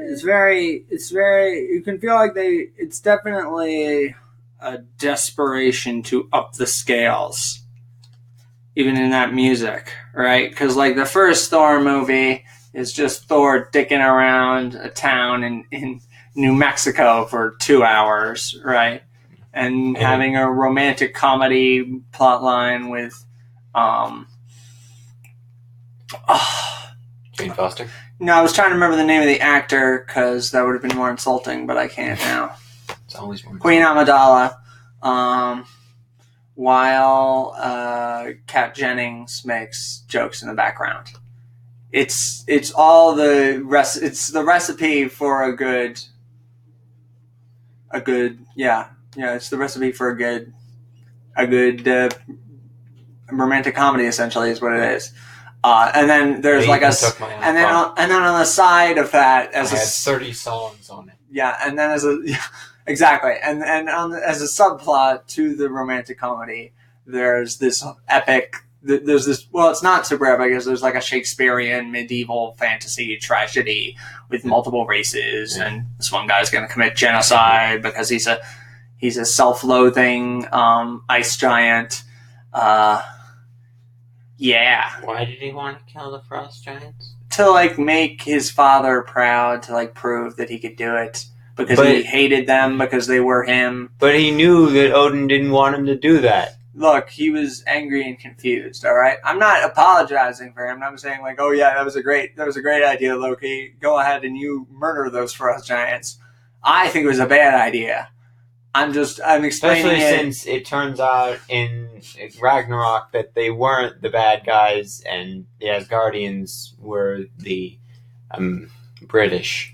It's very, you can feel like it's definitely a desperation to up the scales, even in that music, right? Because like the first Thor movie is just Thor dicking around a town in New Mexico for 2 hours, right? And having a romantic comedy plot line with Jane Foster? No, I was trying to remember the name of the actor because that would have been more insulting, but I can't now. It's always more Queen Amidala, while Kat Jennings makes jokes in the background. It's all the rest. It's the recipe for a good. It's the recipe for a good romantic comedy. Essentially, is what it is. And then there's and then on the side of that, as I had 30 songs on it. Yeah, and then as a subplot to the romantic comedy, there's this epic. There's this. Well, it's not super epic because there's like a Shakespearean medieval fantasy tragedy with multiple races, and this one guy's going to commit genocide because he's a self-loathing ice giant. Yeah. Why did he want to kill the frost giants? To like make his father proud, to like prove that he could do it. Because he hated them because they were him. But he knew that Odin didn't want him to do that. Look, he was angry and confused, alright? I'm not apologizing for him. I'm saying like, oh yeah, that was a great idea, Loki. Go ahead and you murder those frost giants. I think it was a bad idea. I'm explaining Especially since it turns out in Ragnarok that they weren't the bad guys and the Asgardians were the British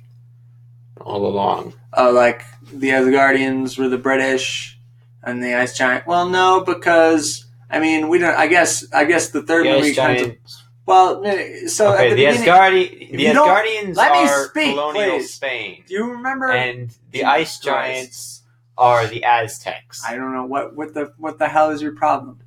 all along. Like the Asgardians were the British and the Ice Giant. Well, no, because I mean we don't. I guess the third movie kind of. Well, so okay, at the Asgardians are speak, colonial please. Spain. Do you remember? And the Ice Giants are the Aztecs. I don't know what the hell is your problem.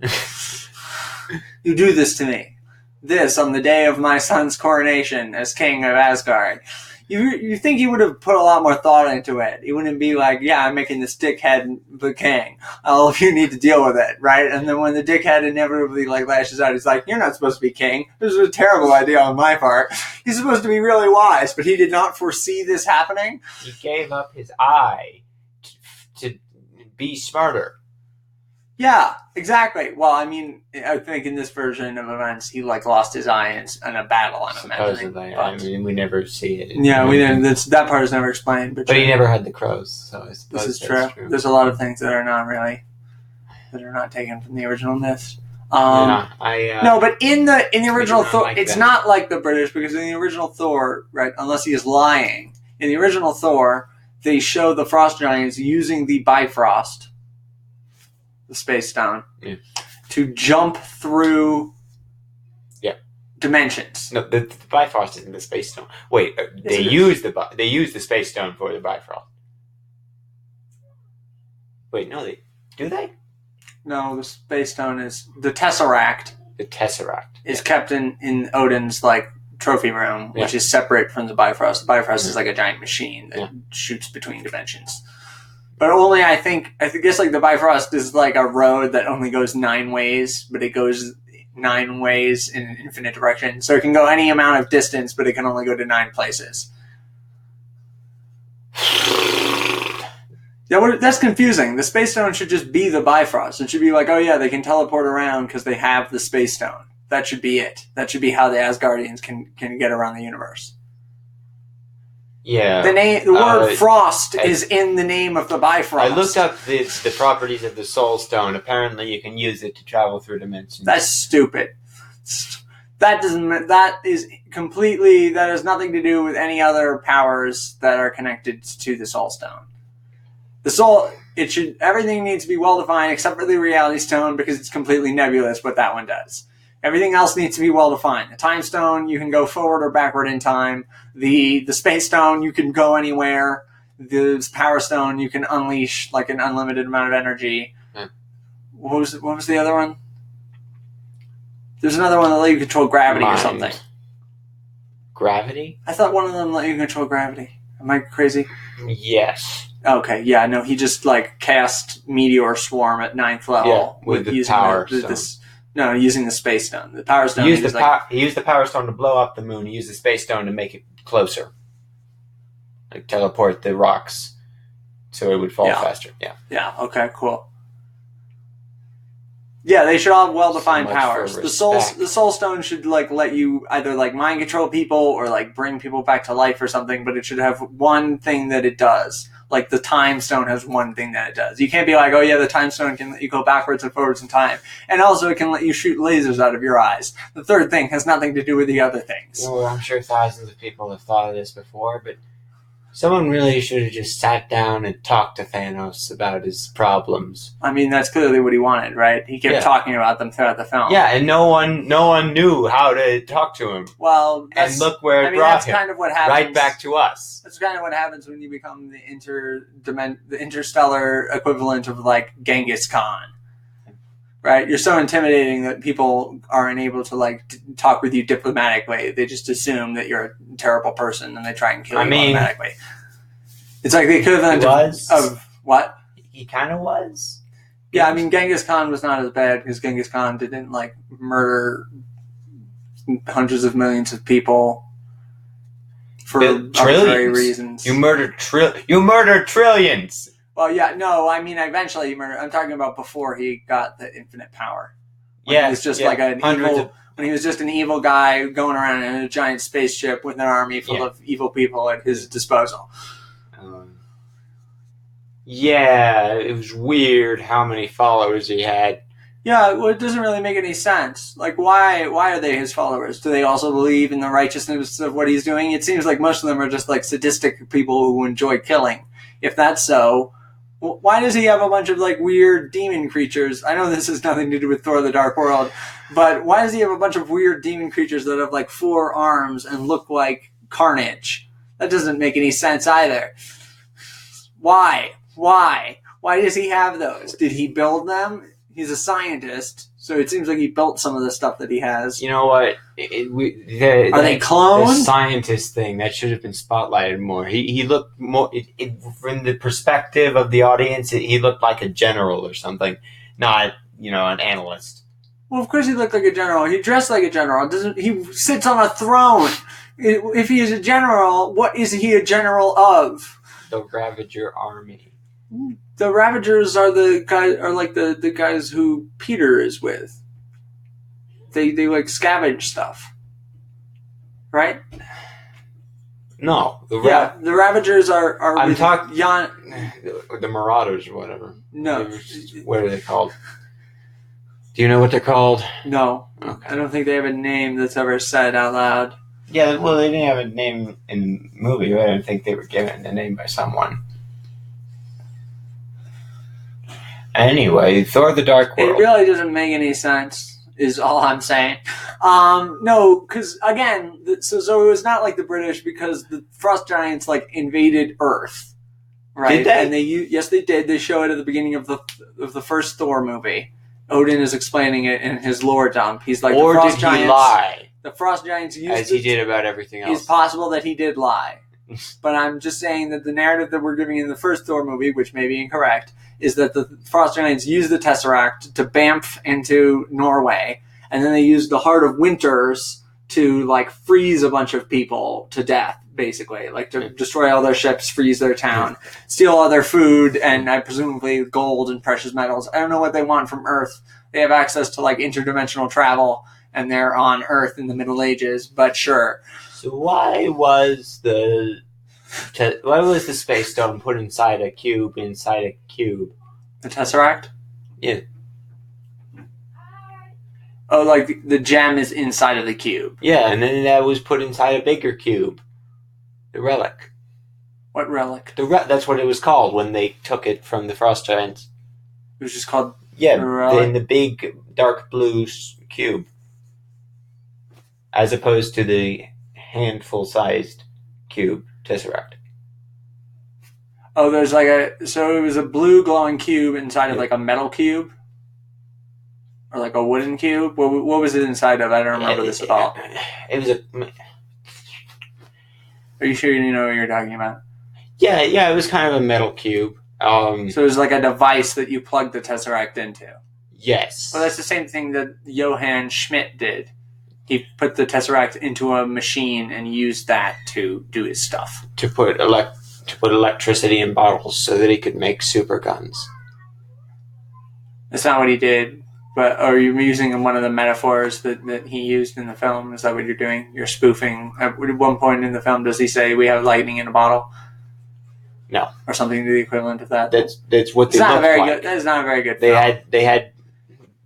You do this to me. This on the day of my son's coronation as king of Asgard. You think he would have put a lot more thought into it. He wouldn't be like, yeah, I'm making this dickhead the king. All of you need to deal with it, right? And then when the dickhead inevitably like lashes out, he's like, you're not supposed to be king. This was a terrible idea on my part. He's supposed to be really wise, but he did not foresee this happening. He gave up his eye to be smarter. Yeah, exactly. Well, I mean, I think in this version of events, he like lost his eye in a battle. I'm imagining. Supposedly, I mean, we never see it. Yeah, we didn't. That part is never explained. But he never had the crows, so I suppose this is true. There's a lot of things that are not taken from the original myths. No, but in the original Thor, like it's not like the British, because in the original Thor, right? Unless he is lying, in the original Thor, they show the frost giants using the Bifrost, the space stone, to jump through dimensions. No, the Bifrost isn't the space stone. Wait, they use the space stone for the Bifrost. Wait, no, do they? No, the space stone is the Tesseract. The Tesseract is kept in Odin's like trophy room, which is separate from the Bifrost. The Bifrost is like a giant machine that shoots between dimensions. But only I guess like the Bifrost is like a road that only goes 9 ways, but it goes 9 ways in an infinite direction. So it can go any amount of distance, but it can only go to 9 places. Yeah, that's confusing. The Space Stone should just be the Bifrost. It should be like, oh yeah, they can teleport around because they have the Space Stone. That should be it. That should be how the Asgardians can get around the universe. Yeah. The word frost is in the name of the Bifrost. I looked up the properties of the Soul Stone. Apparently you can use it to travel through dimensions. That's stupid. That has nothing to do with any other powers that are connected to the Soul Stone. Everything needs to be well defined except for the Reality Stone because it's completely nebulous what that one does. Everything else needs to be well defined. The Time Stone, you can go forward or backward in time. The Space Stone, you can go anywhere. The Power Stone, you can unleash like an unlimited amount of energy. What was the other one? There's another one that let you control gravity or Mind. something. Gravity? I thought one of them let you control gravity. Am I crazy? Yes. Okay, yeah, no, he just like cast meteor swarm at 9th level Yeah, with the using power stone. using the space stone. The power stone. He used the power stone to blow up the moon. He used the space stone to make it closer, like teleport the rocks, so it would fall faster. Yeah. Yeah. Okay. Cool. Yeah, they should all have well-defined So much powers. for The soul respect. stone should like let you either like mind control people or like bring people back to life or something, but it should have one thing that it does. Like the time stone has one thing that it does. You can't be like, oh yeah, the time stone can let you go backwards and forwards in time, and also it can let you shoot lasers out of your eyes. The third thing has nothing to do with the other things. Well, I'm sure thousands of people have thought of this before, but someone really should have just sat down and talked to Thanos about his problems. I mean, that's clearly what he wanted, right? He kept talking about them throughout the film. Yeah, and no one knew how to talk to him. Well, and look where it brought him. Kind of what happens. Right back to us. That's kind of what happens when you become the interstellar equivalent of like Genghis Khan. Right? You're so intimidating that people aren't able to like talk with you diplomatically. They just assume that you're a terrible person and they try and kill you automatically. It's like the equivalent of what? He kind of was. Yeah, I mean, Genghis Khan was not as bad because Genghis Khan didn't like murder hundreds of millions of people for arbitrary reasons. You murdered trillions. Well, yeah, no, I mean, eventually he murdered. I'm talking about before he got the infinite power. When he was just like when he was just an evil guy going around in a giant spaceship with an army full of evil people at his disposal. Yeah, it was weird how many followers he had. Yeah, well, it doesn't really make any sense. Like, why are they his followers? Do they also believe in the righteousness of what he's doing? It seems like most of them are just like sadistic people who enjoy killing. If that's so, why does he have a bunch of like weird demon creatures? I know this has nothing to do with Thor: The Dark World, but why does he have a bunch of weird demon creatures that have like 4 arms and look like Carnage? That doesn't make any sense either. Why? Why does he have those? Did he build them? He's a scientist, so it seems like he built some of the stuff that he has. You know what? Are they clones? The scientist thing, that should have been spotlighted more. He looked more, from the perspective of the audience, he looked like a general or something, not, an analyst. Well, of course he looked like a general. He dressed like a general. He sits on a throne. If he is a general, what is he a general of? The Ravager army. The Ravagers are the guys who Peter is with. They like scavenge stuff, right? No, the Ravagers are. I'm talking the Marauders or whatever. No, what are they called? Do you know what they're called? No, okay. I don't think they have a name that's ever said out loud. Yeah, well, they didn't have a name in the movie. I don't think they were given a name by someone. Anyway, Thor: The Dark World. It really doesn't make any sense, is all I'm saying. No, because, again, so it was not like the British, because the Frost Giants, like, invaded Earth. Right? Did they? And yes, they did. They show it at the beginning of the first Thor movie. Odin is explaining it in his lore dump. He's like, or the Frost did Giants, he lie? The Frost Giants used as he did about everything else. It's possible that he did lie. But I'm just saying that the narrative that we're giving in the first Thor movie, which may be incorrect, is that the Frost Giants used the Tesseract to bamf into Norway, and then they used the Heart of Winters to, like, freeze a bunch of people to death, basically. Like, to destroy all their ships, freeze their town, steal all their food, and presumably gold and precious metals. I don't know what they want from Earth. They have access to, like, interdimensional travel, and they're on Earth in the Middle Ages, but sure. So why was the Space Stone put inside a cube? The Tesseract? Yeah. Oh, like the gem is inside of the cube. Yeah, and then that was put inside a bigger cube. The relic. What relic? That's what it was called when they took it from the Frost Giants. It was just called in the big dark blue cube. As opposed to the handful-sized cube Tesseract. Oh, there's like so it was a blue glowing cube inside of like a metal cube? Or like a wooden cube? What was it inside of? I don't remember this at all. It was a... Are you sure you know what you're talking about? Yeah, it was kind of a metal cube. So it was like a device that you plug the Tesseract into. Yes. Well, that's the same thing that Johann Schmidt did. He put the Tesseract into a machine and used that to do his stuff. To put electricity in bottles so that he could make super guns. That's not what he did. But are you using one of the metaphors that he used in the film? Is that what you're doing? You're spoofing. At one point in the film, does he say, "We have lightning in a bottle"? No. Or something to the equivalent of that? That's what they looked like. That is not a very good They film. They had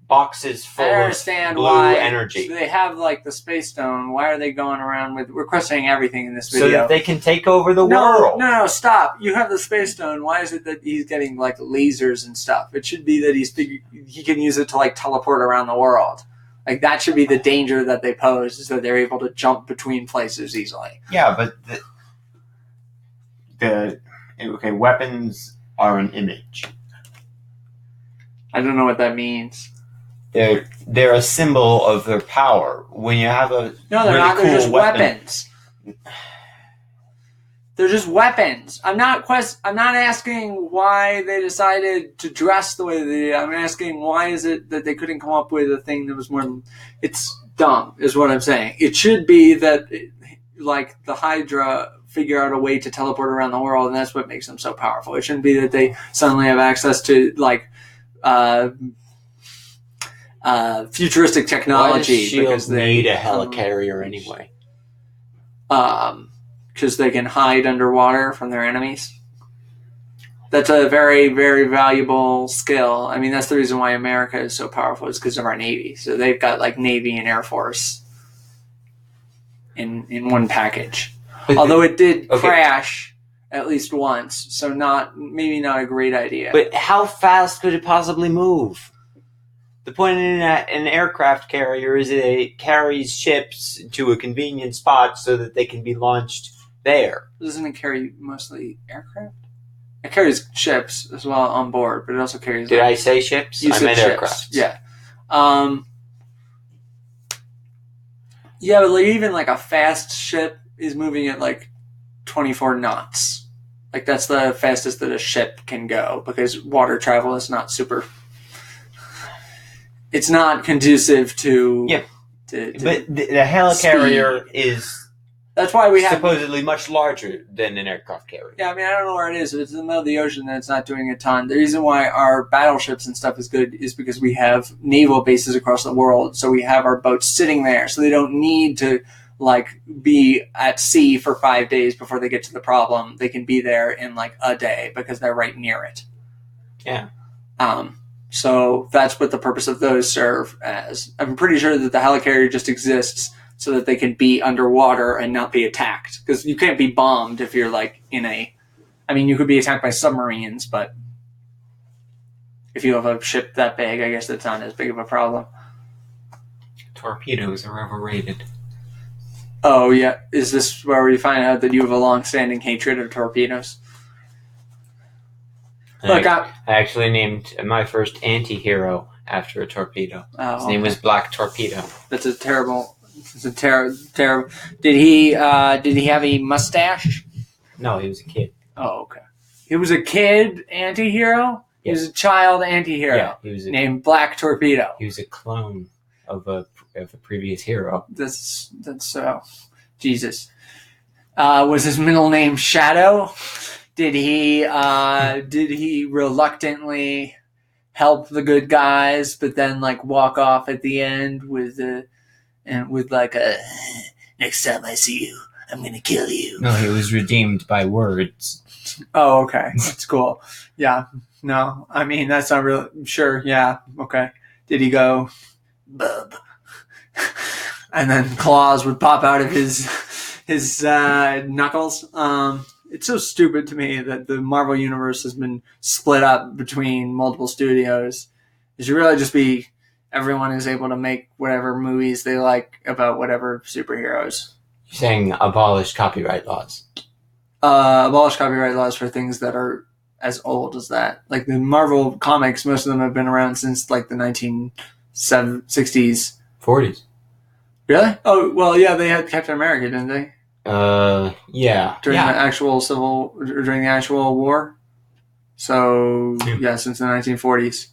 boxes full of blue energy. They have like the space stone. Why are they going around with... We're questioning everything in this video. So that they can take over the world. No, stop. You have the space stone. Why is it that he's getting like lasers and stuff? It should be that he can use it to like teleport around the world. Like that should be the danger that they pose, is that they're able to jump between places easily. Yeah, but okay, weapons are an image. I don't know what that means. They're a symbol of their power. When you have a no, they're really not. cool They're just weapon, weapons. They're just weapons. I'm not asking why they decided to dress the way they did. I'm asking why is it that they couldn't come up with a thing that was more... It's dumb, is what I'm saying. It should be that, like, the Hydra figure out a way to teleport around the world, and that's what makes them so powerful. It shouldn't be that they suddenly have access to, like, futuristic technology. Why does S.H.I.E.L.D. because they need a helicarrier anyway? Because they can hide underwater from their enemies. That's a very, very valuable skill. I mean, that's the reason why America is so powerful, is because of our Navy. So they've got like Navy and Air Force in one package. Although it did crash at least once, so maybe not a great idea. But how fast could it possibly move? The point in an aircraft carrier is it carries ships to a convenient spot so that they can be launched there. Doesn't it carry mostly aircraft? It carries ships as well on board, but it also carries... Did I say ships? I meant aircraft. Yeah. Yeah, but like, even like a fast ship is moving at like 24 knots. Like that's the fastest that a ship can go, because water travel is not super... It's not conducive to... Yeah. But the helicarrier is... That's why we have supposedly much larger than an aircraft carrier. Yeah, I mean, I don't know where it is. If it's in the middle of the ocean, then it's not doing a ton. The reason why our battleships and stuff is good is because we have naval bases across the world. So we have our boats sitting there, so they don't need to like be at sea for 5 days before they get to the problem. They can be there in like a day because they're right near it. Yeah. So that's what the purpose of those serve as. I'm pretty sure that the helicarrier just exists so that they can be underwater and not be attacked. Because you can't be bombed if you're like in a... I mean, you could be attacked by submarines, but if you have a ship that big, I guess that's not as big of a problem. Torpedoes are overrated. Oh, yeah. Is this where we find out that you have a long-standing hatred of torpedoes? Look, I actually named my first anti-hero after a torpedo. His name was Black Torpedo. That's a terrible... It's a terrible... Did he have a mustache? No, he was a kid. Oh, okay. He was a kid anti-hero? Yes. He was a child anti-hero. Yeah, he was named Black Torpedo. He was a clone of a previous hero. That's Jesus. Was his middle name Shadow? Did he reluctantly help the good guys, but then like walk off at the end with like a next time I see you, I'm gonna kill you? No, he was redeemed by words. Oh, okay. That's cool. Yeah. No, I mean, that's not real. Sure. Yeah. Okay. Did he go, bub? And then claws would pop out of his knuckles. It's so stupid to me that the Marvel Universe has been split up between multiple studios. It should really just be everyone is able to make whatever movies they like about whatever superheroes. You're saying abolish copyright laws? Abolish copyright laws for things that are as old as that. Like the Marvel comics, most of them have been around since like the 60s. 40s. Really? Oh, well, yeah, they had Captain America, didn't they? Yeah. During the actual war. So, yeah, since the 1940s.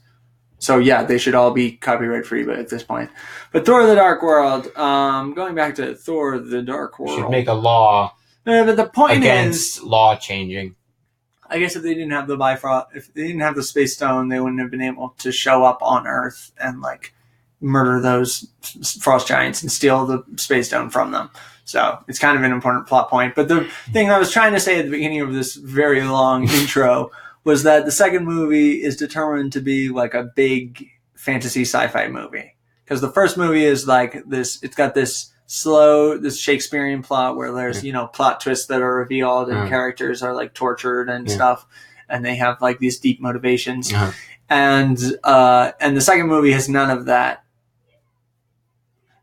So, yeah, they should all be copyright free at this point. But Thor the Dark World, going back to Thor the Dark World. Should make a law but the point against law changing. I guess if they didn't have the Bifrost, if they didn't have the Space Stone, they wouldn't have been able to show up on Earth and, like, murder those frost giants and steal the Space Stone from them. So it's kind of an important plot point. But the thing I was trying to say at the beginning of this very long intro was that the second movie is determined to be like a big fantasy sci-fi movie. Because the first movie is like this, it's got this Shakespearean plot where there's, plot twists that are revealed and characters are like tortured and stuff. And they have like these deep motivations. And the second movie has none of that.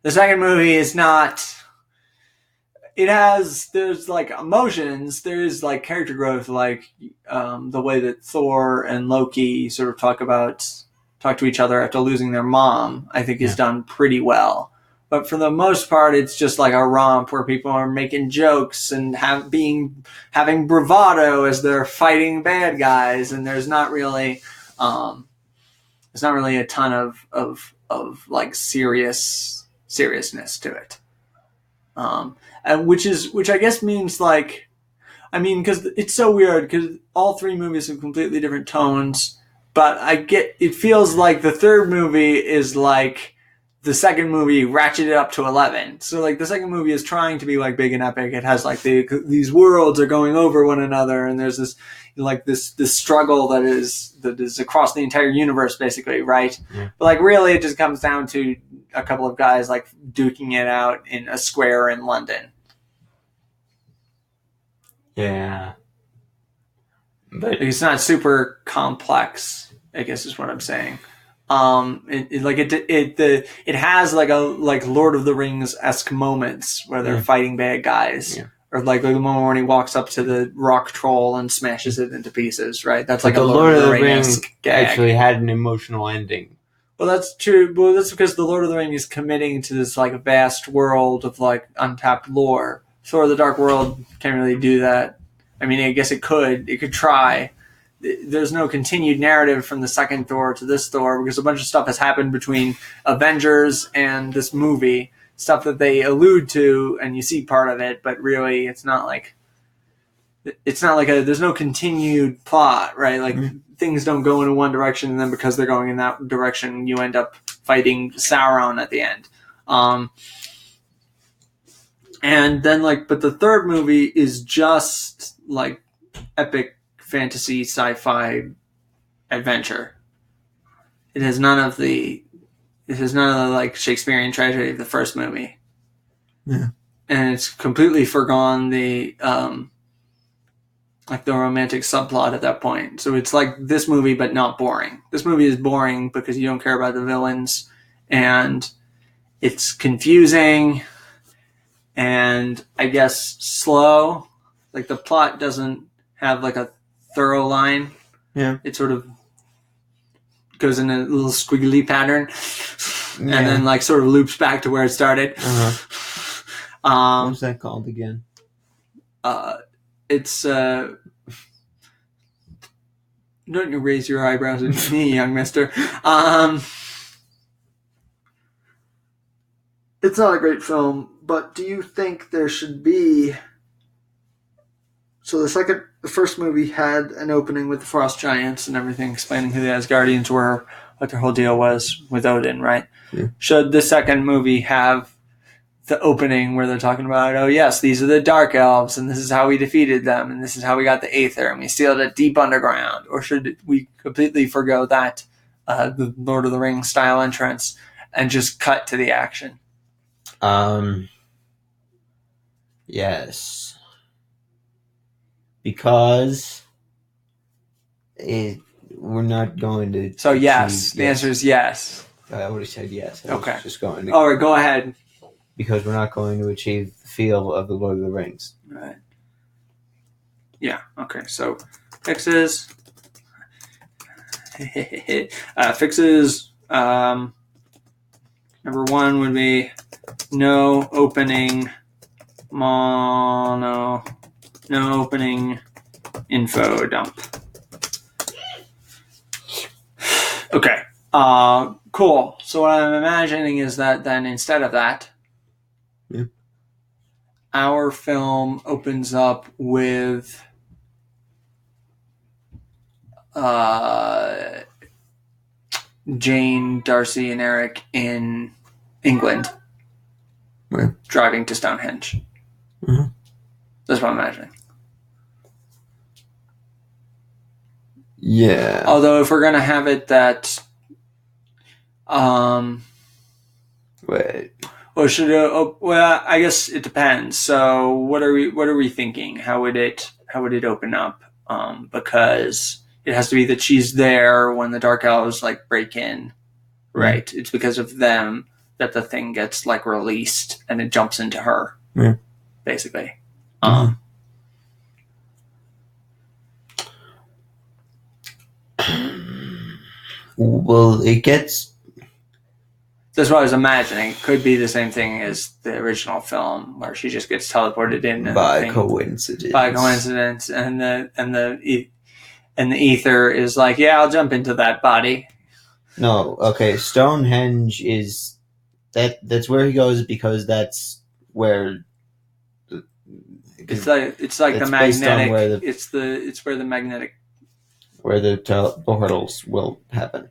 The second movie is not... there's like emotions, there's like character growth, like the way that Thor and Loki sort of talk to each other after losing their mom, I think is done pretty well. But for the most part, it's just like a romp where people are making jokes and having bravado as they're fighting bad guys, and there's not really a ton of like seriousness to it. And which I guess means like, I mean, because it's so weird because all three movies have completely different tones, but it feels like the third movie is like the second movie ratcheted up to 11. So like the second movie is trying to be like big and epic. It has like these worlds are going over one another, and there's this like this struggle that is across the entire universe basically, right? Yeah. But like really it just comes down to a couple of guys like duking it out in a square in London. Yeah. But it's not super complex, I guess is what I'm saying. It has like Lord of the Rings-esque moments where they're fighting bad guys. Yeah. Or like the moment when he walks up to the rock troll and smashes it into pieces, right? That's like a Lord of the Rings gag. Actually had an emotional ending. Well, that's true. Well, that's because the Lord of the Rings is committing to this like vast world of like untapped lore. Thor the Dark World can't really do that. I mean, I guess it could. It could try. There's no continued narrative from the second Thor to this Thor because a bunch of stuff has happened between Avengers and this movie. Stuff that they allude to, and you see part of it, but really, there's no continued plot, right? Like things don't go in one direction, and then because they're going in that direction, you end up fighting Sauron at the end. And then but the third movie is just like epic fantasy sci-fi adventure. It has none of the like Shakespearean tragedy of the first movie. Yeah. And it's completely forgone the like the romantic subplot at that point. So it's like this movie but not boring. This movie is boring because you don't care about the villains, and it's confusing and I guess slow. Like the plot doesn't have like a thorough line. Yeah. It sort of goes in a little squiggly pattern and then like sort of loops back to where it started. What's that called again? It's don't you raise your eyebrows at me, young mister. It's not a great film, but do you think there should be... So the first movie had an opening with the frost giants and everything, explaining who the Asgardians were, what their whole deal was with Odin, right? Yeah. Should the second movie have the opening where they're talking about, oh yes, these are the Dark Elves, and this is how we defeated them, and this is how we got the Aether, and we sealed it deep underground? Or should we completely forgo that, the Lord of the Rings style entrance, and just cut to the action? Yes. Because we're not going to... So yes, the answer is yes. I would have said yes. Okay. Just going to... All right, go ahead. Because we're not going to achieve the feel of the Lord of the Rings. Right. Yeah, okay, so fixes... Number 1 would be no opening no opening info dump. Okay. Cool. So what I'm imagining is that then instead of that, our film opens up with Jane, Darcy, and Eric in England, driving to Stone Henge. Mm-hmm. That's what I'm imagining. Yeah. Although if we're gonna have it that, Wait. well, should it, well, I guess it depends. So what are we thinking? How would it open up? Because it has to be that she's there when the Dark Elves like break in, right? It's because of them that the thing gets like released and it jumps into her, basically. Well, it gets. That's what I was imagining. It could be the same thing as the original film, where she just gets teleported in By coincidence. By coincidence, and the ether is like, yeah, I'll jump into that body. No, okay. Stonehenge is that's where he goes because that's where. It's like the magnetic. It's where the magnetic. Where the portals will happen.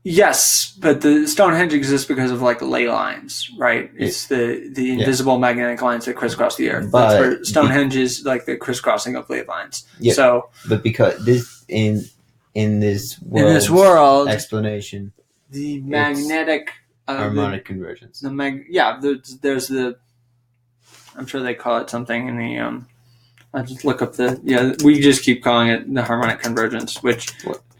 Yes, but the Stonehenge exists because of like ley lines, right? It's the invisible magnetic lines that crisscross the earth. That's where Stonehenge is like the crisscrossing of ley lines. Yeah. So, but because this in this world explanation, the magnetic harmonic convergence. There's the. I'm sure they call it something in the. I just look up we just keep calling it the harmonic convergence, which.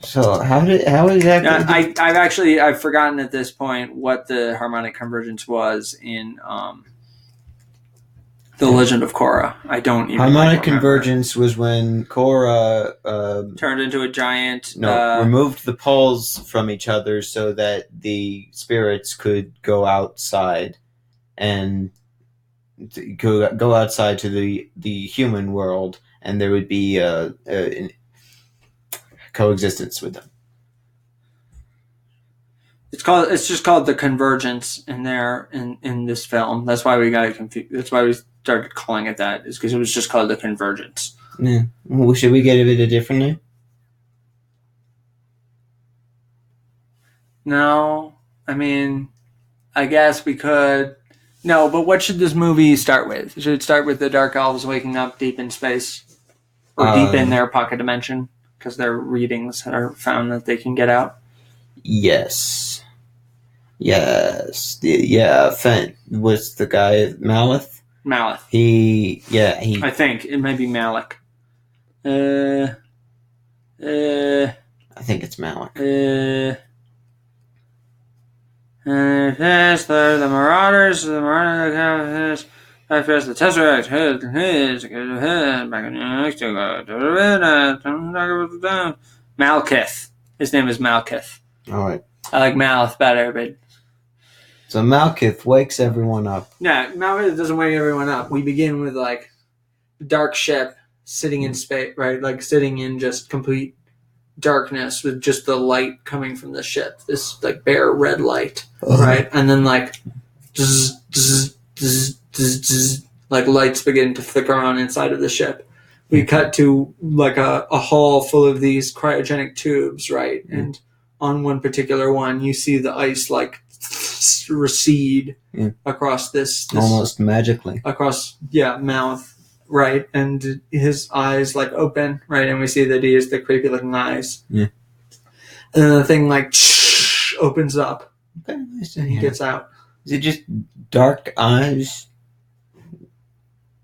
So how exactly? I've forgotten at this point what the harmonic convergence was in the Legend of Korra. I don't even. Harmonic convergence was when Korra turned into a giant. Removed the poles from each other so that the spirits could go outside and go outside to the human world, and there would be coexistence with them. It's just called the convergence in this film. That's why we got confused. That's why we started calling it that. Is because it was just called the convergence. Yeah. Well, should we give it a different name? No, I mean, I guess we could. No, but what should this movie start with? Should it start with the Dark Elves waking up deep in space, or deep in their pocket dimension? Because their readings are found that they can get out. Yes. What's the guy? Malith. I think it may be Malik. I think it's Malik. The Marauders. The Marauders. I first the Tesseract. Malkith. His name is Malkith. All right. I like Malith better, but. So Malkith wakes everyone up. Yeah, Malkith doesn't wake everyone up. We begin with like dark ship sitting in space, right? Like sitting in just complete darkness with just the light coming from the ship. This like bare red light, right? And then like. Like lights begin to flicker on inside of the ship. We cut to like a hall full of these cryogenic tubes, right? And on one particular one, you see the ice like recede across this almost magically across mouth, right? And his eyes like open, right? And we see that he has the creepy looking eyes. Yeah. And then the thing like opens up. Okay, nice and he gets out. Is it just dark eyes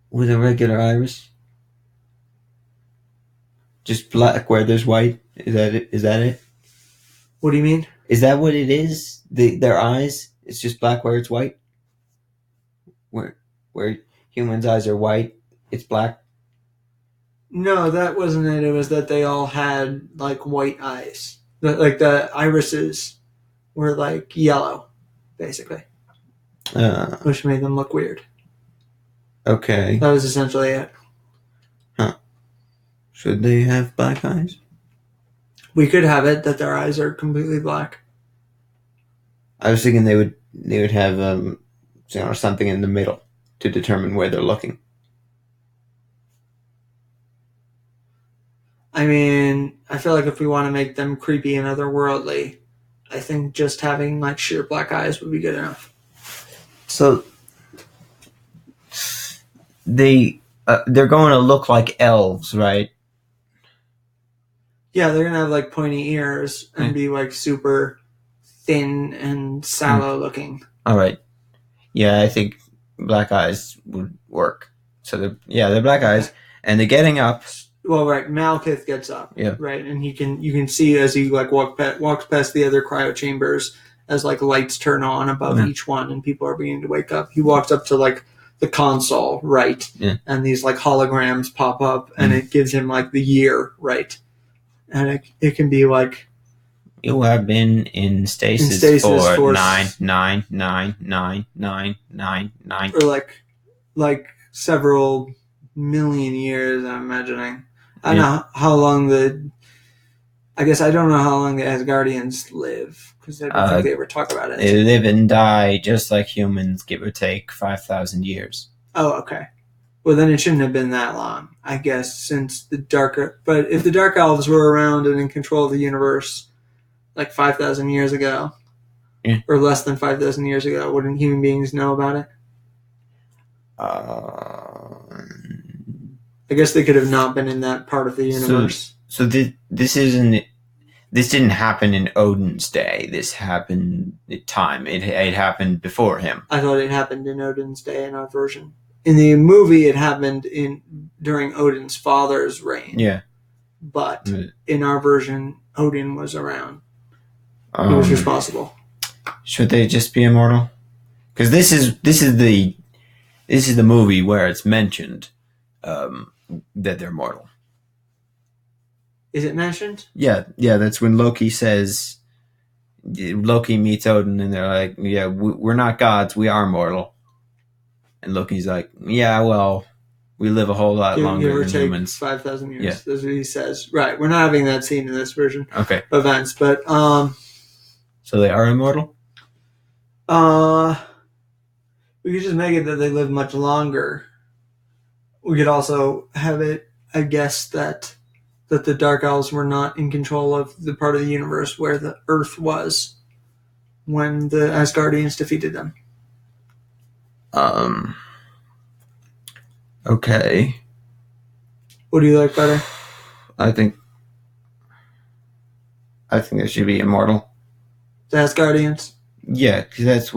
with a regular iris? Just black where there's white? Is that it? What do you mean? Is that what it is? Their eyes? It's just black where it's white? Where humans' eyes are white, it's black? No, that wasn't it. It was that they all had like white eyes. Like the irises were like yellow, basically, which made them look weird. Okay. That was essentially it. Should they have black eyes? We could have it that their eyes are completely black. I was thinking they would have something in the middle to determine where they're looking. I mean, I feel like if we want to make them creepy and otherworldly, I think just having like sheer black eyes would be good enough. So they're going to look like elves, right? Yeah, they're gonna have like pointy ears and be like super thin and sallow looking. All right. Yeah, I think black eyes would work. So they're black eyes, and they're getting up. Well, right, Malekith gets up. Yeah. Right, and you can see as he like walks past the other cryo chambers as like lights turn on above each one, and people are beginning to wake up. He walks up to like the console, right, and these like holograms pop up, and it gives him like the year, right, and it can be like, you have been in stasis for 9999999, or like several million years. I'm imagining. I don't know how long I guess I don't know how long the Asgardians live, because I don't think they ever talk about it. They live and die just like humans, give or take 5,000 years. Oh, okay. Well, then it shouldn't have been that long, I guess, since but if the Dark Elves were around and in control of the universe like 5,000 years ago, or less than 5,000 years ago, wouldn't human beings know about it? I guess they could have not been in that part of the universe. So this didn't happen in Odin's day. This happened in time. It happened before him. I thought it happened in Odin's day in our version. In the movie, it happened during Odin's father's reign. Yeah. But in our version, Odin was around. He was responsible. Should they just be immortal? Because this is the movie where it's mentioned that they're mortal. Is it mentioned? Yeah. That's when Loki meets Odin, and they're like, "Yeah, we're not gods. We are mortal." And Loki's like, "Yeah, well, we live a whole lot longer than humans. 5,000 years." Yeah. That's what he says. Right. We're not having that scene in this version. Okay. Events, but so they are immortal. We could just make it that they live much longer. We could also have it, I guess, that the Dark Elves were not in control of the part of the universe where the Earth was when the Asgardians defeated them. Okay. What do you like better? I think they should be immortal. The Asgardians? Yeah, because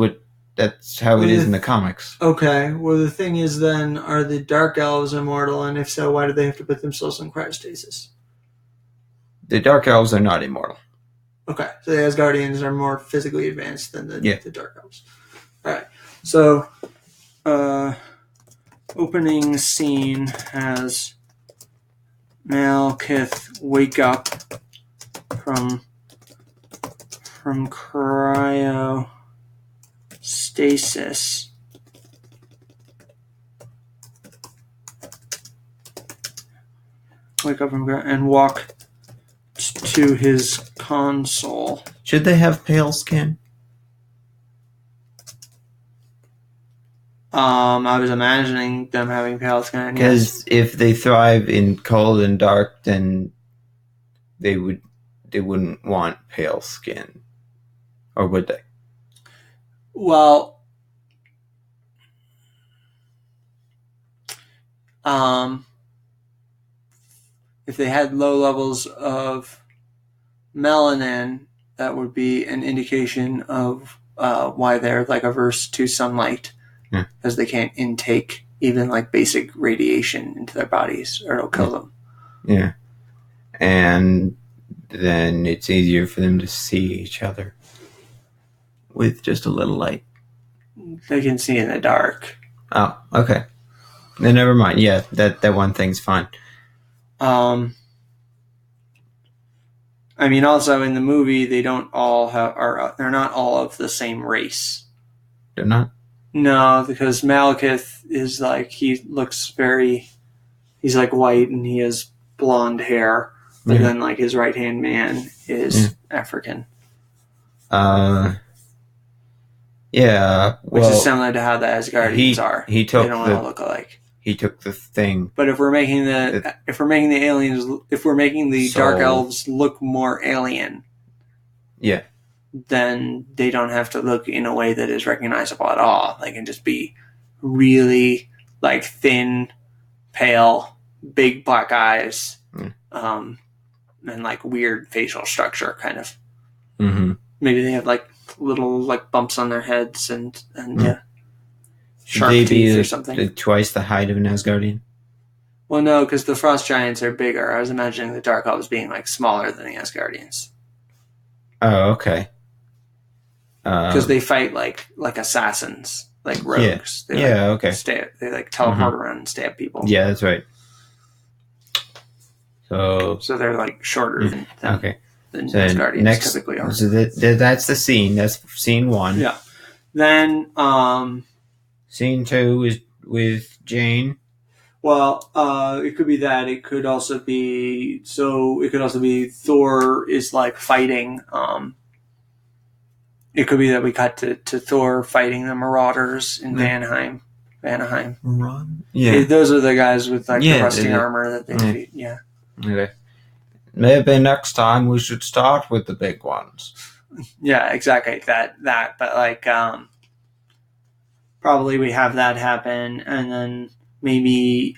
that's how it is in the comics. Okay, well the thing is then, are the Dark Elves immortal, and if so, why do they have to put themselves in cryostasis? The Dark Elves are not immortal. Okay, so the Asgardians are more physically advanced than the Dark Elves. Alright, so opening scene has Malekith wake up from cryostasis. Wake up and walk to his console. Should they have pale skin? I was imagining them having pale skin. Because if they thrive in cold and dark, then they wouldn't want pale skin, or would they? Well, if they had low levels of melanin, that would be an indication of why they're like averse to sunlight, because they can't intake even like basic radiation into their bodies, or it'll kill them. Yeah, and then it's easier for them to see each other with just a little light. They can see in the dark. Oh, okay. Then never mind. Yeah, that one thing's fine. I I mean, also in the movie, they don't all they're not all of the same race. They're not? No, because Malekith is like, he's like white and he has blonde hair, but Yeah. then like his right hand man is African, Yeah. which Well, is similar to how the Asgardians are. he took They don't all look alike. He took the thing. But if we're making the dark So- elves look more alien, Yeah. then they don't have to look in a way that is recognizable at all. They can just be really like thin, pale, big black eyes, and like weird facial structure, kind of. Mm-hmm. Maybe they have like little like bumps on their heads and Should sharp they teeth be or something. twice the height of an Asgardian? Well, no, because the frost giants are bigger. I was imagining the dark elves being like smaller than the Asgardians. Oh, okay. Because they fight like assassins, like rogues. They, okay. They like teleport around and stab people. Yeah, that's right. So they're like shorter than So Asgardians typically are. So that's the scene. That's scene 1. Yeah. Then Scene 2 is with Jane. well, it could be that. It could also be Thor is like fighting. It could be that we cut to Thor fighting the Marauders in Vanaheim. Run. Yeah. Those are the guys with like the rusty armor that they defeat. Yeah. Okay. Maybe next time we should start with the big ones. Yeah, exactly. That. But like, probably we have that happen, and then maybe,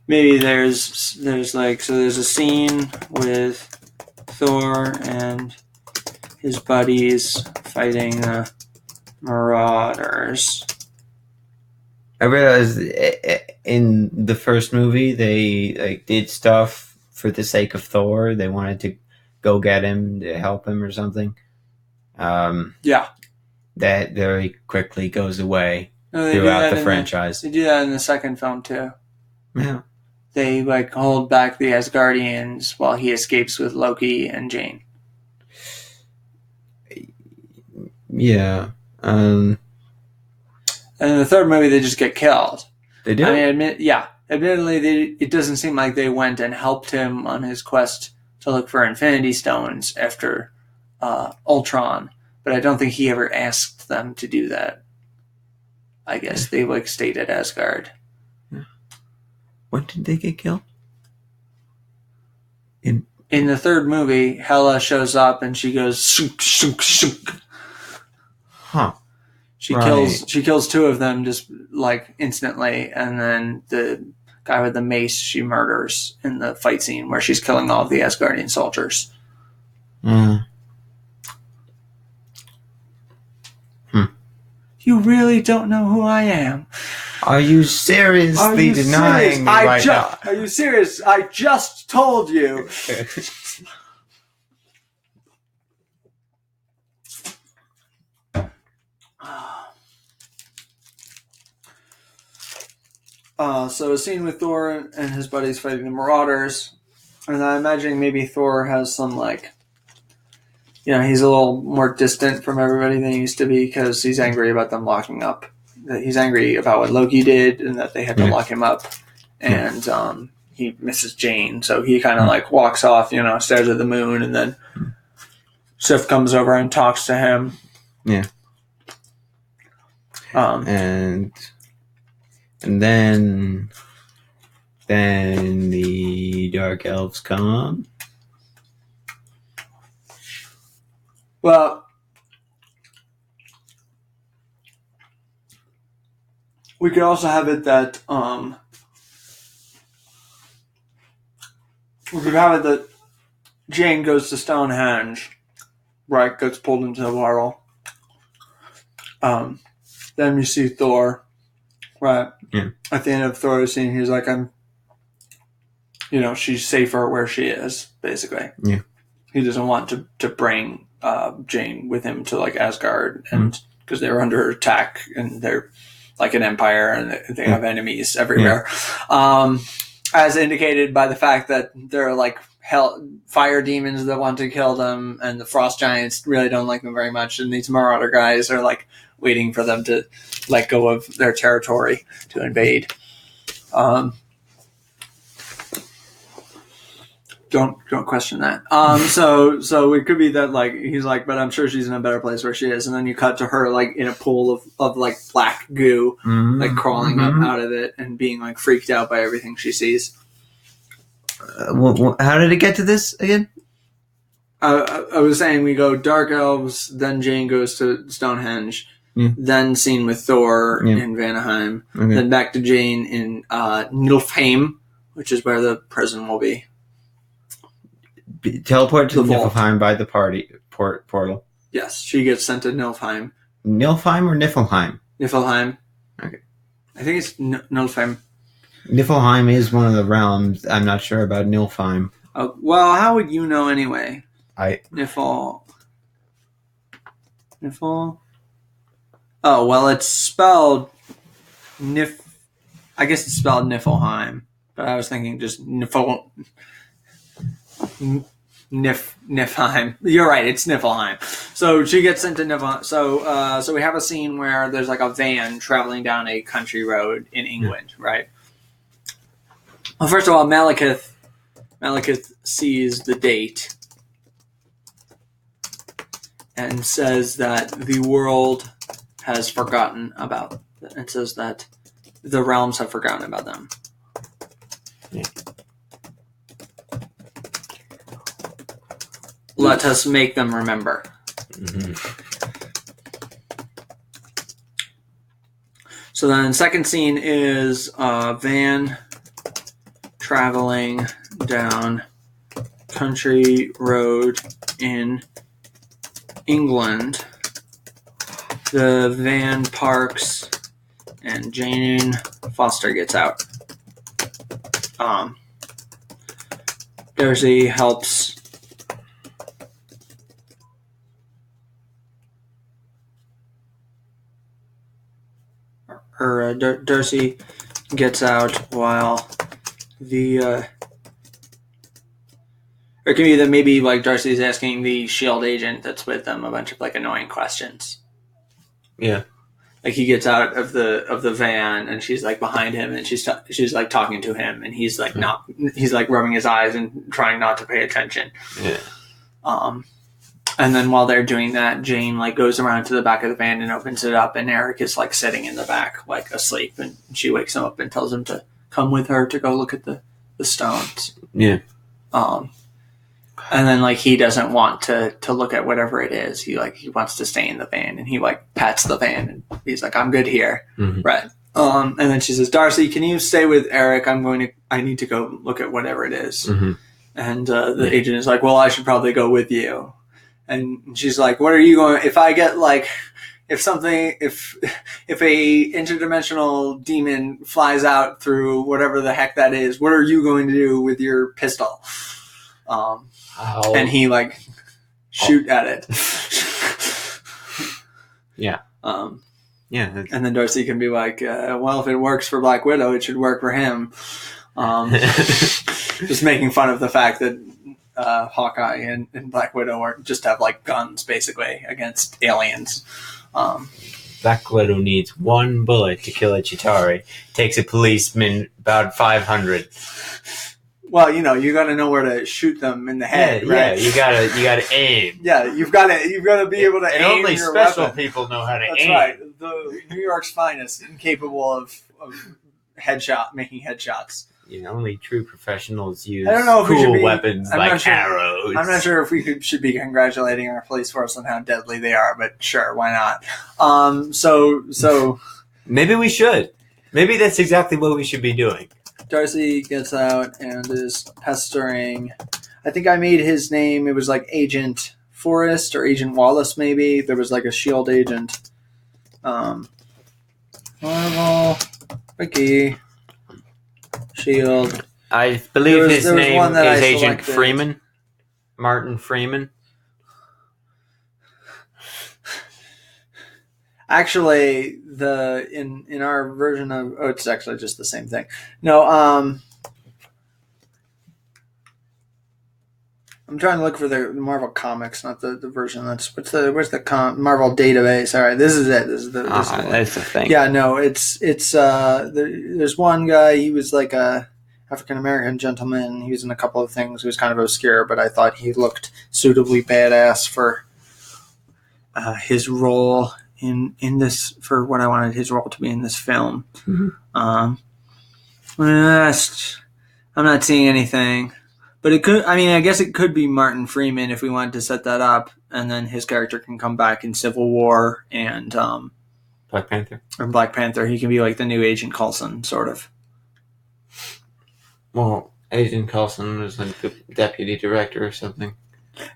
maybe there's like, so there's a scene with Thor and his buddies fighting the Marauders. I realized in the first movie they like did stuff for the sake of Thor. They wanted to go get him to help him or something. Yeah. That very quickly goes away No, throughout the franchise. They do that in the second film too. Yeah. They like hold back the Asgardians while he escapes with Loki and Jane. Yeah. And in the third movie, they just get killed. They do? I mean, admittedly, it doesn't seem like they went and helped him on his quest to look for Infinity Stones after Ultron, but I don't think he ever asked them to do that. I guess they like stayed at Asgard. When did they get killed? In the third movie, Hela shows up and she goes shunk, shunk, shunk. Huh. She kills 2 of them just like instantly, and then the guy with the mace she murders in the fight scene where she's killing all of the Asgardian soldiers. You really don't know who I am. Are you seriously denying me right now? Are you serious? I just told you. So a scene with Thor and his buddies fighting the Marauders, and I'm imagining maybe Thor has some like, he's a little more distant from everybody than he used to be because he's angry about them locking up. He's angry about what Loki did and that they had to lock him up, and he misses Jane, so he kind of like walks off, stares at the moon, and then Sif comes over and talks to him. Yeah. And then the Dark Elves come. Well, we could also have it that Jane goes to Stone Henge, right? Gets pulled into the portal. Then you see Thor, right? Yeah. At the end of Thor's scene, he's like, she's safer where she is, basically. Yeah. He doesn't want to bring Jane with him to like Asgard, and because they're under attack and they're like an empire and they have enemies everywhere. as indicated by the fact that there are like fire demons that want to kill them, and the frost giants really don't like them very much, and these marauder guys are like waiting for them to let go of their territory to invade. Don't question that. So it could be that like he's like, but I'm sure she's in a better place where she is, and then you cut to her like in a pool of like black goo, like crawling up out of it and being like freaked out by everything she sees. How did it get to this again? I was saying we go Dark Elves, then Jane goes to Stone Henge, then scene with Thor in Vanaheim, then back to Jane in Nilfheim, which is where the prison will be. Teleport to Niflheim by the portal. Yes, she gets sent to Nilfheim. Nilfheim or Niflheim? Niflheim. Okay. I think it's Nilfheim. Niflheim is one of the realms. I'm not sure about Nilfheim. Well, how would you know anyway? Nifl. Oh, well, it's spelled I guess it's spelled Niflheim, but I was thinking just Niflheim. You're right, it's Niflheim. So she gets sent to Niflheim. So we have a scene where there's like a van traveling down a country road in England, right? Well, first of all, Malekith sees the date and says that the world has forgotten about it. It says that the realms have forgotten about them. Yeah. Let us make them remember. So then second scene is van traveling down country road in England. The van parks and Jane Foster gets out. Darcy helps Darcy gets out while the or it can be that maybe like Darcy's asking the SHIELD agent that's with them a bunch of like annoying questions. Yeah. Like he gets out of the van and she's like behind him and she's like talking to him and he's like he's like rubbing his eyes and trying not to pay attention. Yeah. And then while they're doing that, Jane like goes around to the back of the van and opens it up, and Eric is like sitting in the back like asleep, and she wakes him up and tells him to come with her to go look at the stones. Yeah. And then like he doesn't want to look at whatever it is. He wants to stay in the van, and he like pats the van and he's like, I'm good here. Right. And then she says, Darcy, can you stay with Eric? I need to go look at whatever it is. And the agent is like, well, I should probably go with you. And she's like, what are you going, if I get like, if a interdimensional demon flies out through whatever the heck that is, what are you going to do with your pistol? And he like shoot at it. Yeah. And then Darcy can be like, well, if it works for Black Widow, it should work for him. Just making fun of the fact that Hawkeye and Black Widow just have like guns basically against aliens. Black Widow needs one bullet to kill a Chitauri. Takes a policeman about 500. Well, you got to know where to shoot them in the head, right? Yeah, you gotta aim. Yeah, you've got to be able to aim. And only your special weapon. people know how to That's aim. That's right. The New York's finest, incapable of making headshots. Only true professionals use I don't know if cool weapons like arrows. I'm not sure if we should be congratulating our police force on how deadly they are, but sure, why not? So maybe we should. Maybe that's exactly what we should be doing. Darcy gets out and is pestering. I think I made his name. It was like Agent Forrest or Agent Wallace, maybe. There was like a SHIELD agent. Marvel, Ricky, SHIELD. I believe his name is Agent selected. Freeman. Martin Freeman. Actually, in our version of it's actually just the same thing. No, I'm trying to look for the Marvel comics, not the version. Where's the Marvel database? All right, this is it. This is the That's the thing. Yeah, no, there's one guy. He was like a African American gentleman. He was in a couple of things. He was kind of obscure, but I thought he looked suitably badass for his role in this, for what I wanted his role to be in this film. Mm-hmm. I'm not seeing anything. But it could, I guess it could be Martin Freeman if we wanted to set that up, and then his character can come back in Civil War and Black Panther. Or Black Panther. He can be like the new Agent Coulson, sort of. Well, Agent Coulson was like the deputy director or something.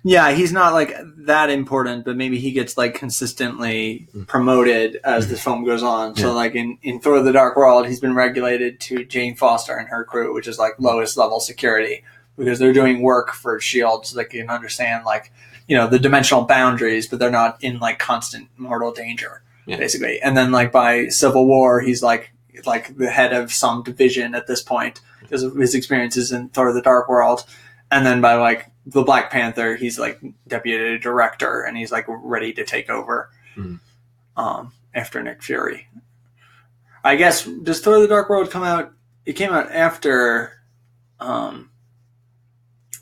Yeah, he's not like that important, but maybe he gets like consistently promoted as the film goes on. So like in Thor: The Dark World, he's been regulated to Jane Foster and her crew, which is like lowest level security, because they're doing work for S.H.I.E.L.D. so they can understand like, the dimensional boundaries, but they're not in like constant mortal danger, basically. And then like by Civil War, he's like the head of some division at this point because of his experiences in Thor: The Dark World. And then by like the Black Panther, he's like deputy director, and he's like ready to take over after Nick Fury. I guess, does Thor: The Dark World come out? It came out after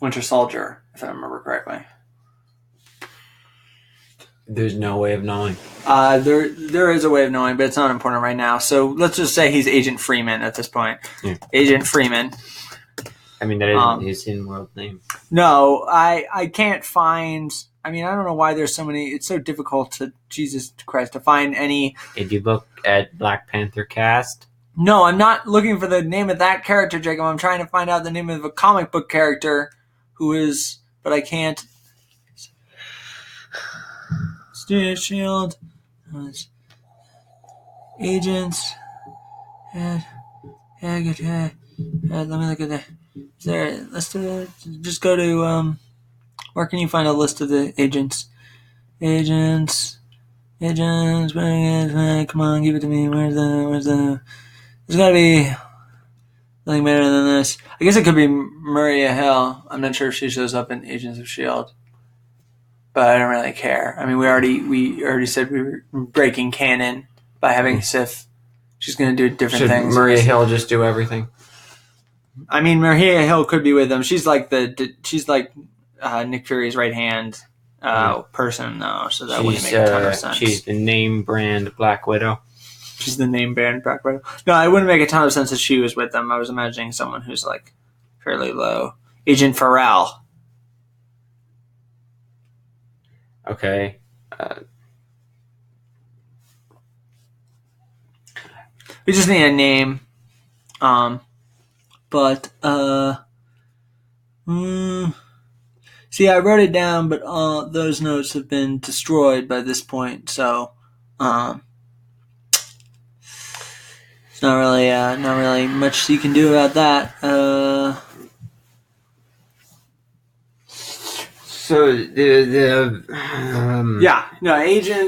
Winter Soldier, if I remember correctly. There's no way of knowing. There is a way of knowing, but it's not important right now. So let's just say he's Agent Freeman at this point. Yeah. Agent Freeman. I mean, that isn't his in-world name. No, I can't find... I don't know why there's so many... It's so difficult to... Jesus Christ, to find any... Did you look at Black Panther cast? No, I'm not looking for the name of that character, Jacob. I'm trying to find out the name of a comic book character who is... But I can't... S.H.I.E.L.D. Agents... Let me look at that. Is there a list of it? Just go to, where can you find a list of the agents? Agents, come on, give it to me. Where's the, there's gotta be nothing better than this. I guess it could be Maria Hill. I'm not sure if she shows up in Agents of S.H.I.E.L.D., but I don't really care. We already said we were breaking canon by having Sif. She's gonna do different things. Maria Hill just do everything? Maria Hill could be with them. She's like Nick Fury's right hand person, though. So that wouldn't make a ton of sense. She's the name brand Black Widow. She's the name brand Black Widow. No, it wouldn't make a ton of sense if she was with them. I was imagining someone who's like fairly low. Agent Farrell. Okay. We just need a name. But, see, I wrote it down, but those notes have been destroyed by this point, so, it's not really much you can do about that. So Agent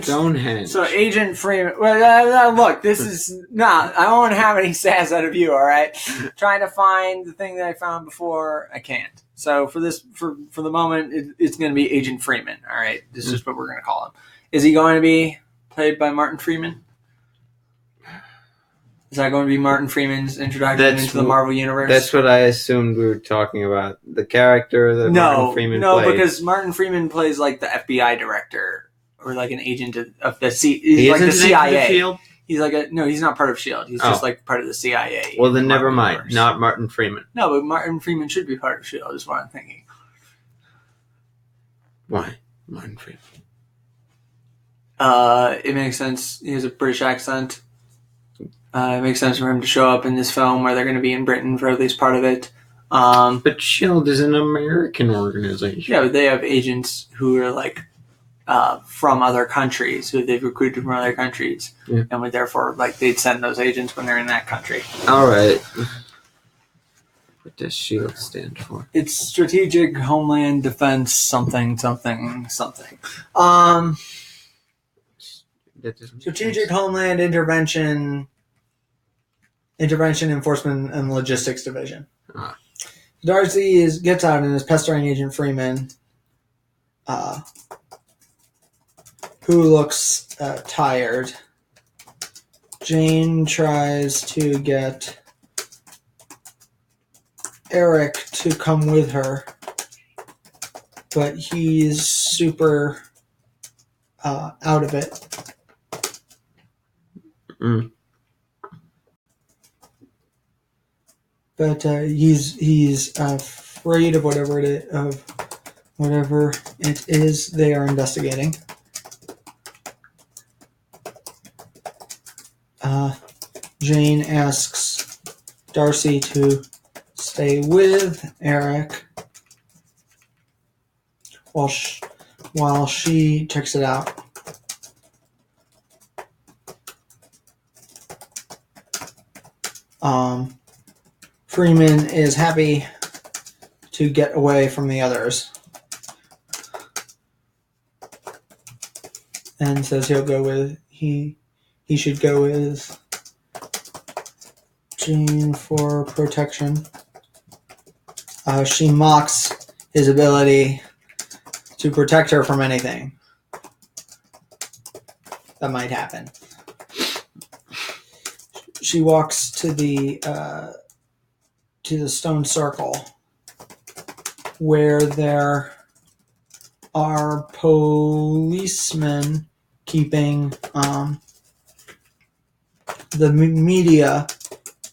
Stone Henge. So Agent Freeman. Well, look, this is I won't have any sass out of you. All right, trying to find the thing that I found before, I can't. So for the moment, it's going to be Agent Freeman. All right, this is what we're going to call him. Is he going to be played by Martin Freeman? Is that going to be Martin Freeman's introduction into the Marvel Universe? That's what I assumed we were talking about. The character that Martin Freeman plays. No, because Martin Freeman plays like the FBI director or like an agent of the CIA. He's like he's not part of S.H.I.E.L.D. He's just like part of the CIA. Well, then never mind. Universe. Not Martin Freeman. No, but Martin Freeman should be part of S.H.I.E.L.D. is what I'm thinking. Why Martin Freeman? It makes sense. He has a British accent. It makes sense for him to show up in this film where they're going to be in Britain for at least part of it. But S.H.I.E.L.D. is an American organization. Yeah, but they have agents who are like from other countries, who they've recruited from other countries, and would therefore they'd send those agents when they're in that country. All right. What does S.H.I.E.L.D. stand for? It's Strategic Homeland Defense something. Strategic Homeland Intervention Enforcement and Logistics Division. Darcy gets out and is pestering Agent Freeman, who looks tired. Jane tries to get Eric to come with her, but he's super out of it. But he's afraid of whatever it is they are investigating. Jane asks Darcy to stay with Eric while she checks it out. Freeman is happy to get away from the others and says he should go with Jane for protection. She mocks his ability to protect her from anything that might happen. She walks to the stone circle where there are policemen keeping the media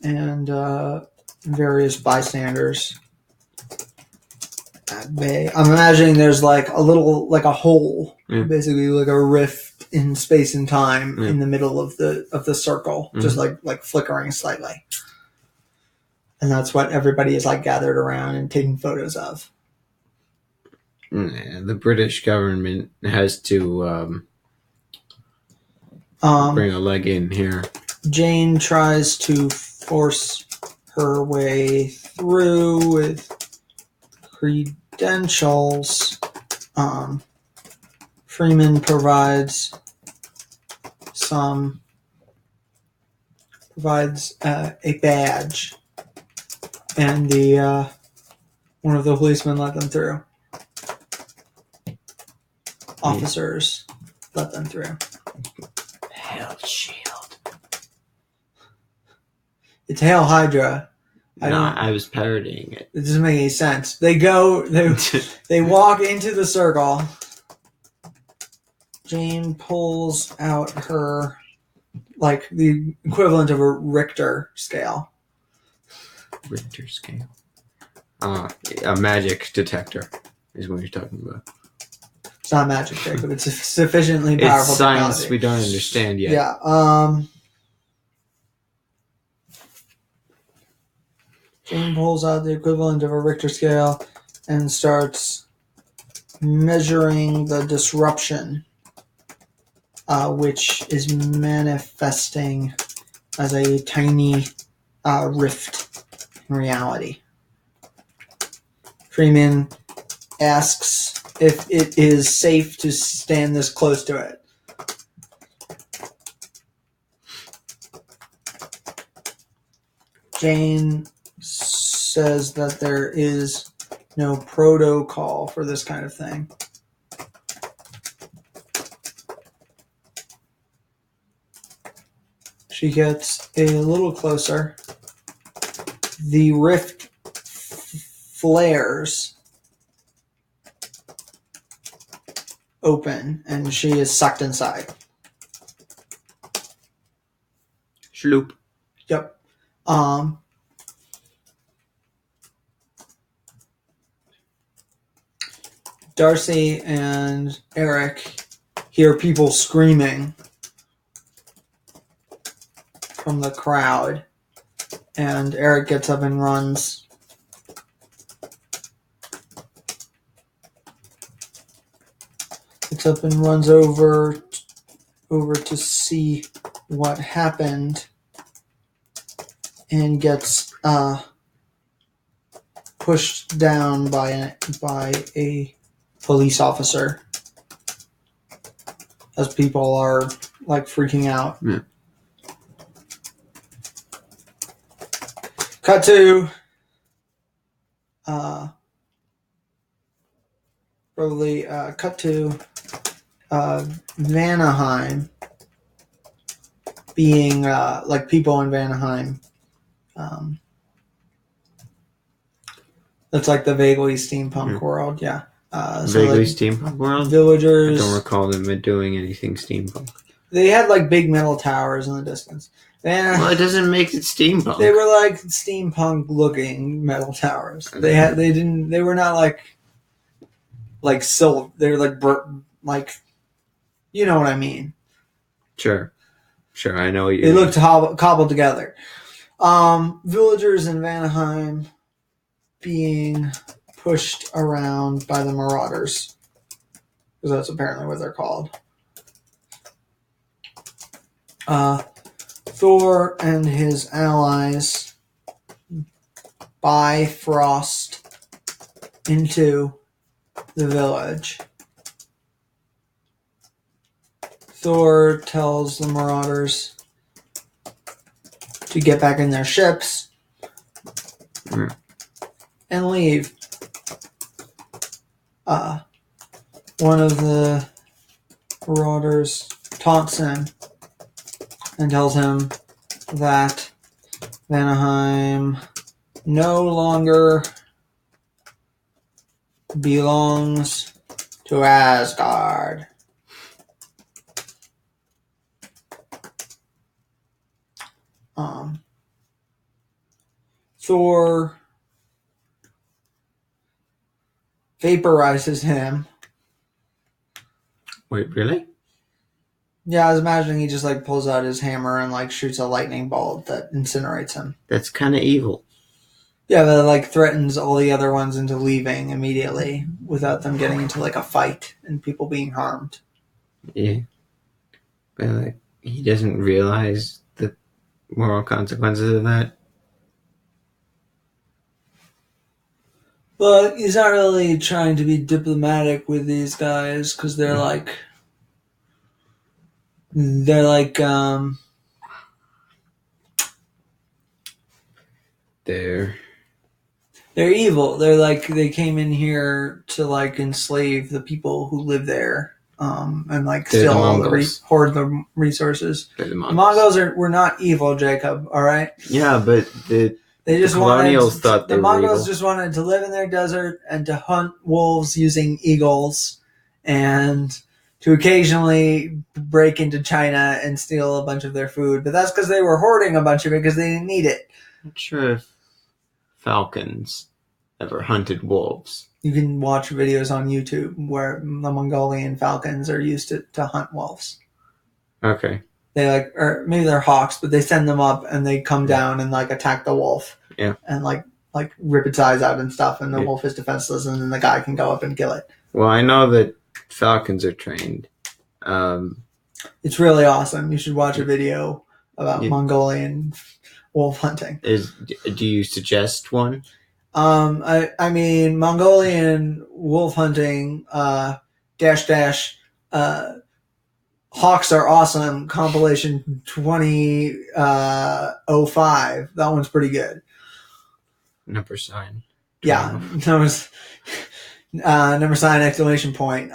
and various bystanders at bay. I'm imagining there's like a hole, basically like a rift in space and time in the middle of the circle, just like flickering slightly. And that's what everybody is like gathered around and taking photos of. Yeah, the British government has to bring a leg in here. Jane tries to force her way through with credentials. Freeman provides a badge, and one of the policemen let them through. Officers let them through. Hail Shield. It's Hail Hydra. I was parodying it. It doesn't make any sense. They walk into the circle. Jane pulls out her, like, the equivalent of a Richter scale. Richter scale. A magic detector is what you're talking about. It's not magic trick, but it's a sufficiently powerful It's science technology. we don't understand yet. Yeah. Jane pulls out the equivalent of a Richter scale and starts measuring the disruption, which is manifesting as a tiny rift in reality. Freeman asks if it is safe to stand this close to it. Jane says that there is no protocol for this kind of thing. She gets a little closer. The rift flares open, and she is sucked inside. Schloop. Yep. Darcy and Eric hear people screaming from the crowd, and Eric gets up and runs. Gets up and runs over to see what happened, and gets pushed down by a police officer as people are like freaking out. Yeah. Cut to probably cut to Vanaheim being like people in Vanaheim. That's like the vaguely steampunk world, yeah. Vaguely like steampunk world? I villagers. don't recall them doing anything steampunk. They had like big metal towers in the distance. Well, it doesn't make it steampunk. They were like steampunk looking metal towers. They were not like silver. They were like you know what I mean. Sure, I know what you They mean. looked cobbled together. Villagers in Vanaheim being pushed around by the Marauders, because that's apparently what they're called. Thor and his allies bifrost into the village. Thor tells the Marauders to get back in their ships and leave. One of the Marauders taunts him and tells him that Vanaheim no longer belongs to Asgard. Thor vaporizes him. Wait, really? Yeah, I was imagining he just like pulls out his hammer and like shoots a lightning bolt that incinerates him. That's kind of evil. Yeah, but it like threatens all the other ones into leaving immediately without them getting into like a fight and people being harmed. Yeah. But like, he doesn't realize the moral consequences of that. But he's not really trying to be diplomatic with these guys because they're like They're evil. They're like they came in here to like enslave the people who live there, and like They're steal the all Mongols. hoard the resources. the The Mongols. Mongols were not evil, Jacob. All right. Yeah, but They just colonials thought they the were Mongols evil. just wanted to live in their desert and to hunt wolves using eagles and to occasionally break into China and steal a bunch of their food. But that's because they were hoarding a bunch of it because they didn't need it. I'm not sure if falcons ever hunted wolves. You can watch videos on YouTube where the Mongolian falcons are used to hunt wolves. Okay. They like, or maybe they're hawks, but they send them up and they come down and like attack the wolf. Yeah. And like rip its eyes out and stuff, and the Yeah. wolf is defenseless, and then the guy can go up and kill it. Well, I know that falcons are trained. It's really awesome. You should watch a video about Yeah. Mongolian wolf hunting. Do you suggest one? I mean Mongolian wolf hunting Hawks Are Awesome compilation 2005. That one's pretty good. Number sign. Yeah, that was number sign exclamation point.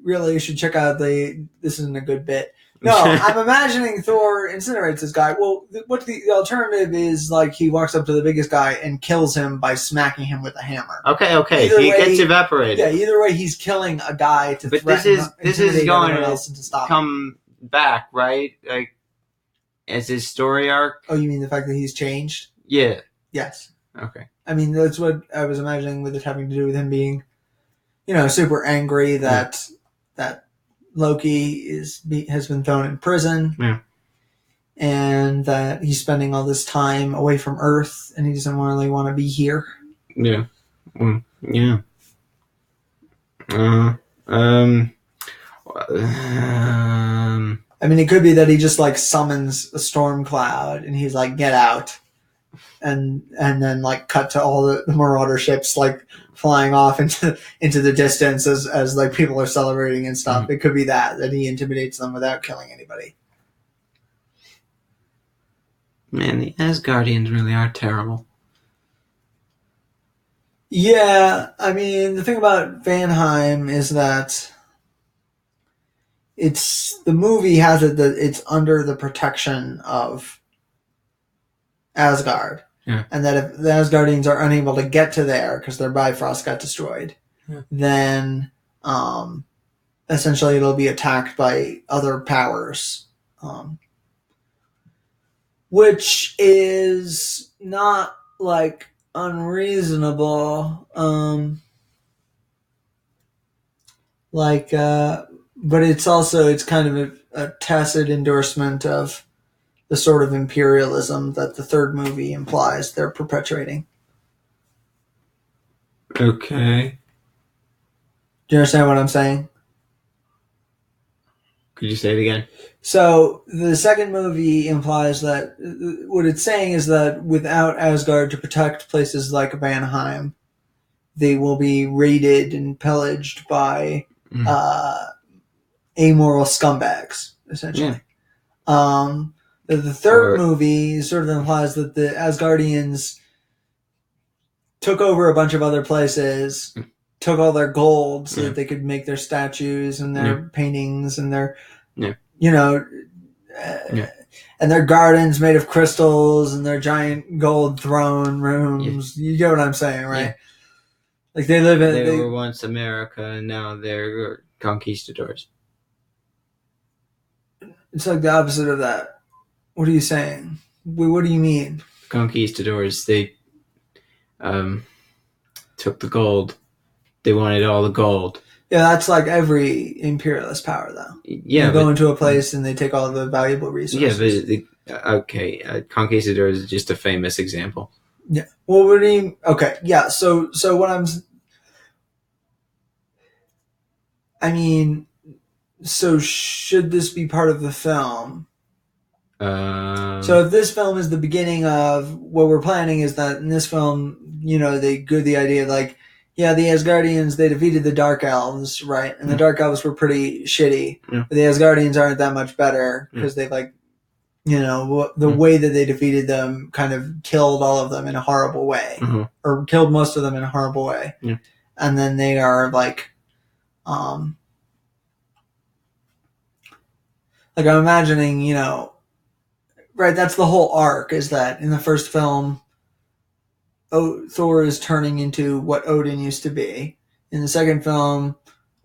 Really you should check out this isn't a good bit. No, I'm imagining Thor incinerates this guy. Well, what the alternative is, like, he walks up to the biggest guy and kills him by smacking him with a hammer. Okay. Either He way- gets evaporated. Yeah, either way, he's killing a guy to But threaten, this is intimidate going everyone to else and to stop him. come back, right? Like, as his story arc? Oh, you mean the fact that he's changed? Yeah. Yes. Okay. I mean, that's what I was imagining with it having to do with him being, super angry that Loki has been thrown in prison. Yeah. And that he's spending all this time away from Earth and he doesn't really want to be here. Yeah. Yeah. I mean, it could be that he just like summons a storm cloud and he's like, get out. And then like cut to all the Marauder ships like flying off into the distance as like people are celebrating and stuff. It could be that he intimidates them without killing anybody. Man, the Asgardians really are terrible. Yeah, I mean, the thing about Vanheim is that the movie has it that it's under the protection of Asgard. Yeah. And that if the Asgardians are unable to get to there because their Bifrost got destroyed, then essentially it'll be attacked by other powers. Which is not like unreasonable. But it's kind of a tacit endorsement of the sort of imperialism that the third movie implies they're perpetuating. Okay. Do you understand what I'm saying? Could you say it again? So the second movie implies that what it's saying is that without Asgard to protect places like Vanheim, they will be raided and pillaged by amoral scumbags, essentially. Yeah. The third movie sort of implies that the Asgardians took over a bunch of other places, took all their gold so that they could make their statues and their paintings and their, and their gardens made of crystals and their giant gold throne rooms. You get what I'm saying, right? Yeah. Like they were once America and now they're conquistadors. It's like the opposite of that. What are you saying? What do you mean? Conquistadors, they took the gold. They wanted all the gold. Yeah, that's like every imperialist power, though. Yeah, you go into a place and they take all the valuable resources. Yeah, but conquistadors is just a famous example. Yeah. Well, what do you? Okay. Yeah. So what so should this be part of the film? So if this film is the beginning of what we're planning, is that in this film, they go the idea like, yeah, the Asgardians, they defeated the Dark Elves, right? And the Dark Elves were pretty shitty. Yeah. But the Asgardians aren't that much better because they've the way that they defeated them kind of killed all of them in a horrible way, or killed most of them in a horrible way. Yeah. And then they are like I'm imagining, right, that's the whole arc, is that in the first film, Thor is turning into what Odin used to be. In the second film,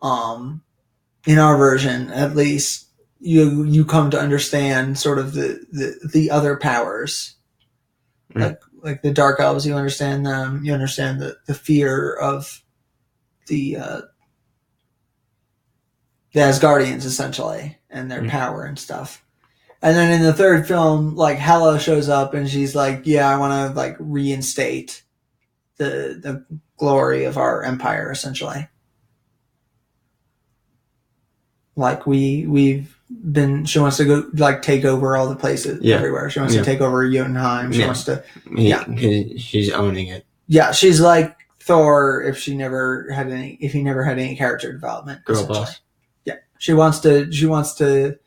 in our version at least, you come to understand sort of the other powers. Like the Dark Elves, you understand them, you understand the fear of the Asgardians, essentially, and their power and stuff. And then in the third film, like, Hela shows up and she's like, yeah, I want to, like, reinstate the glory of our empire, essentially. Like, she wants to go, like, take over all the places everywhere. She wants to take over Jotunheim. She wants to, she's owning it. Yeah, she's like Thor if he never had any character development. Girl boss. Yeah. She wants to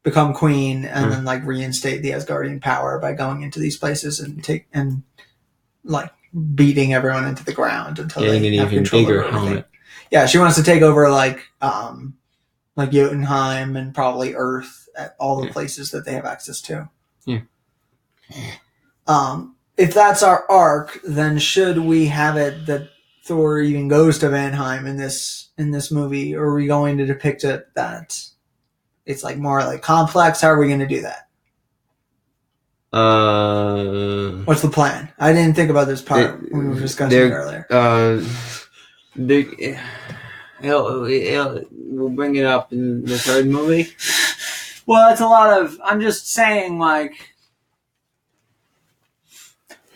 become queen and then like reinstate the Asgardian power by going into these places and like beating everyone into the ground until they an have even bigger helmet. Yeah, she wants to take over like Jotunheim and probably Earth at all the places that they have access to. Yeah. If that's our arc, then should we have it that Thor even goes to Vanheim in this movie, or are we going to depict it that it's like more like complex? How are we going to do that? What's the plan? I didn't think about this part when we were discussing it earlier. We'll bring it up in the third movie. Well, it's a lot of. I'm just saying, like,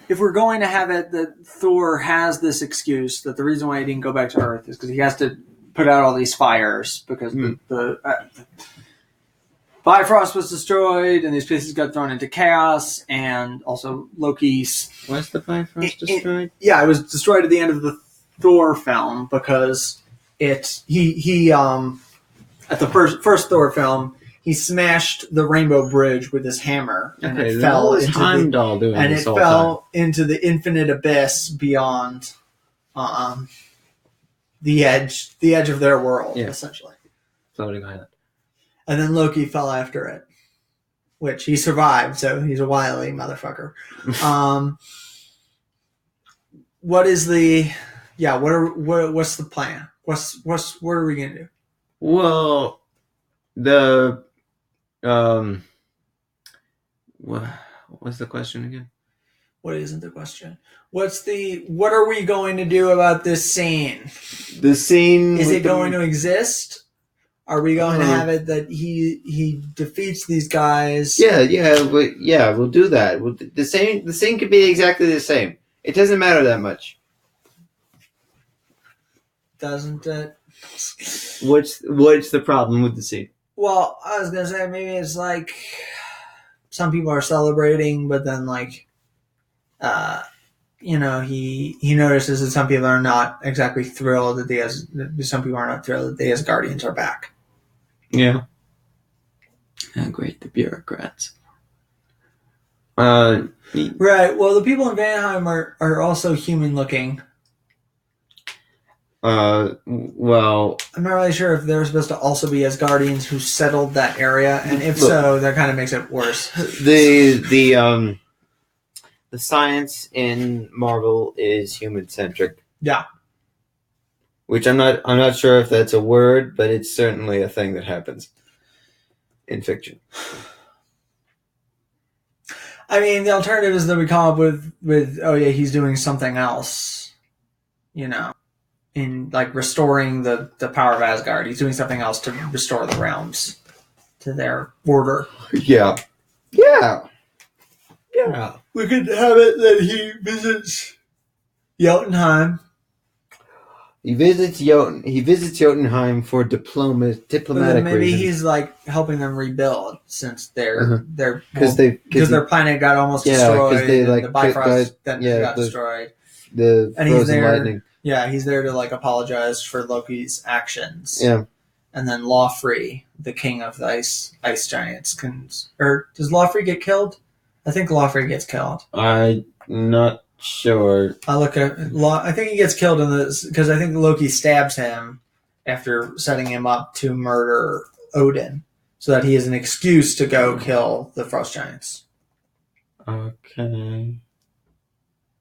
if we're going to have it that Thor has this excuse that the reason why he didn't go back to Earth is because he has to put out all these fires because the Bifrost was destroyed and these places got thrown into chaos, and also Loki's... Was the Bifrost destroyed? Yeah, it was destroyed at the end of the Thor film because he at the first Thor film, he smashed the Rainbow Bridge with his hammer, and Okay, it then fell what was into Heimdall doing and this it whole fell into the infinite abyss beyond the edge of their world, Yeah. essentially. time? Floating island. And then Loki fell after it, which he survived, so he's a wily motherfucker. What's the plan? What are we gonna do? Well, the what's the question again? What isn't the question? What are we going to do about this scene? The scene Is with it going to exist? Are we going to Uh-huh. have it that he defeats these guys? we'll do that. The scene could be exactly the same. It doesn't matter that much. Doesn't it? What's the problem with the scene? Well, I was gonna say maybe it's like some people are celebrating, but then like, he notices that some people are not exactly thrilled that some people are not thrilled that the Asgardians are back. Yeah. Great, the bureaucrats. Right. Well, the people in Vanheim are also human looking. Well, I'm not really sure if they're supposed to also be Asgardians who settled that area, and if so, that kind of makes it worse. the science in Marvel is human centric. Yeah. Which I'm not sure if that's a word, but it's certainly a thing that happens in fiction. I mean, the alternative is that we come up with he's doing something else, in like restoring the power of Asgard. He's doing something else to restore the realms to their order. Yeah. We could have it that he visits Jotunheim. He visits Jotunheim for diplomatic Maybe reasons. he's like helping them rebuild since Because their planet got almost destroyed. The Bifrost got destroyed. The And he's frozen there. lightning. Yeah, he's there to like apologize for Loki's actions. Yeah. And then Lawfrey, the king of the ice giants, does Lawfrey get killed? I think Lawfrey gets killed. I'm not sure. I think he gets killed in this because I think Loki stabs him after setting him up to murder Odin, so that he has an excuse to go kill the frost giants. Okay.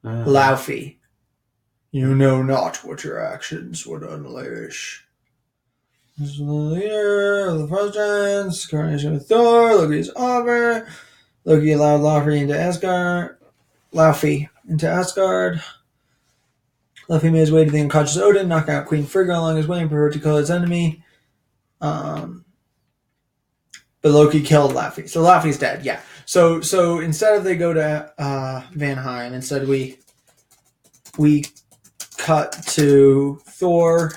Laufey, you know not what your actions would unleash. This is the leader of the frost giants, coronation with Thor, Loki's offer. Loki allowed Laufey into Asgard. Laufey made his way to the unconscious Odin, knocking out Queen Frigga along his way and preferred to kill his enemy. But Loki killed Laufey. So Laufey's dead, yeah. So instead of they go to Vanheim, instead we cut to Thor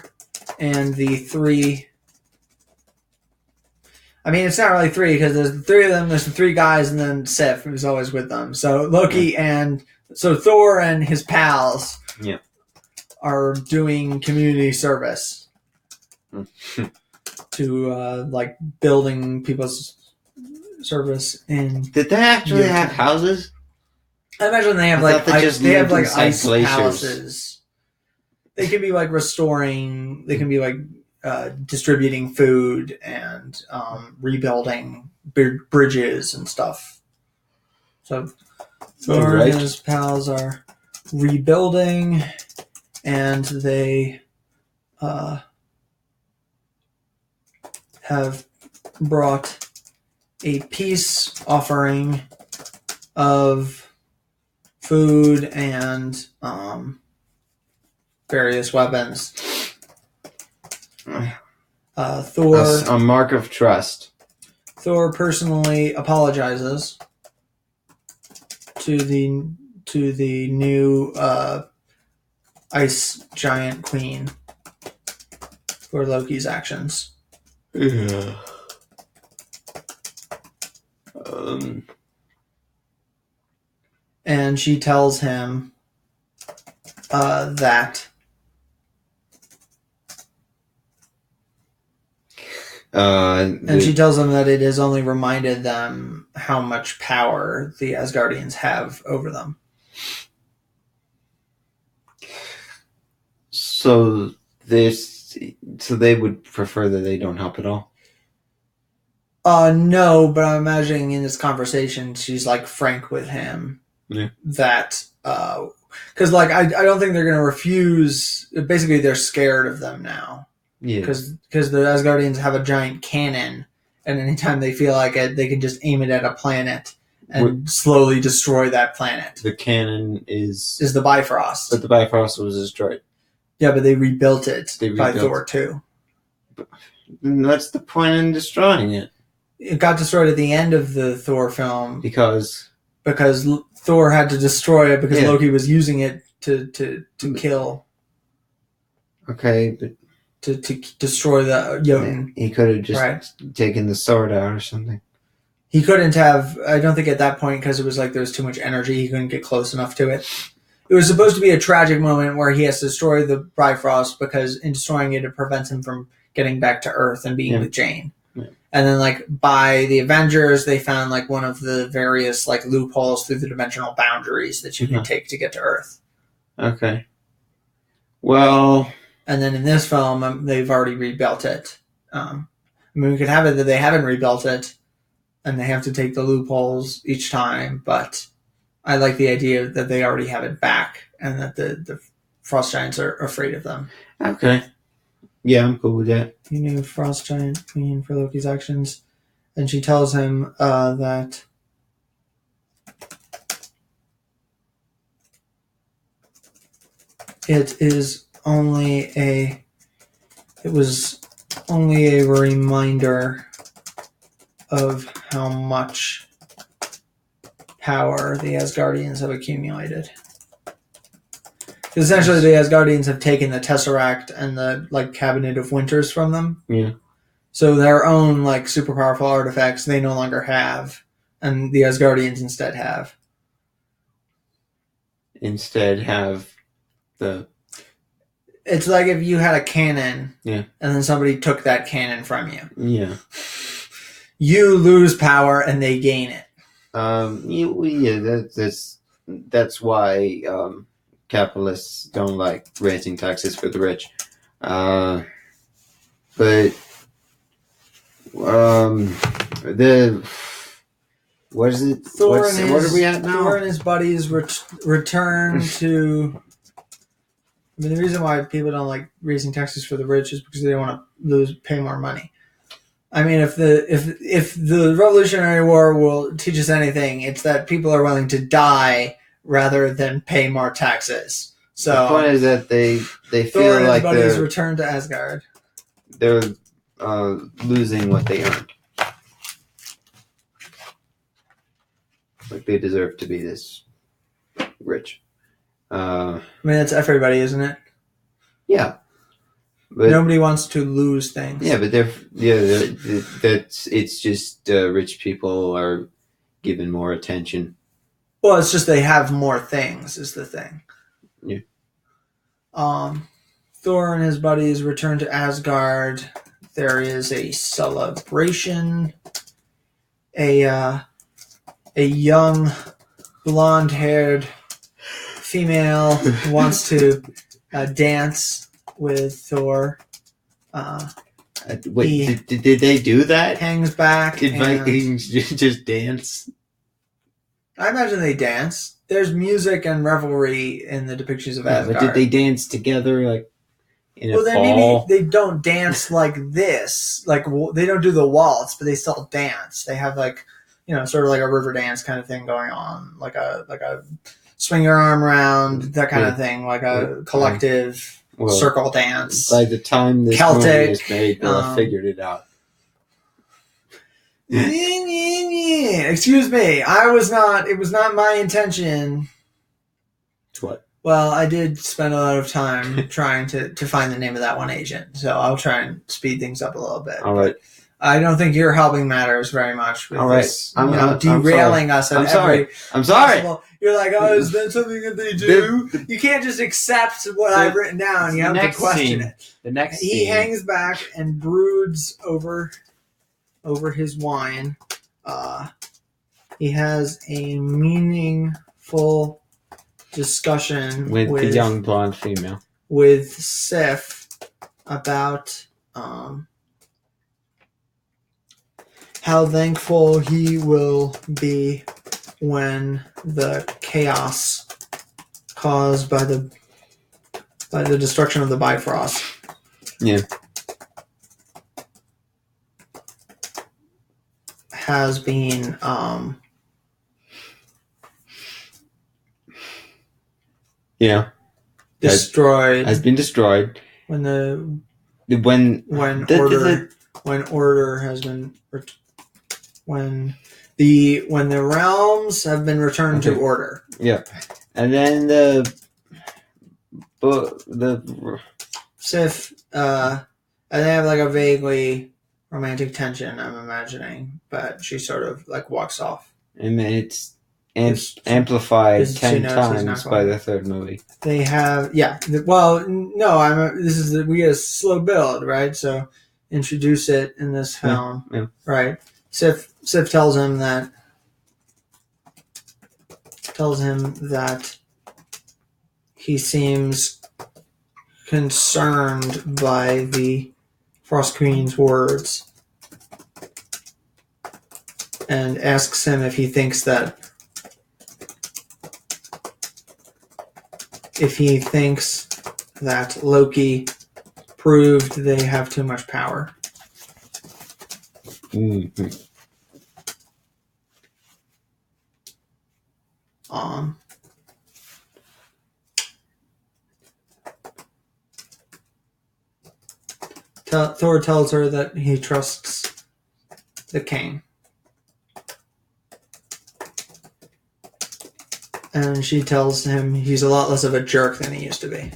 and the three. I mean, it's not really three because there's the three of them. There's the three guys, and then Sif, who's always with them. So Loki Thor and his pals are doing community service to like building people's service in. Did they actually have houses? I imagine they have ice palaces. They can be like restoring. They can be like distributing food and rebuilding bridges and stuff. So Thor and his pals are rebuilding, and they have brought a peace offering of food and various weapons. Thor, a mark of trust. Thor personally apologizes to the new ice giant queen for Loki's actions. Yeah. And she tells him that And she tells them that it has only reminded them how much power the Asgardians have over them. So they would prefer that they don't help at all. No, but I'm imagining in this conversation she's like frank with him. Yeah. That because like I don't think they're gonna refuse. Basically, they're scared of them now. Yeah. Because the Asgardians have a giant cannon, and anytime they feel like it, they can just aim it at a planet and slowly destroy that planet. The cannon is the Bifrost. But the Bifrost was destroyed. Yeah, but they rebuilt it by Thor 2. That's the point in destroying it. It got destroyed at the end of the Thor film because Thor had to destroy it because Loki was using it to kill. Okay, but to destroy the Jotun. He could have just taken the sword out or something. He couldn't have. I don't think at that point, because it was like there was too much energy, he couldn't get close enough to it. It was supposed to be a tragic moment where he has to destroy the Bifrost because in destroying it, it prevents him from getting back to Earth and being with Jane. Yeah. And then, like, by the Avengers, they found like one of the various like loopholes through the dimensional boundaries that you can take to get to Earth. Okay. Well. And then in this film, they've already rebuilt it. I mean, we could have it that they haven't rebuilt it, and they have to take the loopholes each time. But I like the idea that they already have it back, and that the Frost Giants are afraid of them. Okay. Yeah, I'm cool with that. You knew Frost Giant Queen for Loki's actions, and she tells him that it was only a reminder of how much power the Asgardians have accumulated. Essentially, the Asgardians have taken the Tesseract and the like Cabinet of Winters from them. Yeah. So their own like super powerful artifacts they no longer have, and the Asgardians instead have. It's like if you had a cannon, and then somebody took that cannon from you. Yeah. You lose power, and they gain it. That's why capitalists don't like raising taxes for the rich. But what is it? Thor what are we at now? Thor and his buddies return to. I mean, the reason why people don't like raising taxes for the rich is because they don't want to pay more money. I mean, if the Revolutionary War will teach us anything, it's that people are willing to die rather than pay more taxes. So the point is that they Thor feel and like his buddies return to Asgard. They're losing what they earned. Like they deserve to be this rich. I mean, that's everybody, isn't it? Yeah. But nobody wants to lose things. Yeah, but it's just rich people are given more attention. Well, it's just they have more things is the thing. Yeah. Thor and his buddies return to Asgard. There is a celebration. A young, blonde-haired female wants to dance with Thor. Wait, did they do that? Hangs back. Did Vikings just dance? I imagine they dance. There's music and revelry in the depictions of Asgard. But did they dance together, like in a well, then ball? Maybe they don't dance like this. Like they don't do the waltz, but they still dance. They have like, sort of like a river dance kind of thing going on, like a swing your arm around, that kind of thing, like a collective circle dance. By the time this Celtic, movie was made, they'll have figured it out. Excuse me, it was not my intention. What? Well, I did spend a lot of time trying to find the name of that one agent, so I'll try and speed things up a little bit. All right. I don't think you're helping matters very much with All right. this. I'm derailing us at I'm sorry. every I'm sorry. possible. You're like, oh, is that something that they do? You can't just accept what I've written down. You have to question it. The next He scene. hangs back and broods over his wine. He has a meaningful discussion with the young blonde female. with Sif about how thankful he will be when the chaos caused by the destruction of the Bifrost has been destroyed. Has been destroyed. When order has been when the realms have been returned to order. Yeah, and then the Sif and they have like a vaguely romantic tension, I'm imagining, but she sort of like walks off. And it's amplified 10 times by the third movie. They have, no, we get a slow build, right? So introduce it in this film, right? Sif tells him that he seems concerned by the Frost Queen's words and asks him if he thinks that Loki proved they have too much power. Mm-hmm. Thor tells her that he trusts the king. And she tells him he's a lot less of a jerk than he used to be.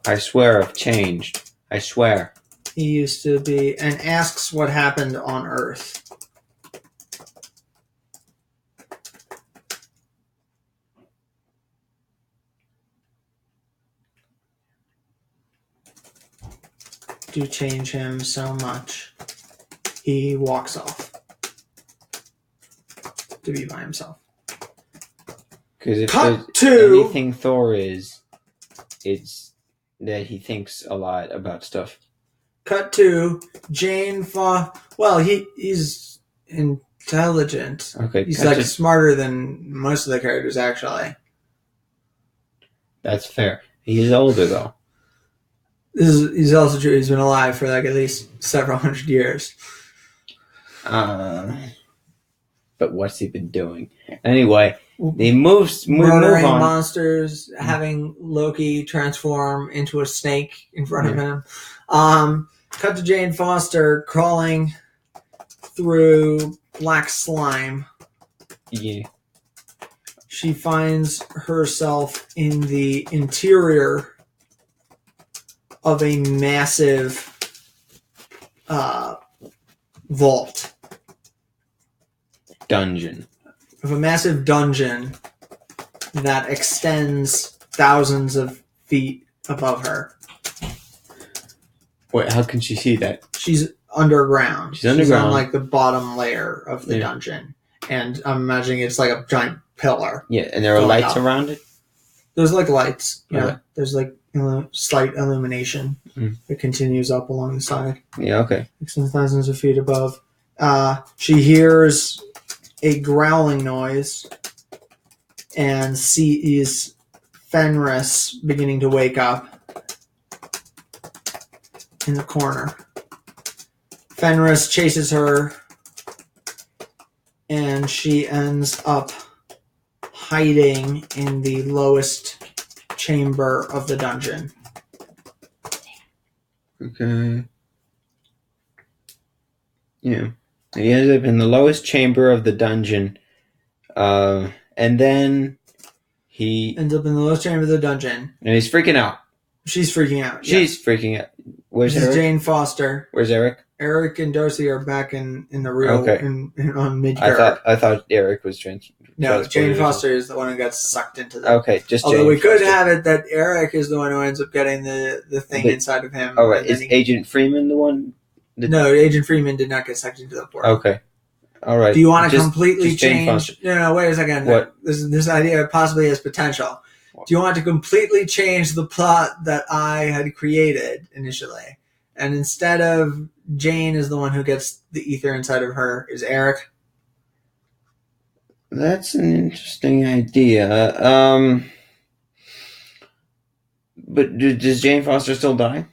I swear I've changed. I swear. He used to be, and asks what happened on Earth. To change him so much, he walks off to be by himself. Because if there's anything Thor is, it's that he thinks a lot about stuff. Cut to Jane Well, he's intelligent. Okay, he's like smarter than most of the characters, actually. That's fair. He is older, though. He's also true. He's been alive for like at least several hundred years. But what's he been doing? Anyway, he moves murdering on. Monsters, having Loki transform into a snake in front of him. Cut to Jane Foster crawling through black slime. Yeah. She finds herself in the interior of a massive vault. Dungeon. Of a massive dungeon that extends thousands of feet above her. Wait, how can she see that? She's underground. She's underground. On like the bottom layer of the dungeon. And I'm imagining it's like a giant pillar. Yeah, and there are lights around it? There's like lights. Yeah. Okay. There's like slight illumination that continues up along the side. Yeah, okay. Thousands of feet above. She hears a growling noise and sees Fenris beginning to wake up in the corner. Fenris chases her and she ends up hiding in the lowest chamber of the dungeon. Okay. Yeah. He ends up in the lowest chamber of the dungeon. And then he ends up in the lowest chamber of the dungeon. And he's freaking out. She's freaking out. She's freaking out. Where's This is Eric? Jane Foster. Where's Eric? Eric and Darcy are back in the real Okay. on Midgard. I thought Eric was No, Jane transported. Foster is the one who got sucked into the. Okay, just Although Jane we could Foster. have it that Eric is the one who ends up getting the thing inside of him. Oh, right. and then Is Agent Freeman the one? No, Agent Freeman did not get sucked into the portal. Okay. All right. Do you want to Just completely Jane Foster. change? No, wait a second. What? This idea possibly has potential. What? Do you want to completely change the plot that I had created initially? And instead of Jane is the one who gets the ether inside of her, is Eric? That's an interesting idea. But does Jane Foster still die?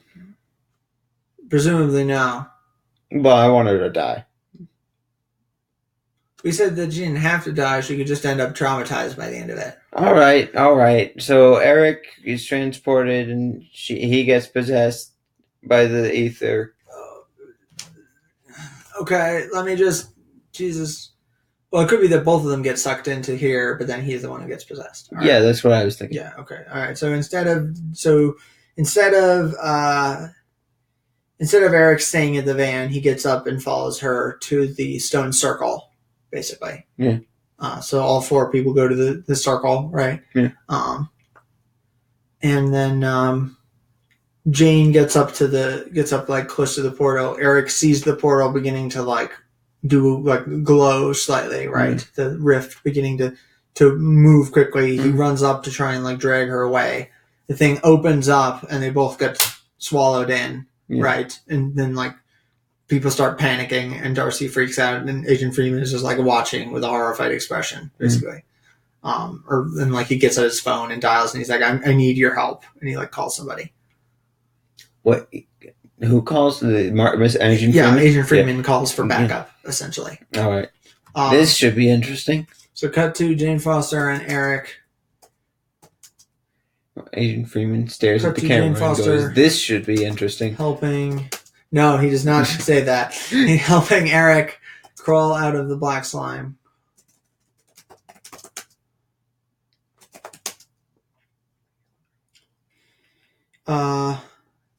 Presumably no. Well, I want her to die. We said that she didn't have to die. She could just end up traumatized by the end of it. All right. So Eric is transported, and he gets possessed by the ether. Okay, let me just... Jesus. Well, it could be that both of them get sucked into here, but then he's the one who gets possessed. All right. Yeah, that's what I was thinking. Yeah, okay. All right. So instead of Eric staying in the van, he gets up and follows her to the stone circle, basically. Yeah. So all four people go to the circle, right? Yeah. And then Jane gets up like close to the portal. Eric sees the portal beginning to like do like glow slightly, right? Mm. The rift beginning to move quickly. He runs up to try and like drag her away. The thing opens up and they both get swallowed in, right? And then like people start panicking and Darcy freaks out and Agent Freeman is just like watching with a horrified expression, basically. Or then like he gets out his phone and dials and he's like, I need your help. And he like calls somebody. What? Who calls the Agent Freeman? Yeah, Agent Freeman calls for backup, essentially. All right. This should be interesting. So cut to Jane Foster and Eric. Agent Freeman stares Cut at the to camera Jane and Foster. goes, "This should be interesting." Helping. No, he does not say that. He's helping Eric crawl out of the black slime.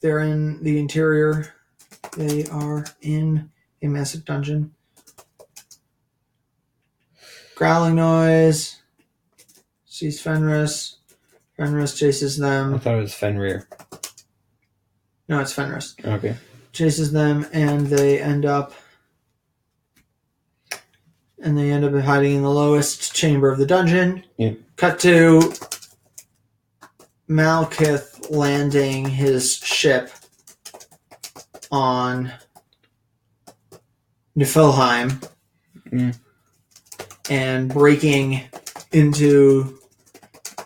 They're in the interior. They are in a massive dungeon. Growling noise. Sees Fenris. Fenris chases I them. thought it was Fenrir. No, it's Fenris. Okay. Chases them, and they end up hiding in the lowest chamber of the dungeon. Yeah. Cut to Malekith landing his ship on Niflheim and breaking into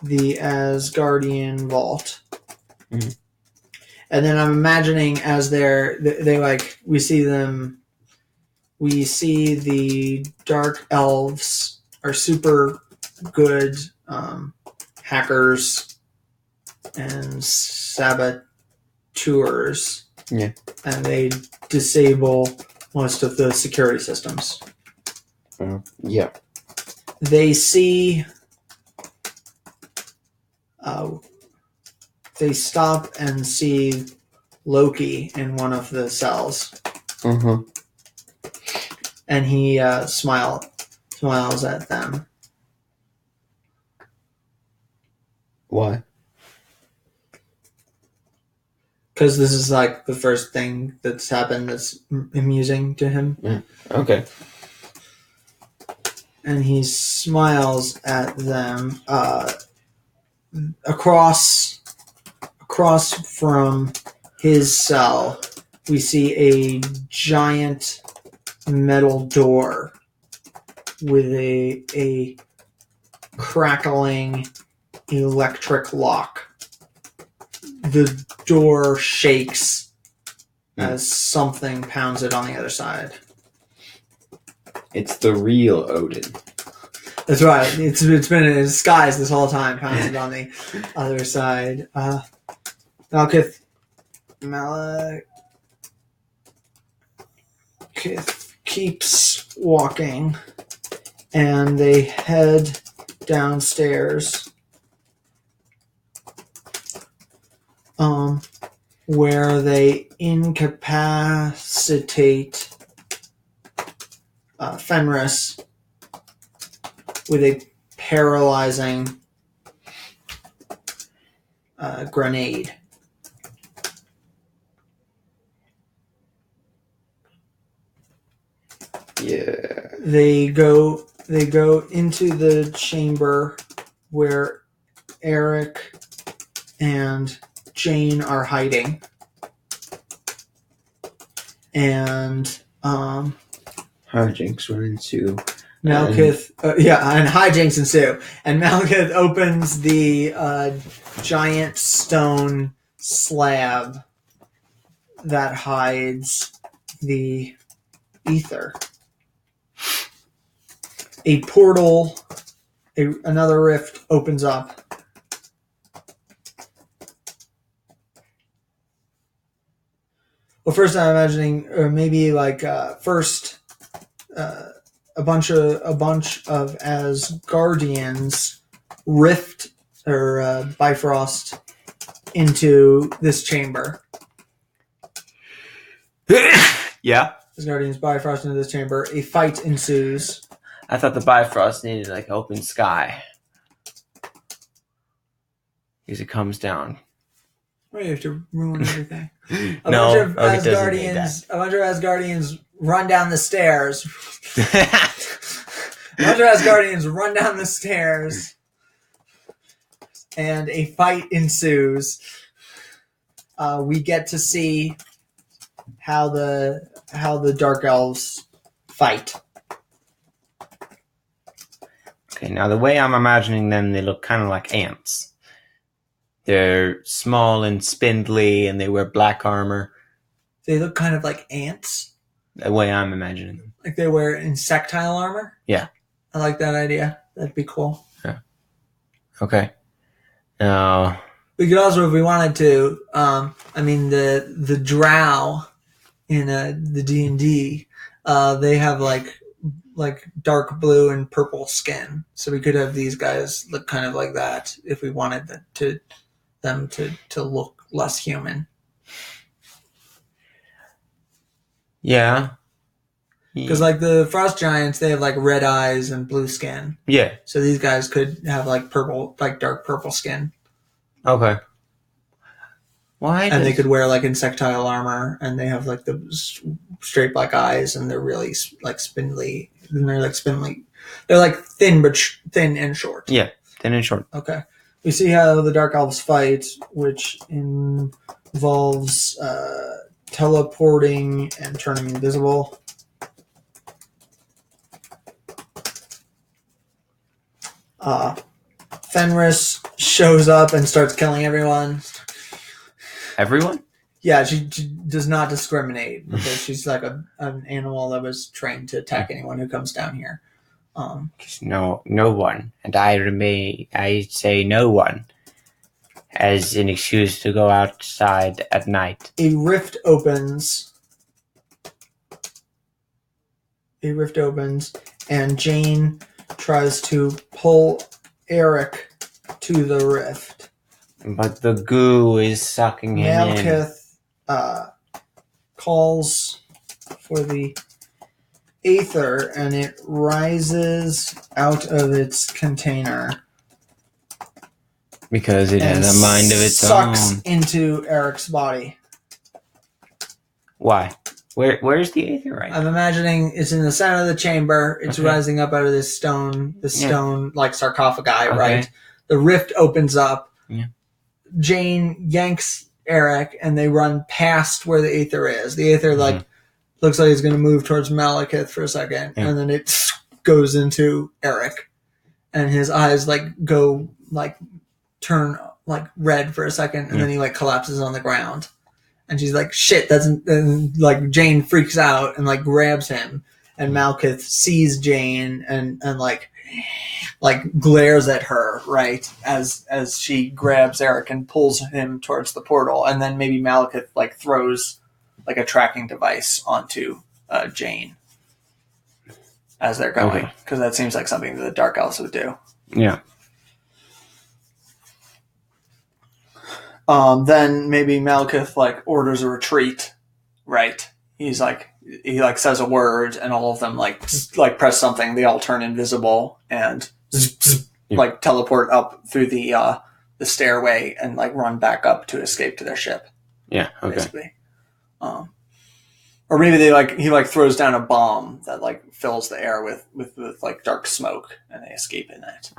the Asgardian vault. Mm. And then I'm imagining as we see the dark elves are super good hackers and saboteurs. Yeah. And they disable most of the security systems. Yeah. They see... they stop and see Loki in one of the cells. Uh-huh. And he smiles at them. Why? Because this is like the first thing that's happened that's amusing to him. Yeah. Okay. And he smiles at them. Across from his cell, we see a giant metal door with a crackling electric lock. The door shakes as something pounds it on the other side. It's the real Odin. That's right. It's been in disguise this whole time, pounded on the other side. Malekith keeps walking, and they head downstairs. where they incapacitate Fenris with a paralyzing grenade. Yeah. They go into the chamber where Eric and Jane are hiding, and Hijinks will ensue. Malekith, and hijinks ensue. And Malekith opens the giant stone slab that hides the ether. A portal, another rift opens up. Well, first I'm imagining, or maybe like first a bunch of Asgardians rift or Bifrost into this chamber. Yeah. Asgardians Bifrost into this chamber. A fight ensues. I thought the Bifrost needed like open sky. Because it comes down. Why do you have to ruin everything? A No, bunch of it doesn't need Asgardians run down the stairs. A bunch of Asgardians run down the stairs, and a fight ensues. We get to see how the Dark Elves fight. Okay, now the way I'm imagining them, they look kind of like ants. They're small and spindly, and they wear black armor. They look kind of like ants. The way I'm imagining them. Like they wear insectile armor? Yeah. I like that idea. That'd be cool. Yeah. Okay. Now... We could also, if we wanted to, the drow in the D&D, they have like dark blue and purple skin. So we could have these guys look kind of like that if we wanted them to look less human. Yeah. Because like the frost giants, they have like red eyes and blue skin. Yeah. So these guys could have like purple, like dark purple skin. Okay. Why? And they could wear like insectile armor, and they have like the straight black eyes, and they're really like spindly. And they're like spindly. They're like thin, but thin and short. Yeah, thin and short. Okay. We see how the Dark Elves fight, which involves teleporting and turning invisible. Fenris shows up and starts killing everyone. Everyone? Yeah, she does not discriminate because she's like an animal that was trained to attack anyone who comes down here. No one, and I say no one, as an excuse to go outside at night. A rift opens, and Jane tries to pull Eric to the rift. But the goo is sucking him in. Malekith calls for the aether, and it rises out of its container. Because it has a mind of its sucks own. into Eric's body. Why? Where's the aether right now? I'm imagining it's in the center of the chamber. It's rising up out of this stone, like sarcophagi, right? The rift opens up. Yeah. Jane yanks Eric, and they run past where the aether is. The aether looks like it's going to move towards Malekith for a second, and then it goes into Eric, and his eyes turn red for a second, and then he collapses on the ground. And she's like, shit, and Jane freaks out and grabs him, and Malekith sees Jane and glares at her, right, as she grabs Eric and pulls him towards the portal, and then maybe Malekith throws a tracking device onto Jane as they're going, because that seems like something that the Dark Elves would do. Yeah. Then maybe Malekith like orders a retreat, right? He says a word, and all of them like press something. They all turn invisible and like teleport up through the stairway and like run back up to escape to their ship. Yeah. Okay. Basically, or maybe he throws down a bomb that like fills the air with like dark smoke, and they escape in that.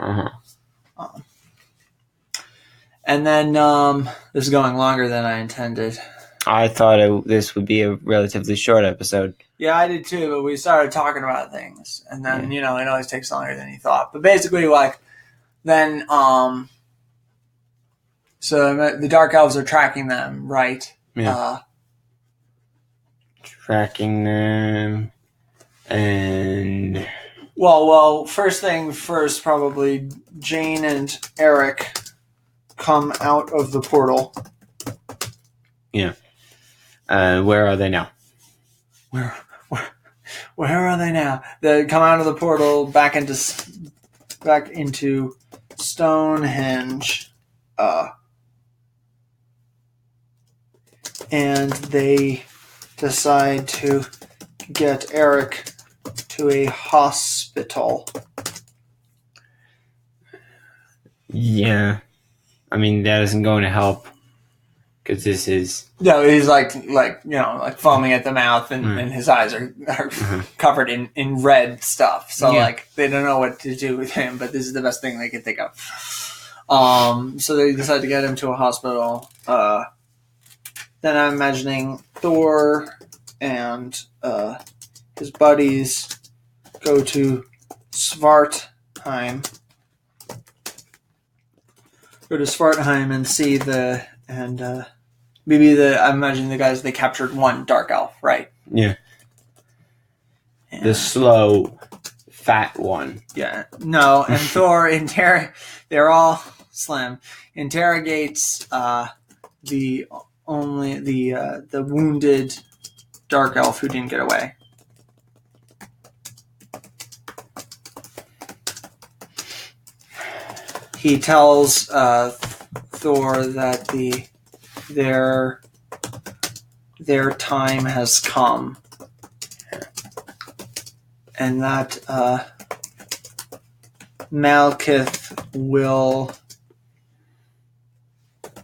And then this is going longer than I intended. I thought this would be a relatively short episode. Yeah, I did too, but we started talking about things, and then it always takes longer than you thought. But basically, like then, so the Dark Elves are tracking them, right? Yeah. Tracking them, and well, first thing first, probably Jane and Eric come out of the portal. Yeah. Where are they now? Where are they now? They come out of the portal back into Stone Henge, and they decide to get Eric to a hospital. Yeah. I mean, that isn't going to help. Because this is... No, he's like foaming at the mouth, and his eyes are covered in red stuff. So like they don't know what to do with him, but this is the best thing they can think of. So they decide to get him to a hospital. Then I'm imagining Thor and his buddies go to Svartheim. And see I imagine the guys, they captured one Dark Elf, right? Yeah. The slow, fat one. Yeah. No, and Thor, they're all slim, interrogates the wounded Dark Elf who didn't get away. He tells Thor that their time has come, and that Malekith will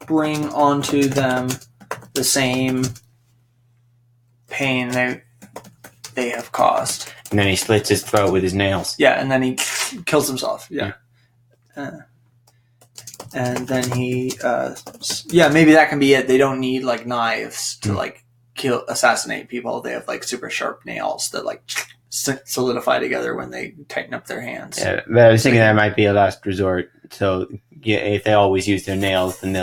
bring onto them the same pain they have caused. And then he slits his throat with his nails. Yeah, and then he kills himself. Yeah. And then he, maybe that can be it. They don't need like knives to like assassinate people. They have like super sharp nails that like solidify together when they tighten up their hands. Yeah, but I was thinking that might be a last resort. So if they always use their nails, then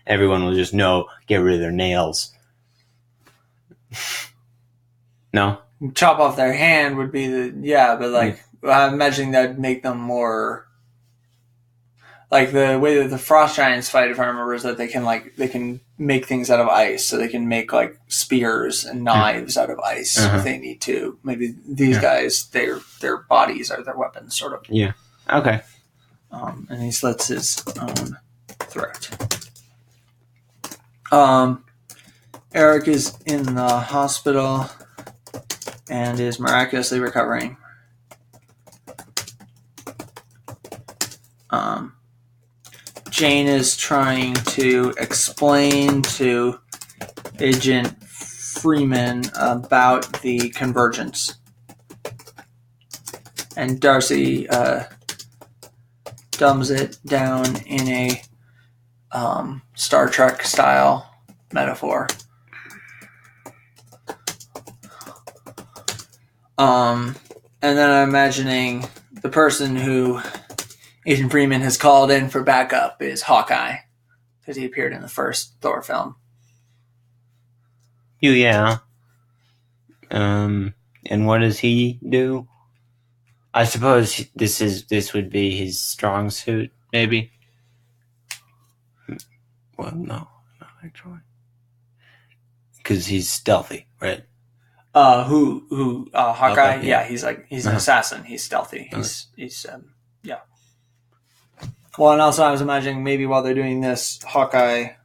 everyone will just get rid of their nails. No? Chop off their hand would be but like I'm imagining that'd make them more. Like the way that the frost giants fight, if I remember, is that they can make things out of ice, so they can make like spears and knives out of ice if they need to. Maybe these guys, their bodies are their weapons, sort of. Yeah. Okay. And he slits his own throat. Eric is in the hospital and is miraculously recovering. Jane is trying to explain to Agent Freeman about the convergence. And Darcy dumbs it down in a Star Trek style metaphor. And then I'm imagining the person who Agent Freeman has called in for backup is Hawkeye, because he appeared in the first Thor film. Yeah. And what does he do? I suppose this would be his strong suit, maybe. Well, no, not actually, because he's stealthy, right? Hawkeye? Hawkeye, yeah, he's an assassin. He's stealthy. He's Well, and also I was imagining maybe while they're doing this, Hawkeye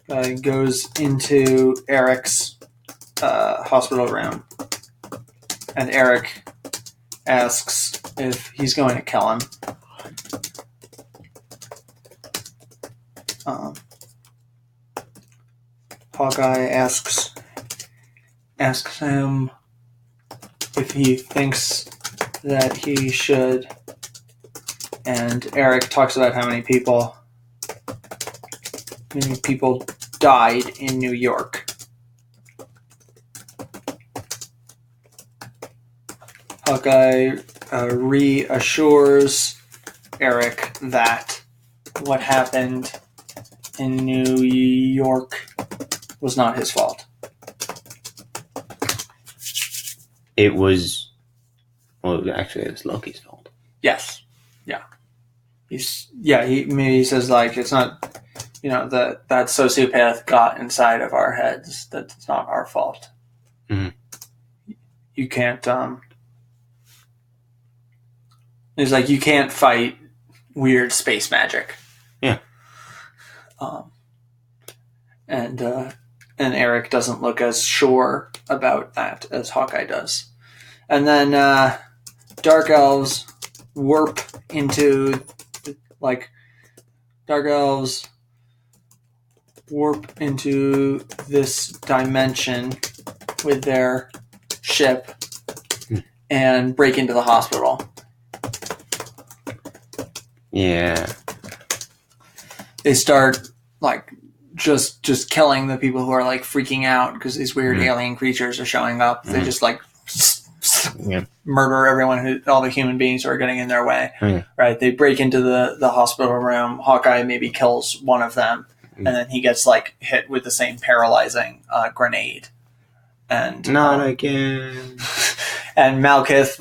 goes into Eric's hospital room, and Eric asks if he's going to kill him. Hawkeye asks him if he thinks that he should, and Eric talks about how many people died in New York. Hawkeye reassures Eric that what happened in New York was not his fault. It was... Well, actually, it was Loki's fault. Yes. Yeah. He says, like, it's not, that sociopath got inside of our heads. That's not our fault. Mm-hmm. You can't, it's like, you can't fight weird space magic. Yeah. And Eric doesn't look as sure about that as Hawkeye does. And then Dark Elves warp into this dimension with their ship and break into the hospital. Yeah. They start just killing the people who are freaking out because these weird alien creatures are showing up. They just murder everyone, all the human beings who are getting in their way. Right? They break into the hospital room. Hawkeye maybe kills one of them, and then he gets hit with the same paralyzing grenade. And not again. And Malekith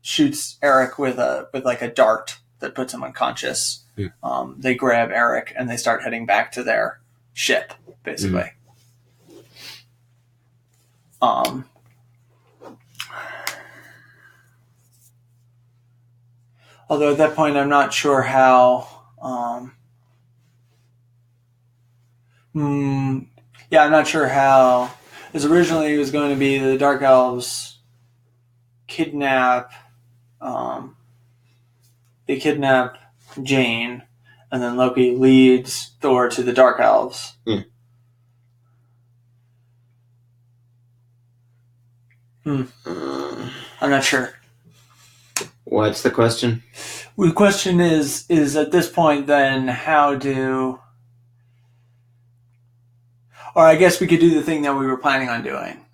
shoots Eric with a dart that puts him unconscious. They grab Eric and they start heading back to their ship, basically. Although at that point, I'm not sure how. I'm not sure how. Because originally it was going to be the Dark Elves kidnap. They kidnap Jane, and then Loki leads Thor to the Dark Elves. I'm not sure. What's the question? The question is at this point then how do... Or I guess we could do the thing that we were planning on doing,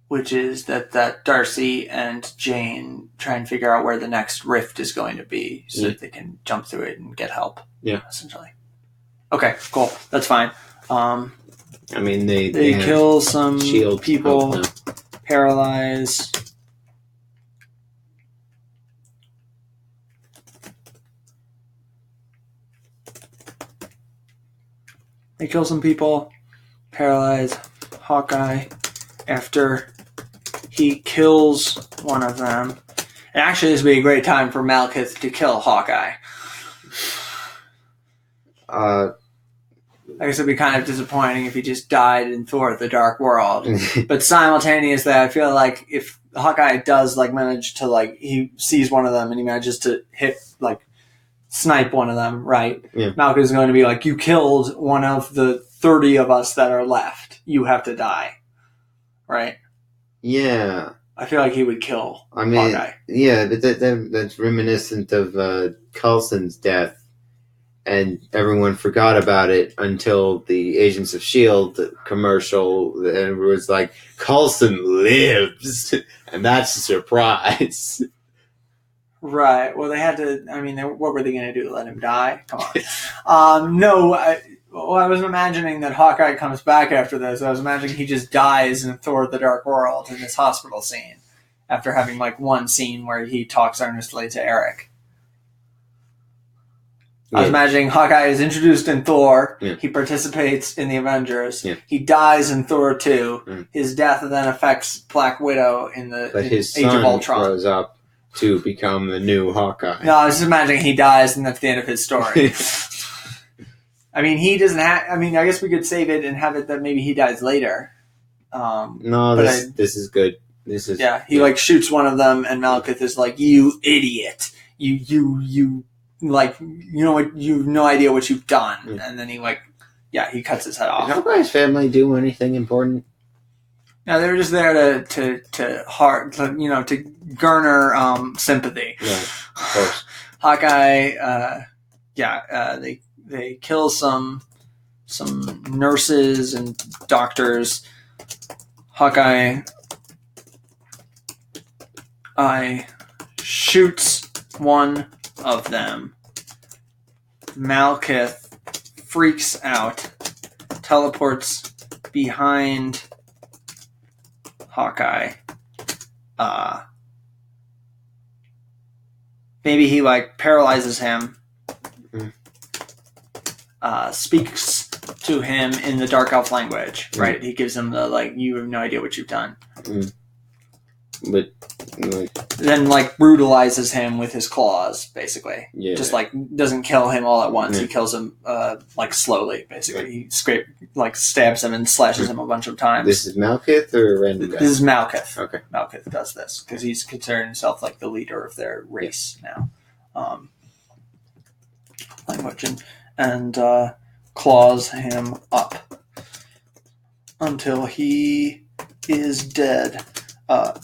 which is that Darcy and Jane try and figure out where the next rift is going to be so that they can jump through it and get help. Yeah. Essentially. Okay, cool. That's fine. They kill some people, paralyze. They kill some people, paralyze Hawkeye after he kills one of them. And actually, this would be a great time for Malekith to kill Hawkeye. I guess it'd be kind of disappointing if he just died in Thor: The Dark World. But simultaneously, I feel like if Hawkeye does manage to he sees one of them and he manages to hit snipe one of them, right? Yeah. Malekith is going to be you killed one of the 30 of us that are left. You have to die, right? Yeah. I feel like he would kill Hawkeye. Yeah, but that's reminiscent of Coulson's death. And everyone forgot about it until the Agents of S.H.I.E.L.D. commercial, and it was like, Coulson lives! And that's a surprise. Right. Well, they had to, what were they going to do? Let him die? Come on. No, I was imagining that Hawkeye comes back after this. I was imagining he just dies in Thor: The Dark World in this hospital scene after having one scene where he talks earnestly to Eric. I was imagining Hawkeye is introduced in Thor. Yeah. He participates in the Avengers. Yeah. He dies in Thor 2. Mm. His death then affects Black Widow in the his Age of Ultron. Son grows up to become the new Hawkeye. No, I was just imagining he dies and that's the end of his story. I mean, he doesn't have. I mean, I guess we could save it and have it that maybe he dies later. No, but this is good. This is he like shoots one of them, and Malekith is like, "You idiot! You like you know what? You have no idea what you've done." Mm. And then he cuts his head off. Did Hawkeye's family do anything important? No, they were just there to garner sympathy. Yeah, of course. Hawkeye, they kill some nurses and doctors. Hawkeye shoots one of them. Malekith freaks out, teleports behind Hawkeye. Maybe he paralyzes him. Speaks to him in the Dark Elf language, right? He gives him the you have no idea what you've done. But then brutalizes him with his claws, basically. Yeah. Just doesn't kill him all at once. He kills him slowly, basically. He stabs him and slashes him a bunch of times. This is Malekith or a random guy? This is Malekith. Okay. Malekith does this because he's considering himself the leader of their race now. Language and claws him up until he is dead.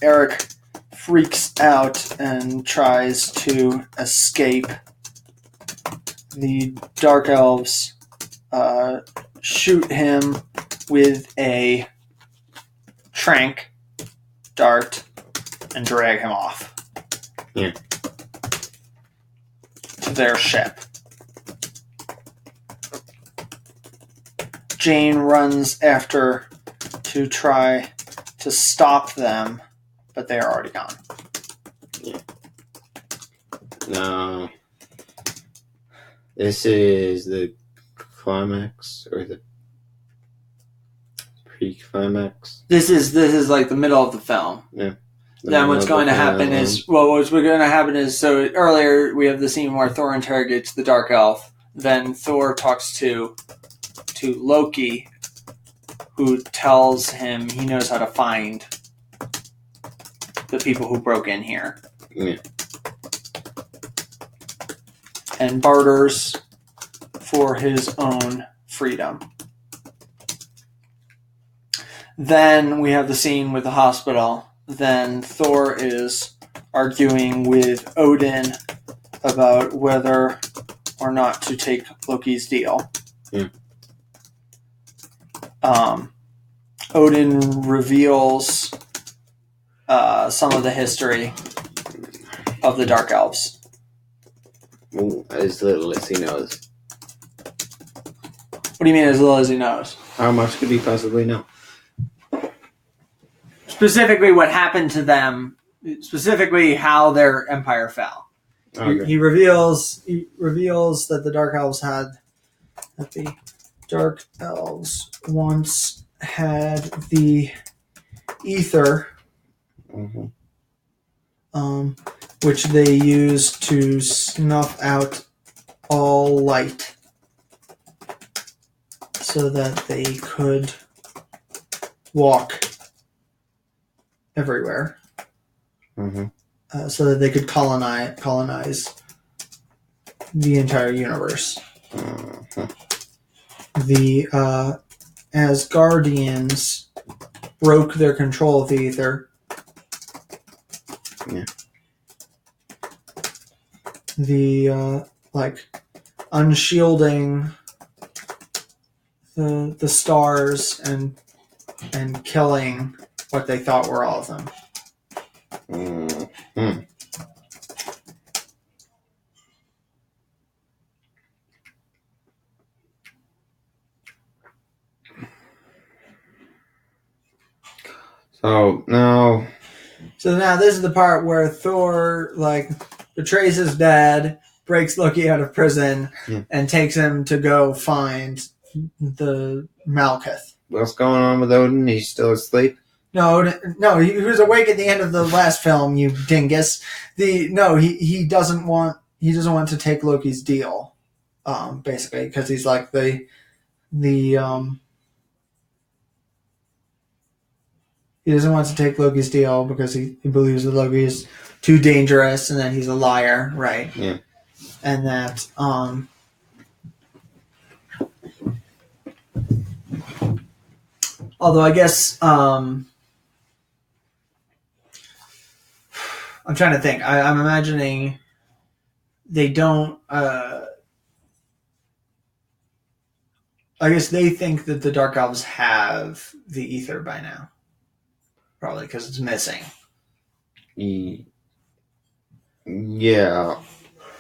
Eric freaks out and tries to escape. The Dark Elves shoot him with a trank dart and drag him off. Yeah. To their ship. Jane runs after to try to stop them, but they are already gone. Yeah. No. This is the climax or the pre-climax. This is the middle of the film. Yeah. Then what's going to happen is so earlier we have the scene where Thor interrogates the Dark Elf. Then Thor talks to Loki, who tells him he knows how to find the people who broke in here. Yeah. And barters for his own freedom. Then we have the scene with the hospital. Then Thor is arguing with Odin about whether or not to take Loki's deal. Yeah. Odin reveals some of the history of the Dark Elves. Ooh, as little as he knows. What do you mean as little as he knows? How much could he possibly know? Specifically what happened to them, specifically how their empire fell. Okay. He reveals that the Dark Elves once had the ether, which they used to snuff out all light so that they could walk everywhere. So that they could colonize the entire universe. The Asgardians broke their control of the ether. Yeah. The unshielding the stars and killing what they thought were all of them. So now this is the part where Thor betrays his dad, breaks Loki out of prison, and takes him to go find the Malekith. What's going on with Odin? He's still asleep? No, he was awake at the end of the last film, you dingus. He doesn't want to take Loki's deal. basically, because he's like the he doesn't want to take Loki's deal because he believes that Loki is too dangerous and that he's a liar, right? Yeah. And that although I guess I'm trying to think. I'm imagining they don't. I guess they think that the Dark Elves have the ether by now. Probably because it's missing. Yeah.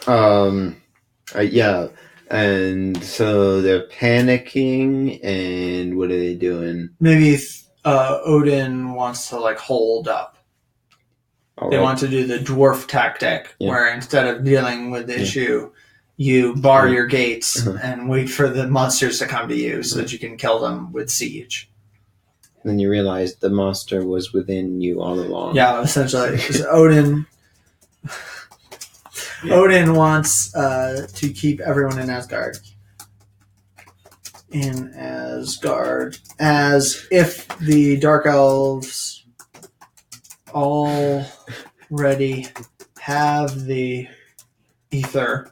Yeah. And so they're panicking, and what are they doing? Maybe Odin wants to like hold up. They want to do the dwarf tactic, where instead of dealing with the issue, you bar your gates and wait for the monsters to come to you so that you can kill them with siege. Then you realize the monster was within you all along. Yeah, essentially. Odin wants to keep everyone in Asgard. As if the Dark Elves already have the ether,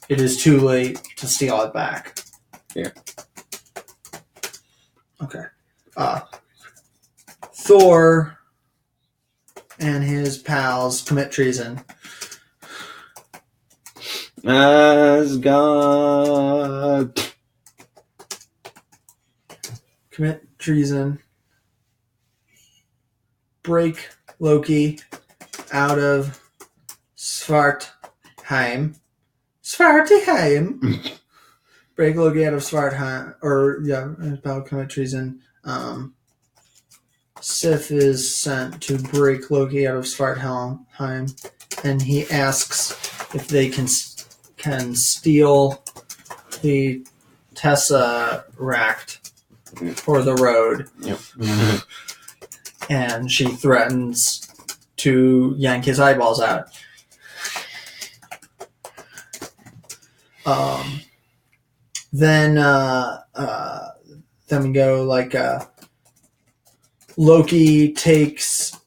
it is too late to steal it back. Yeah. Okay. Thor and his pals commit treason. Asgard. Commit treason. Break Loki out of Svartheim. Break Loki out of Svartheim. His pal commit treason. Sif is sent to break Loki out of Svartheim, and he asks if they can steal the Tesseract for the road. Yep. And she threatens to yank his eyeballs out. Then we go like Loki takes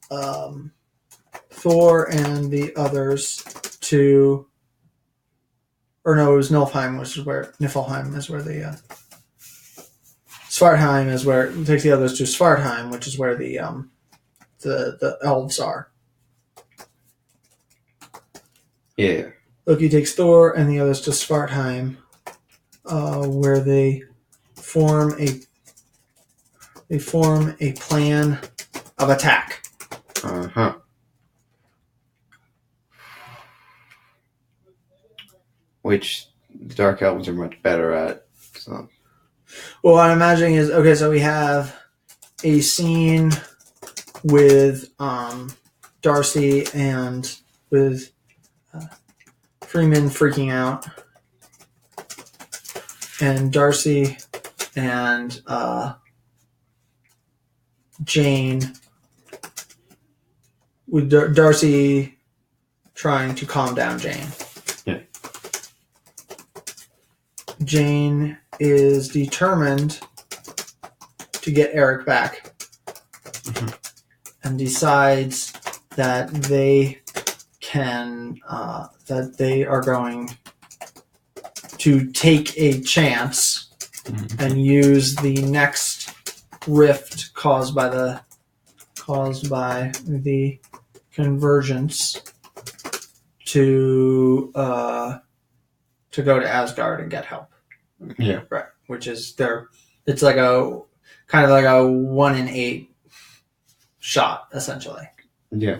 Thor and the others to, or no, it was Niflheim, which is where Niflheim is where the Svartheim is where it takes the others to Svartheim, which is where the elves are. Yeah. Loki takes Thor and the others to Svartheim, where they form a plan of attack. Which the Dark Elves are much better at. So. Well, what I'm imagining is, okay, so we have a scene with Darcy and with Freeman freaking out. And Darcy and Jane, with Darcy trying to calm down Jane. Yeah. Jane is determined to get Eric back, and decides that they are going to take a chance and use the next rift caused by the convergence to go to Asgard and get help. Yeah. Right. Which is it's like a kind of like a 1 in 8 shot, essentially. Yeah.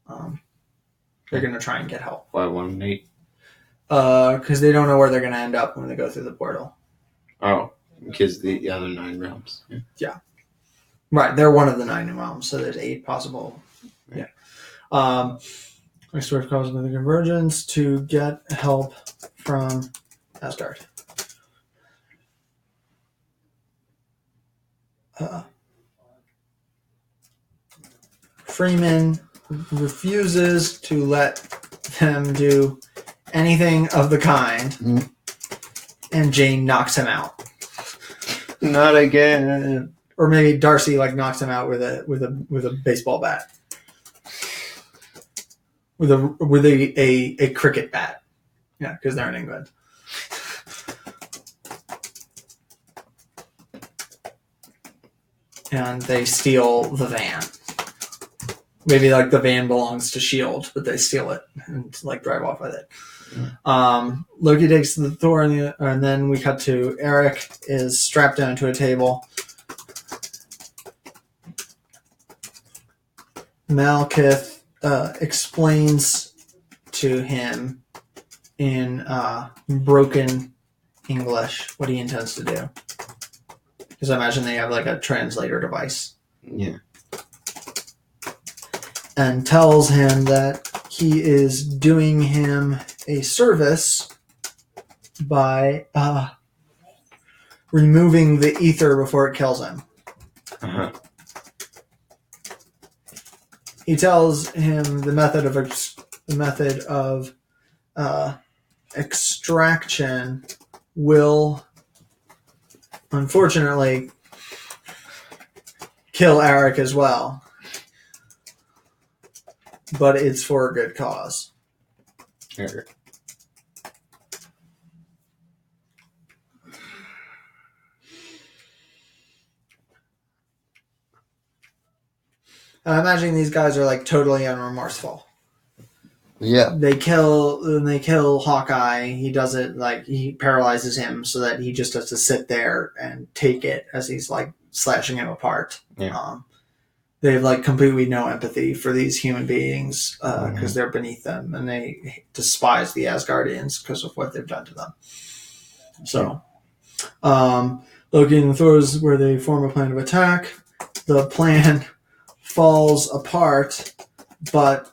They're going to try and get help. Why 1 in 8? Because they don't know where they're going to end up when they go through the portal. Oh, because the other 9 realms. Yeah. Right. They're one of the 9 realms, so there's 8 possible. Yeah. Next word calls the convergence to get help from Asgard. Freeman refuses to let them do anything of the kind. and Jane knocks him out. Not again. Or maybe Darcy like knocks him out with a baseball bat. With a cricket bat. Yeah, because they're in England. And they steal the van. Maybe like the van belongs to S.H.I.E.L.D., but they steal it and like drive off with it. Loki takes the Thor, and then we cut to Eric is strapped down to a table. Malekith explains to him in broken English what he intends to do. Because I imagine they have like a translator device. Yeah. And tells him that he is doing him a service by removing the ether before it kills him. Uh-huh. He tells him the method of extraction will unfortunately kill Eric as well, but it's for a good cause. Here. I imagine these guys are like totally unremorseful. Yeah. They kill Hawkeye. He does it like he paralyzes him so that he just has to sit there and take it as he's like slashing him apart. Yeah. They have like completely no empathy for these human beings because they're beneath them, and they despise the Asgardians because of what they've done to them. So, Loki and the Thors, where they form a plan of attack. The plan falls apart, but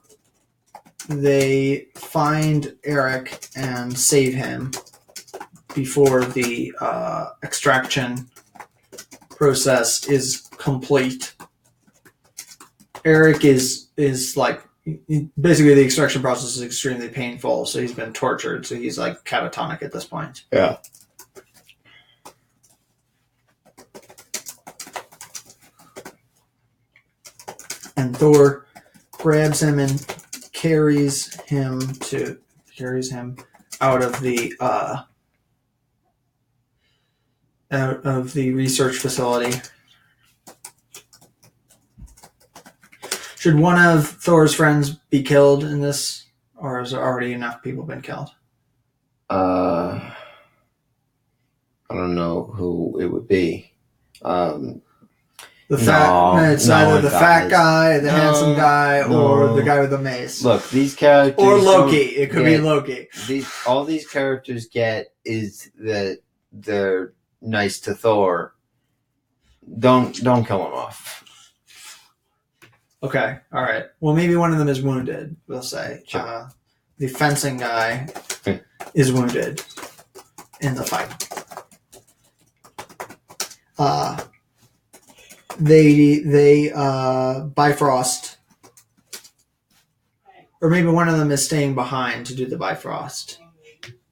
they find Eric and save him before the extraction process is complete. Eric is like, basically the extraction process is extremely painful, so he's been tortured, so he's like catatonic at this point. Yeah. And Thor grabs him and carries him out of the research facility. Should one of Thor's friends be killed in this, or has already enough people been killed? I don't know who it would be. It's either the fat guy, the handsome guy, or no. the guy with the mace. Look, these characters, or Loki. It could be Loki. All these characters get is that they're nice to Thor. Don't kill him off. Okay, all right. Well, maybe one of them is wounded. We'll say Sure. The fencing guy is wounded in the fight. They Bifrost, or maybe one of them is staying behind to do the Bifrost.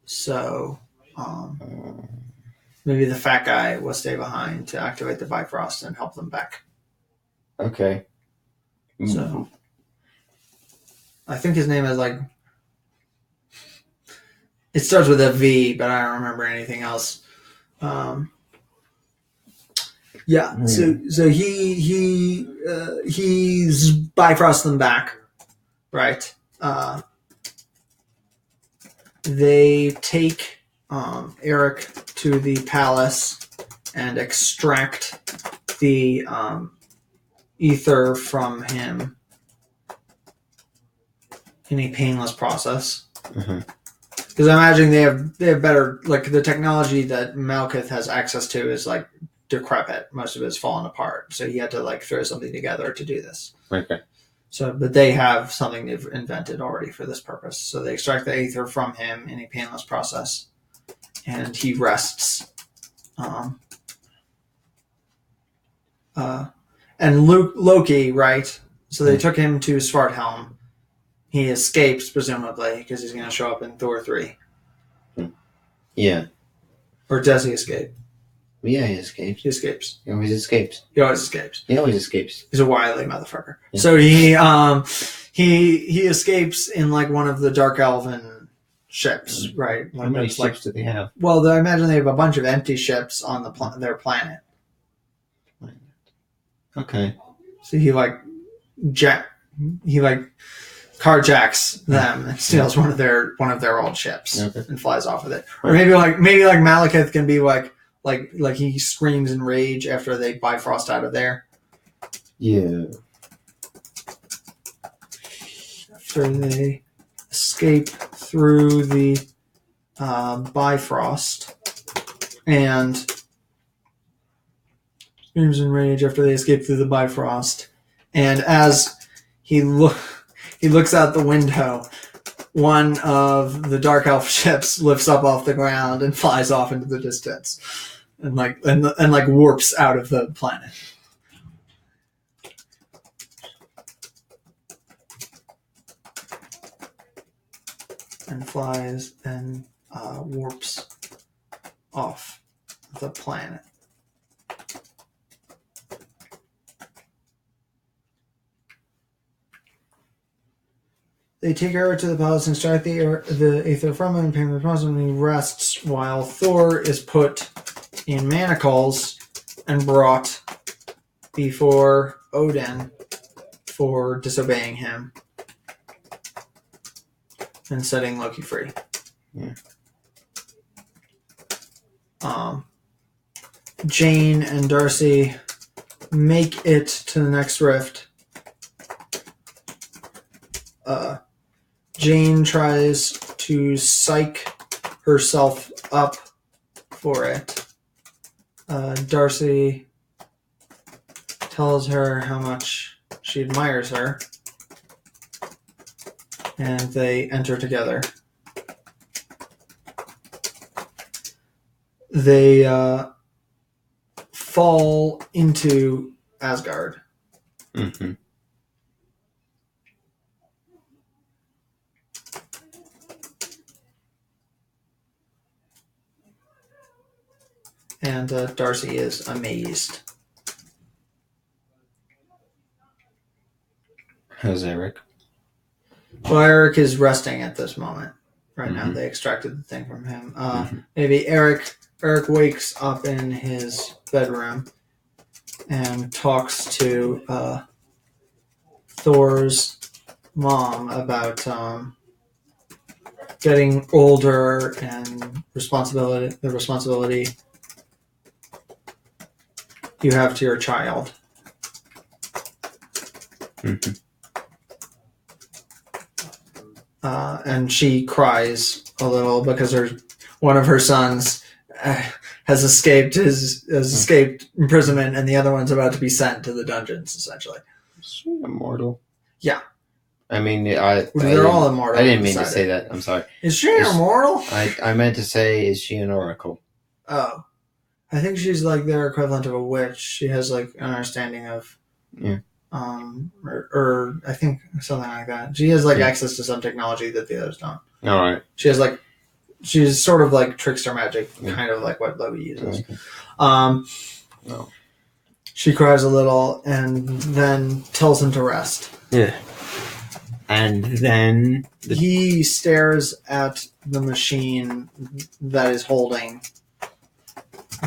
So maybe the fat guy will stay behind to activate the Bifrost and help them back. Okay. So I think his name is like, it starts with a V, but I don't remember anything else. Yeah, so he's Bifrost them back, right? They take Eric to the palace and extract the ether from him in a painless process. Because I imagine they have better, like the technology that Malekith has access to is like decrepit. Most of it's fallen apart, so he had to like throw something together to do this. Okay. So, but they have something they've invented already for this purpose. So they extract the ether from him in a painless process, and he rests. And Loki, right? So they took him to Svarthelm. He escapes, presumably, because he's going to show up in Thor 3. Yeah. Or does he escape? Yeah, he escapes. He escapes. He always escapes. He always escapes. He always escapes. He's a wily motherfucker. Yeah. So he escapes in like one of the Dark Elven ships, right? How Like many that's like, ships do they have? well, I imagine they have a bunch of empty ships on their planet. Okay. So he carjacks them and steals one of their old ships and flies off with it. Or maybe like Malekith can be like he screams in rage after they Bifrost out of there. Yeah. After they escape through the Bifrost and screams in rage after they escape through the Bifrost, and as he looks out the window, one of the Dark Elf ships lifts up off the ground and flies off into the distance, and warps out of the planet. And flies and warps off the planet. They take her to the palace and extract the aether from him and pay him the promise, and he rests while Thor is put in manacles and brought before Odin for disobeying him and setting Loki free. Yeah. Jane and Darcy make it to the next rift. Jane tries to psych herself up for it. Darcy tells her how much she admires her, and they enter together. They fall into Asgard. Mm-hmm. And Darcy is amazed. How's Eric? Well, Eric is resting at this moment. Right now, Mhm. they extracted the thing from him. Maybe Eric wakes up in his bedroom and talks to Thor's mom about getting older and the responsibility you have to your child. Mm-hmm. And she cries a little because one of her sons has escaped imprisonment, and the other one's about to be sent to the dungeons. Essentially, Is she immortal? Yeah. I mean, they're all immortal. I didn't mean to say that. I'm sorry. Is she immortal? I meant to say, is she an oracle? Oh, I think she's like their equivalent of a witch. She has like an understanding of, or I think something like that. She has like access to some technology that the others don't. All right. She's sort of like trickster magic, kind of like what Loki uses. Okay. No. She cries a little and then tells him to rest. Yeah. And then He stares at the machine that is holding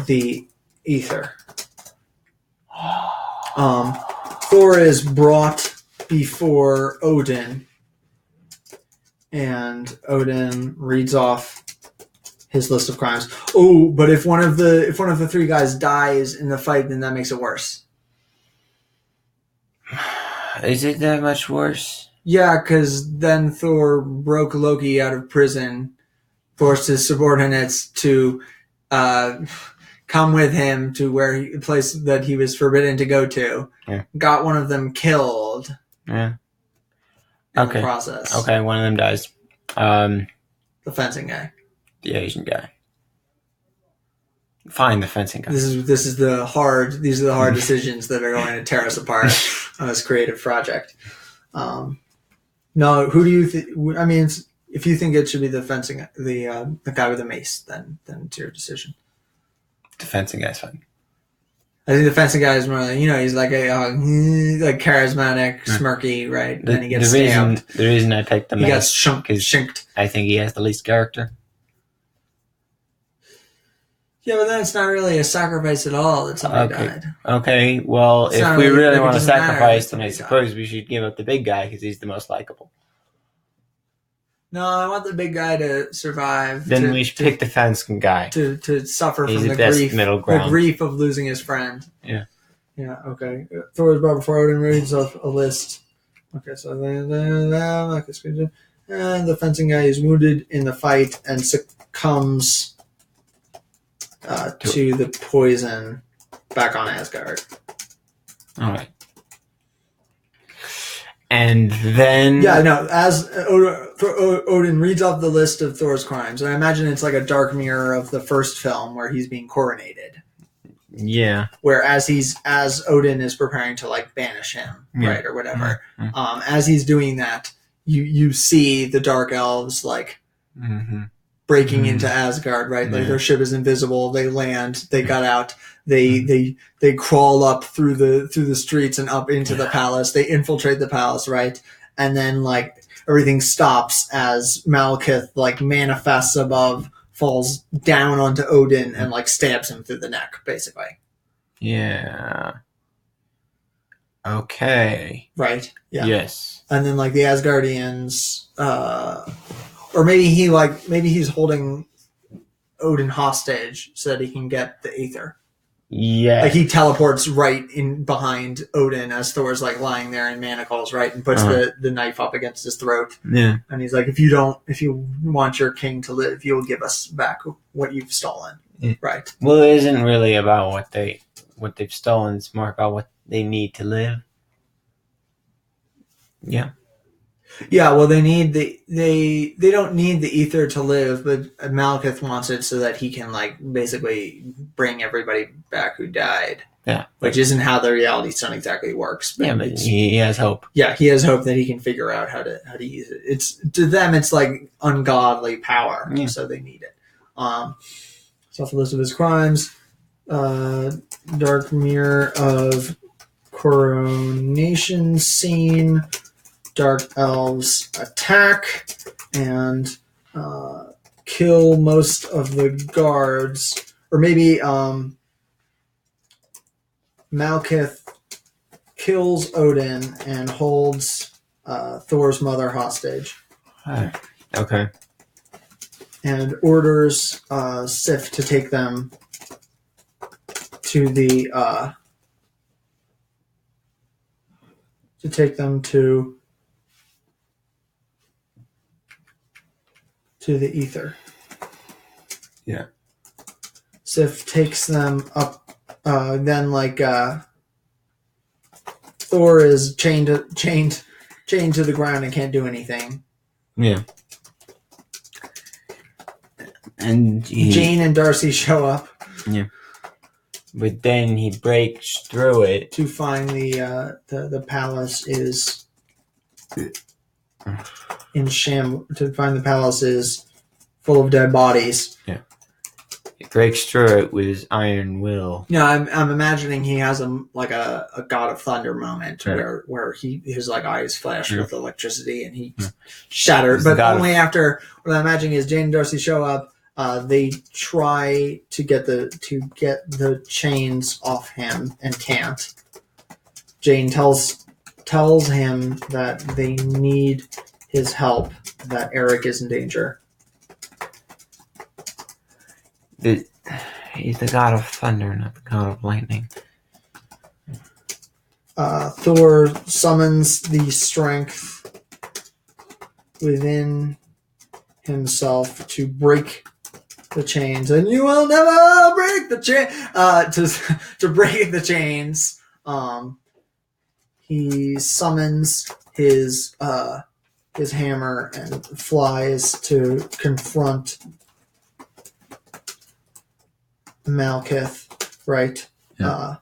the ether. Thor is brought before Odin, and Odin reads off his list of crimes. Oh, but if one of the three guys dies in the fight, then that makes it worse. is it that much worse? Yeah, because then Thor broke Loki out of prison, forced his subordinates to come with him to a place that he was forbidden to go to. Yeah. Got one of them killed. Yeah. In the process. Okay, one of them dies. The fencing guy. The Asian guy. Fine, the fencing guy. These are the hard decisions that are going to tear us apart on this creative project. No, who do you think? I mean, if you think it should be the fencing, the guy with the mace, then it's your decision. the fencing guy's fine. I think the fencing guy is more like, he's like a like charismatic, smirky, right? And then he gets stabbed. The reason I picked him He gets shanked. I think he has the least character. Yeah, but then it's not really a sacrifice at all that somebody died. Okay, well, It's if not we really- really like, it want to doesn't matter sacrifice, if then I somebody suppose we should give up the big guy because he's the most likable. No, I want the big guy to survive. Then we should pick the fencing guy. To suffer He's from the the best grief, middle ground. the grief of losing his friend. Yeah. Yeah. Okay. Thor is brought before Odin, reads off a list. Okay, so then and the fencing guy is wounded in the fight and succumbs to the poison back on Asgard. All right. And then... Yeah, no, as Odin reads off the list of Thor's crimes, and I imagine it's like a dark mirror of the first film where he's being coronated. Yeah. Where as Odin is preparing to like banish him, right, or whatever, as he's doing that, you see the dark elves like breaking into Asgard, right? Like their ship is invisible. They land. They got out. They crawl up through the streets and up into the palace. They infiltrate the palace, right? And then like everything stops as Malekith like manifests above, falls down onto Odin and like stabs him through the neck, basically. Yeah. Okay. Right. Yeah. Yes. And then like the Asgardians, or maybe he's holding Odin hostage so that he can get the Aether. Yeah. Like he teleports right in behind Odin as Thor's like lying there in manacles, right, and puts the knife up against his throat. Yeah. And he's like, if you want your king to live, you will give us back what you've stolen. Yeah. Right. Well, it isn't really about what they've stolen. It's more about what they need to live. Yeah. Yeah, well, they don't need the ether to live, but Malekith wants it so that he can like basically bring everybody back who died. Yeah, which isn't how the reality stone exactly works. But he has hope. Yeah, he has hope that he can figure out how to use it. It's to them, it's like ungodly power, so they need it. So off the list of his crimes, dark mirror of coronation scene. Dark elves attack and kill most of the guards, or maybe Malekith kills Odin and holds Thor's mother hostage. Okay. And orders Sif to take them to the the ether. Yeah. Sif takes them up. Then, like Thor is chained to the ground and can't do anything. Yeah. And Jane and Darcy show up. Yeah. But then he breaks through it to find the palace is in to find the palace is full of dead bodies. Yeah. He breaks through it with his iron will. Yeah, I'm imagining he has a God of Thunder moment where his like eyes flash with electricity and he shattered. But only after what I'm imagining is Jane and Darcy show up. They try to get the chains off him and can't. Jane tells him that they need his help, that Eric is in danger. He's the god of thunder, not the god of lightning. Thor summons the strength within himself to break the chains, and you will never break the chain. To break the chains, he summons his hammer and flies to confront Malekith. Right. Yeah.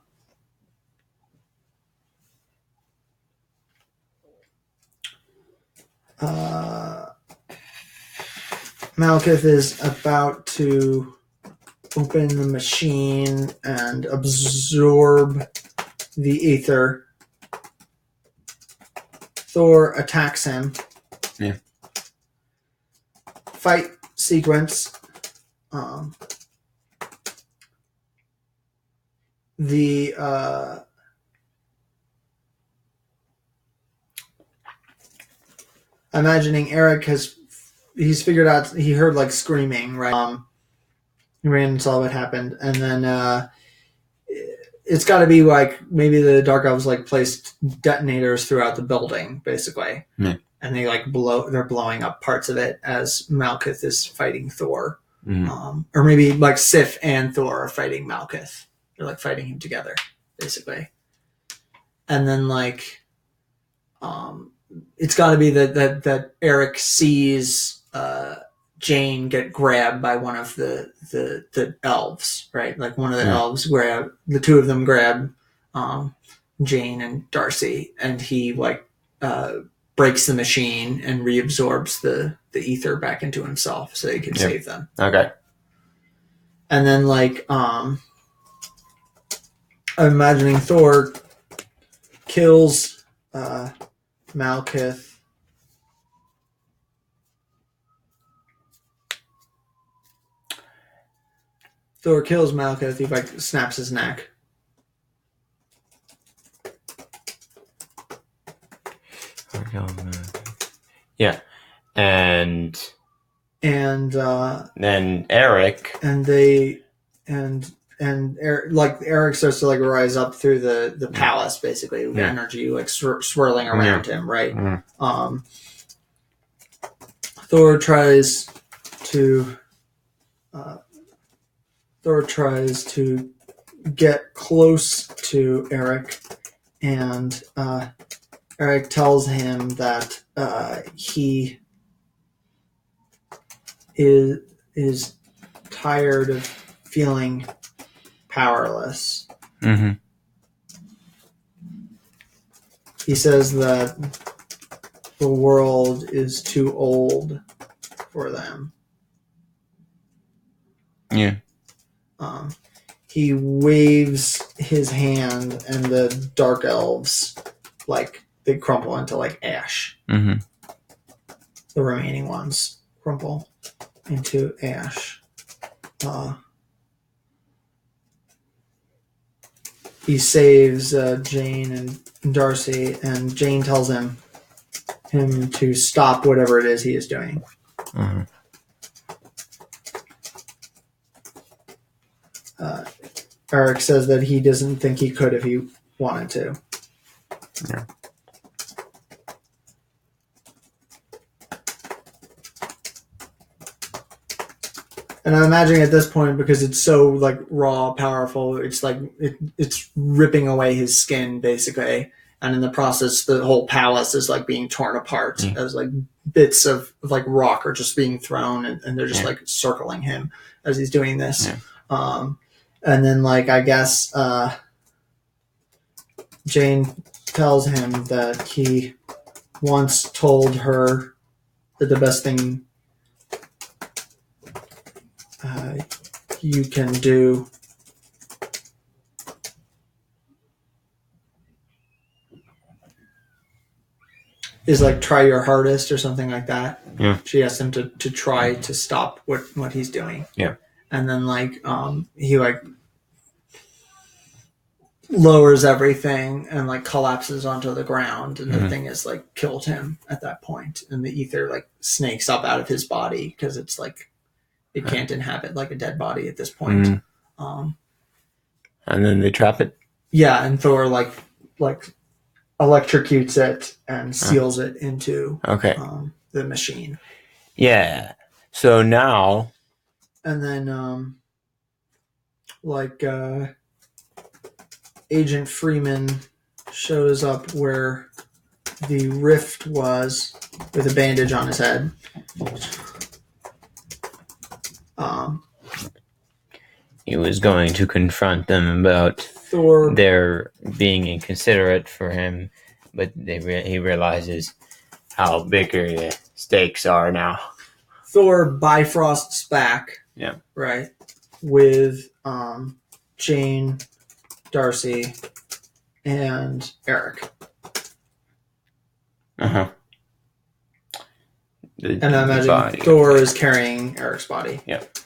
Malekith is about to open the machine and absorb the ether. Thor attacks him. Yeah. Fight sequence. Imagining Eric he's figured out, he heard like screaming, right? He ran and saw what happened, and then it's got to be like maybe the Dark Elves like placed detonators throughout the building, basically, Yeah. and they like they're blowing up parts of it as Malkuth is fighting Thor, or maybe like Sif and Thor are fighting Malkuth. They're like fighting him together, basically, and then like, it's got to be that Eric sees Jane get grabbed by one of the elves, right? Like one of the elves the two of them grab Jane and Darcy, and he like breaks the machine and reabsorbs the ether back into himself so he can save them. Okay. And then like I'm imagining Thor kills Malkuth. Thor kills Malkuth. He like snaps his neck. Yeah, and Then Eric. Eric starts to like rise up through the palace, basically with energy like swirling around him, right? Thor tries to get close to Eric, and Eric tells him that he is tired of feeling powerless. Mm-hmm. He says that the world is too old for them. Yeah. He waves his hand, and the dark elves, like, they crumple into like ash. Mm-hmm. The remaining ones crumple into ash. He saves Jane and Darcy, and Jane tells him to stop whatever it is he is doing. Mm-hmm. Eric says that he doesn't think he could if he wanted to. Yeah. And I'm imagining at this point, because it's so like raw, powerful, it's like it's ripping away his skin basically, and in the process, the whole palace is like being torn apart as like bits of like rock are just being thrown, and they're just like circling him as he's doing this. Yeah. And then like I guess Jane tells him that he once told her that the best thing you can do is like try your hardest or something like that. Yeah. She asked him to try to stop what he's doing. Yeah. And then like he like lowers everything and like collapses onto the ground, and the thing is like killed him at that point, and the ether like snakes up out of his body because it's like it can't inhabit like a dead body at this point. And then they trap it. Yeah, and Thor like electrocutes it and seals it into the machine. Yeah. So now, and then Agent Freeman shows up where the rift was with a bandage on his head. He was going to confront them about Thor their being inconsiderate for him, but he realizes how bigger the stakes are now. Thor bifrosts back. Yeah. Right. with Jane, Darcy, and Eric. Uh-huh. And I imagine Thor is carrying Eric's body. Yep.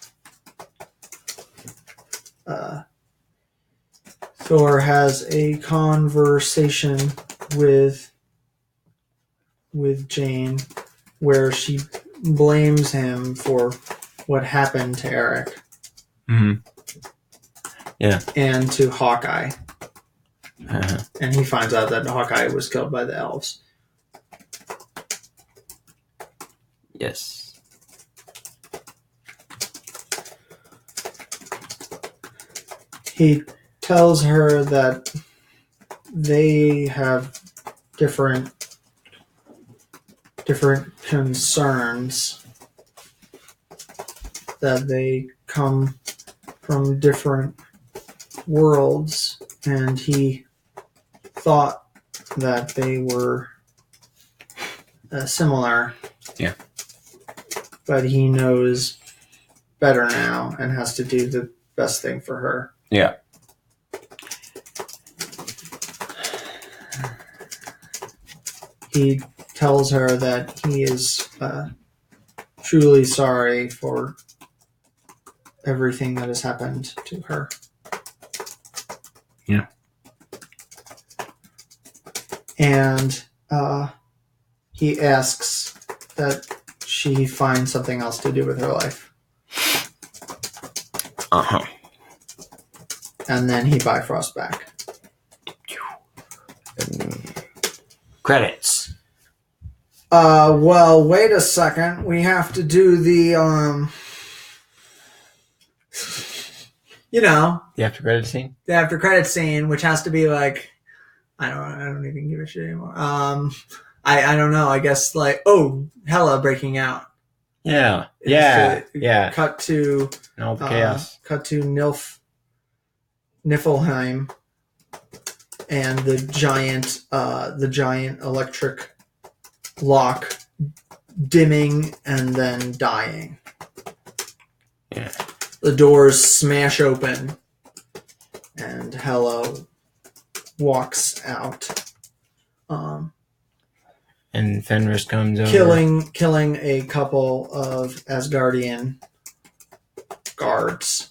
Thor has a conversation with Jane where she blames him for what happened to Eric. Mm-hmm. Yeah. And to Hawkeye. Uh-huh. And he finds out that Hawkeye was killed by the elves. Yes. He tells her that they have different concerns, that they come from different worlds, and he thought that they were similar. Yeah. But he knows better now and has to do the best thing for her. Yeah. He tells her that he is truly sorry for everything that has happened to her. Yeah. And he asks that she find something else to do with her life. Uh-huh. And then he Bifrost back. Credits. Well, wait a second. We have to do the, The after credit scene? the after credit scene, which has to be like, I don't even give a shit anymore. I don't know. I guess like, Hela breaking out. Yeah. Is Yeah. to Yeah. Cut to And all the chaos. Cut to Niflheim, and the giant electric lock dimming and then dying. Yeah. The doors smash open, and Hela walks out, And Fenris comes over. killing a couple of Asgardian guards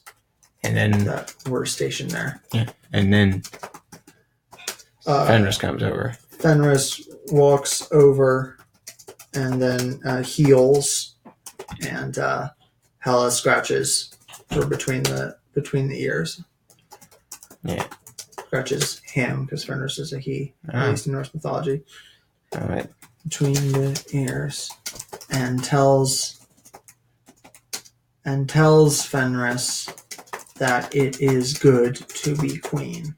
And then that were stationed there. And then Fenris comes over. Fenris walks over and then heals, and Hela scratches her between the ears. Yeah. Scratches him because Fenris is a he, Ah. at least in Norse mythology. All right. Between the ears, and tells Fenris that it is good to be queen.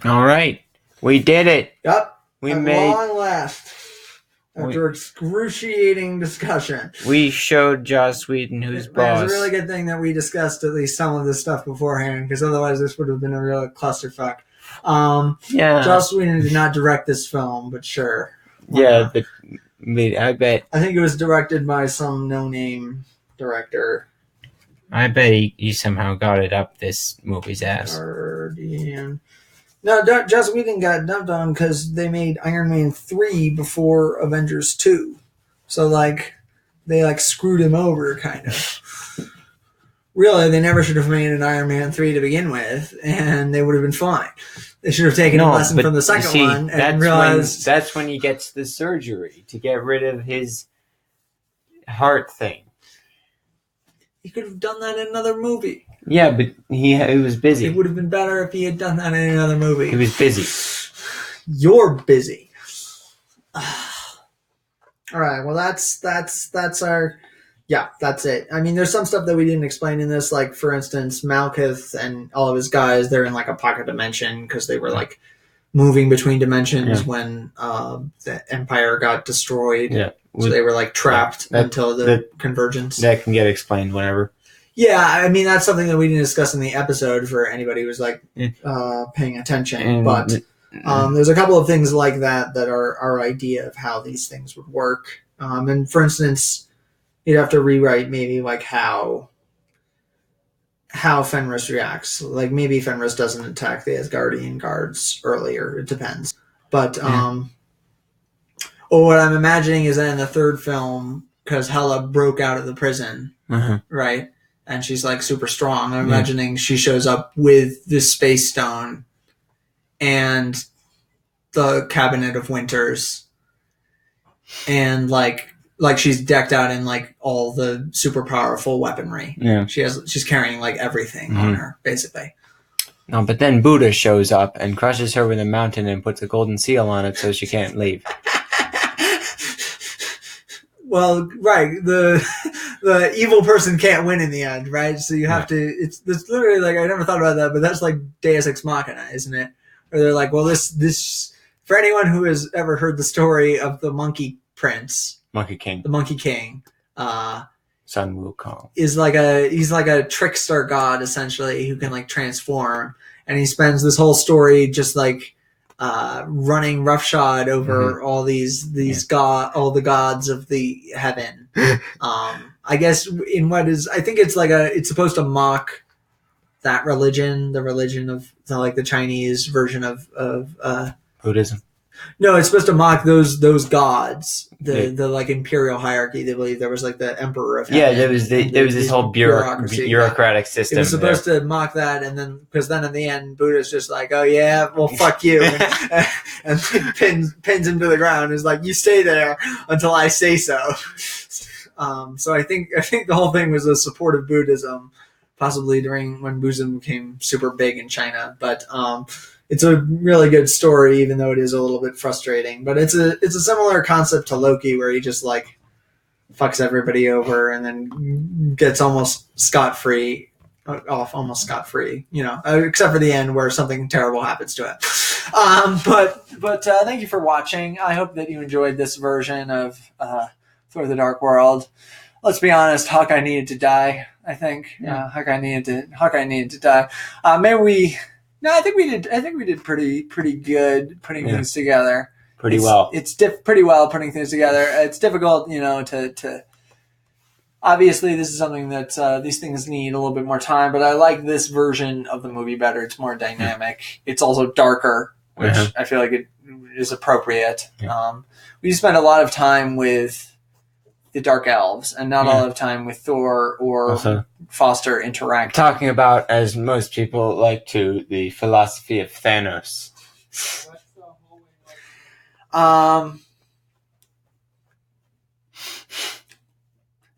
All right. We did it. Yep. We At made. long last, after excruciating discussion. We showed Joss Whedon who's boss. It's a really good thing that we discussed at least some of this stuff beforehand, because otherwise this would have been a real clusterfuck. Yeah. Joss Whedon did not direct this film, but sure. Yeah. I bet. I think it was directed by some no-name director. I bet he somehow got it up this movie's ass. Guardian. No, Joss Whedon got dumped on because they made Iron Man 3 before Avengers 2. So, they, screwed him over, kind of. Really, they never should have made an Iron Man 3 to begin with, and they would have been fine. They should have taken a lesson from the second one and realized... That's when he gets the surgery to get rid of his heart thing. He could have done that in another movie. Yeah, but he was busy. It would have been better if he had done that in another movie. He was busy. You're busy. All right. Well, that's our. Yeah, that's it. I mean, there's some stuff that we didn't explain in this, like for instance, Malkuth and all of his guys. They're in a pocket dimension because they were moving between dimensions when the Empire got destroyed. Yeah. So they were trapped until the convergence. That can get explained whenever. Yeah, I mean that's something that we didn't discuss in the episode for anybody who's paying attention. But there's a couple of things like that are our idea of how these things would work. And for instance, you'd have to rewrite maybe how how Fenris reacts. Like maybe Fenris doesn't attack the Asgardian guards earlier. It depends. But what I'm imagining is that in the third film, because Hela broke out of the prison, right, and she's like super strong. I'm imagining she shows up with this space stone and the Cabinet of Winters, and like she's decked out in like all the super powerful weaponry. Yeah. She's carrying like everything on her, basically. No, but then Buddha shows up and crushes her with a mountain and puts a golden seal on it so she can't leave. Well, right, the evil person can't win in the end, right? So you have to. It's literally like I never thought about that, but that's like Deus Ex Machina, isn't it? Where they're like, well, this for anyone who has ever heard the story of the Monkey Prince, Monkey King. the Monkey King, Sun Wukong. he's like a trickster god essentially who can like transform, and he spends this whole story just like running roughshod over all these all the gods of the heaven. I guess in what is, I think it's like it's supposed to mock that religion, the religion of like the Chinese version of Buddhism. No, it's supposed to mock those gods, the like imperial hierarchy. They believe there was like the emperor of heaven. Yeah, there was this whole bureaucratic system. It was supposed to mock that, and then because then in the end, Buddha's just like, "Oh yeah, well fuck you," and pins him to the ground. And is like, "You stay there until I say so." So I think the whole thing was a support of Buddhism, possibly during when Buddhism became super big in China, but. It's a really good story, even though it is a little bit frustrating. But it's a similar concept to Loki, where he just like fucks everybody over and then gets almost scot free, you know, except for the end where something terrible happens to him. But thank you for watching. I hope that you enjoyed this version of Thor: The Dark World. Let's be honest, Hawkeye needed to die. I think Hawkeye needed to die. I think we did pretty good putting things together. Pretty well putting things together. It's difficult, you know, to obviously this is something that these things need a little bit more time, but I like this version of the movie better. It's more dynamic. It's also darker, which I feel like it is appropriate. We spent a lot of time with the Dark Elves and not a lot of time with Thor or also, Foster interacting. Talking about, as most people like to, the philosophy of Thanos.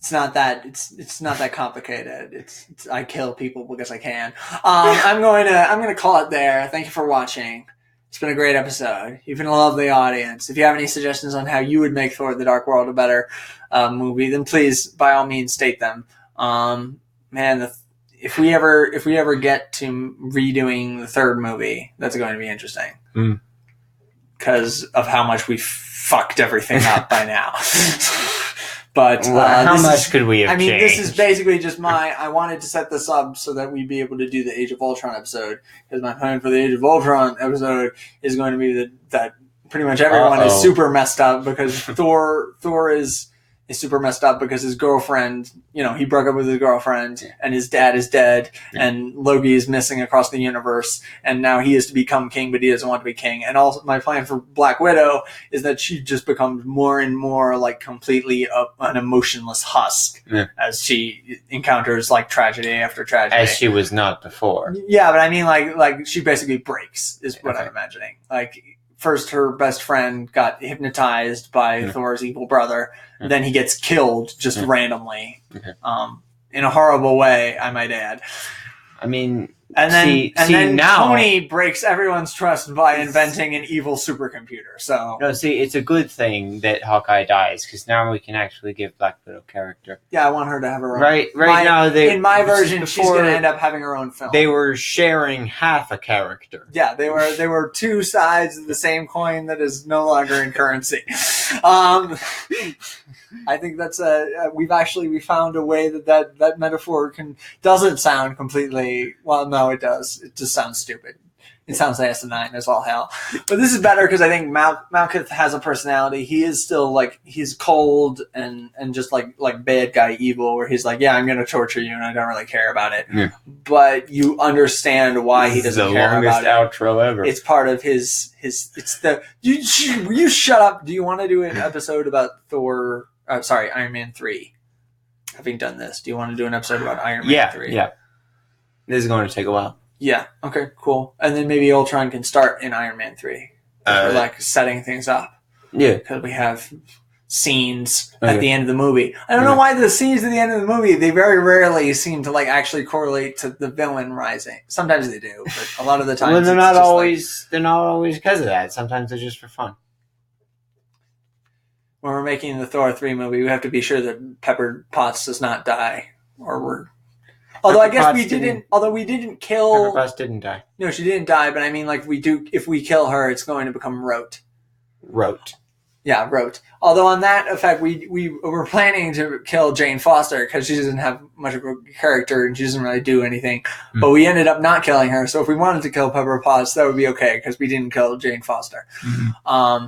It's not that complicated. It's I kill people because I can. I'm going to call it there. Thank you for watching. It's been a great episode. You've been a lovely audience. If you have any suggestions on how you would make Thor: The Dark World a better movie, then please, by all means, state them. If we ever get to redoing the third movie, that's going to be interesting. Because of how much we fucked everything up by now. But how much could we have changed? This is basically just I wanted to set this up so that we'd be able to do the Age of Ultron episode. Because my plan for the Age of Ultron episode is going to be that pretty much everyone is super messed up because Thor is super messed up because his girlfriend, you know, he broke up with his girlfriend and his dad is dead and Loki is missing across the universe and now he is to become king, but he doesn't want to be king. And also my plan for Black Widow is that she just becomes more and more like completely an emotionless husk as she encounters like tragedy after tragedy. As she was not before. Yeah, but I mean like she basically breaks is what I'm imagining. Like first her best friend got hypnotized by Thor's evil brother. Then he gets killed just randomly, in a horrible way, I might add. I mean, and then Tony breaks everyone's trust by inventing an evil supercomputer. So it's a good thing that Hawkeye dies because now we can actually give Black Widow character. Yeah, I want her to have her own. Right now, in my version, she's going to end up having her own film. They were sharing half a character. Yeah, they were two sides of the same coin that is no longer in currency. I think that's we found a way that metaphor doesn't sound completely, well, no, it does. It just sounds stupid. It sounds asinine as all hell. But this is better because I think Malkuth has a personality. He is still like, he's cold and just like bad guy evil, where he's like, yeah, I'm going to torture you and I don't really care about it. Yeah. But you understand why he doesn't care about it. The longest outro ever. It's part of his it's the, you shut up. Do you want to do an episode about Thor, Iron Man 3? Having done this, do you want to do an episode about Iron Man 3? Yeah. This is going to take a while. Yeah. Okay. Cool. And then maybe Ultron can start in Iron Man 3. We're like setting things up. Yeah. Because we have scenes at the end of the movie. I don't know why the scenes at the end of the movie, they very rarely seem to like actually correlate to the villain rising. Sometimes they do, but a lot of the time Well, they're not always because of that. Sometimes they're just for fun. When we're making the Thor 3 movie, we have to be sure that Pepper Potts does not die, or we're. Although I guess we didn't. Although we didn't kill. Pepper Potts didn't die. No, she didn't die. But I mean, like we do. If we kill her, it's going to become Rote. Yeah, Rote. Although on that effect, we were planning to kill Jane Foster because she doesn't have much of a character and she doesn't really do anything. Mm. But we ended up not killing her. So if we wanted to kill Pepper Potts, that would be okay because we didn't kill Jane Foster. Mm-hmm.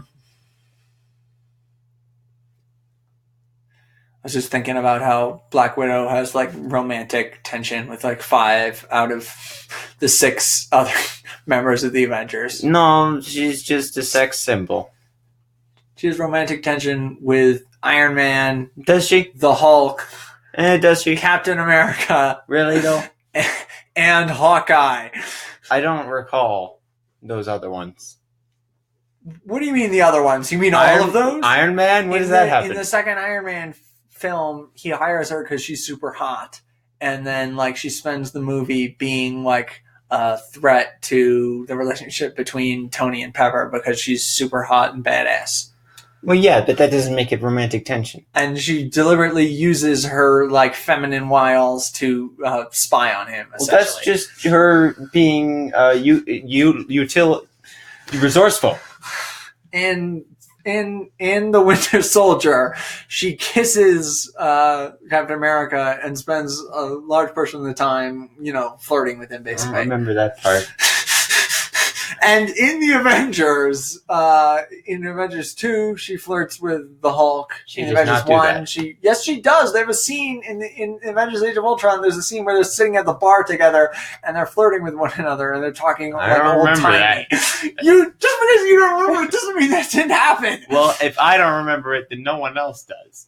I was just thinking about how Black Widow has like romantic tension with like 5 out of the 6 other members of the Avengers. No, she's just a sex symbol. She has romantic tension with Iron Man. Does she? The Hulk. Does she? Captain America. Really though? And Hawkeye. I don't recall those other ones. What do you mean the other ones? You mean all of those? Iron Man? When does that happen? In the second Iron Man film, he hires her because she's super hot, and then like she spends the movie being like a threat to the relationship between Tony and Pepper because she's super hot and badass. Well, yeah, but that doesn't make it romantic tension. And she deliberately uses her like feminine wiles to spy on him. Well, that's just her being resourceful. And in The Winter Soldier, she kisses Captain America and spends a large portion of the time, flirting with him, basically. I remember that part. And in the Avengers, in Avengers 2, she flirts with the Hulk. In Avengers 1, she does. They have a scene in Avengers Age of Ultron. There's a scene where they're sitting at the bar together and they're flirting with one another and they're talking like old-timey. Just because you don't remember it doesn't mean that didn't happen. Well, if I don't remember it, then no one else does.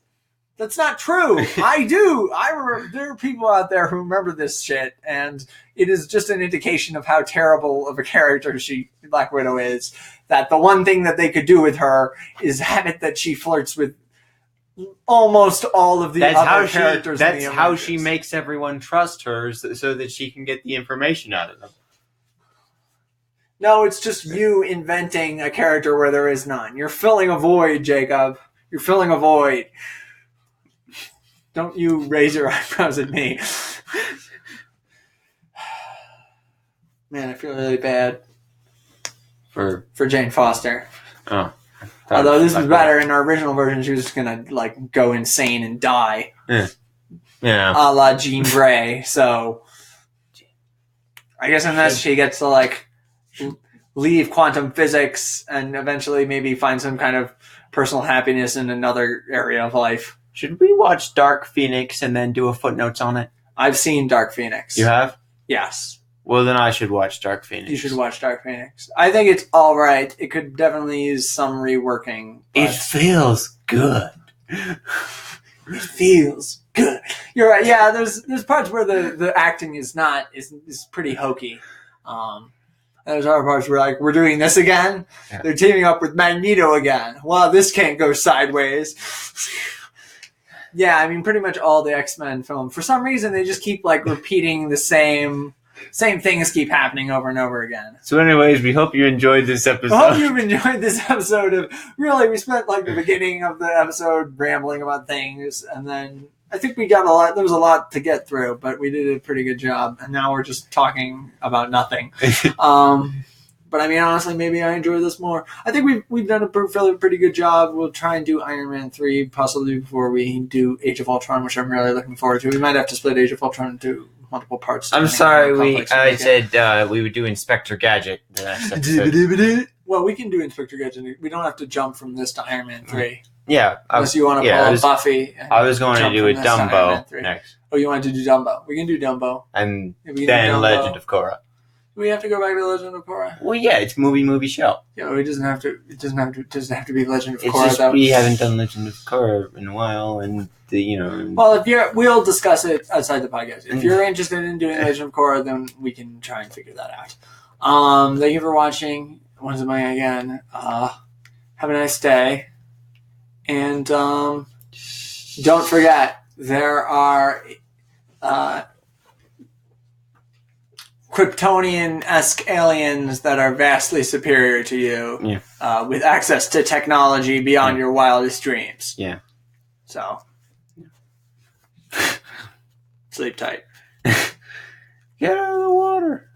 That's not true. I do. I remember. There are people out there who remember this shit, and it is just an indication of how terrible of a character Black Widow is. That the one thing that they could do with her is have it that she flirts with almost all of the other characters. That's how she makes everyone trust her, so that she can get the information out of them. No, it's just you inventing a character where there is none. You're filling a void, Jacob. You're filling a void. Don't you raise your eyebrows at me. Man, I feel really bad for Jane Foster. Oh. Although this was better. In our original version, she was just going to like go insane and die. Yeah. A la Jean Grey. So I guess unless she gets to like leave quantum physics and eventually maybe find some kind of personal happiness in another area of life. Should we watch Dark Phoenix and then do a footnotes on it? I've seen Dark Phoenix. You have? Yes. Well, then I should watch Dark Phoenix. You should watch Dark Phoenix. I think it's all right. It could definitely use some reworking. It feels good. It feels good. You're right. Yeah, there's parts where the acting is pretty hokey. There's other parts where like we're doing this again. Yeah. They're teaming up with Magneto again. Well, this can't go sideways. Yeah, I mean, pretty much all the X-Men films. For some reason, they just keep like repeating the same things keep happening over and over again. So anyways, we hope you enjoyed this episode. I hope you've enjoyed this episode of, really, we spent like the beginning of the episode rambling about things, and then I think we got there was a lot to get through, but we did a pretty good job, and now we're just talking about nothing. But I mean, honestly, maybe I enjoy this more. I think we've done a pretty good job. We'll try and do Iron Man 3 possibly before we do Age of Ultron, which I'm really looking forward to. We might have to split Age of Ultron into multiple parts. I'm sorry, I said we would do Inspector Gadget the next episode. Well, we can do Inspector Gadget. We don't have to jump from this to Iron Man 3. Yeah. Unless you want to pull up Buffy. I was going to do a Dumbo next. Oh, you wanted to do Dumbo? We can do Dumbo. And then Legend of Korra. Do we have to go back to Legend of Korra? Well, yeah, it's movie show. Yeah, it doesn't have to. It doesn't have to be Legend of It's Korra. Just, though. we haven't done Legend of Korra in a while, and Well, we'll discuss it outside the podcast. If you're interested in doing Legend of Korra, then we can try and figure that out. Thank you for watching. Once again, have a nice day, and don't forget there are Kryptonian-esque aliens that are vastly superior to you, with access to technology beyond your wildest dreams. Yeah. So, sleep tight. Get out of the water.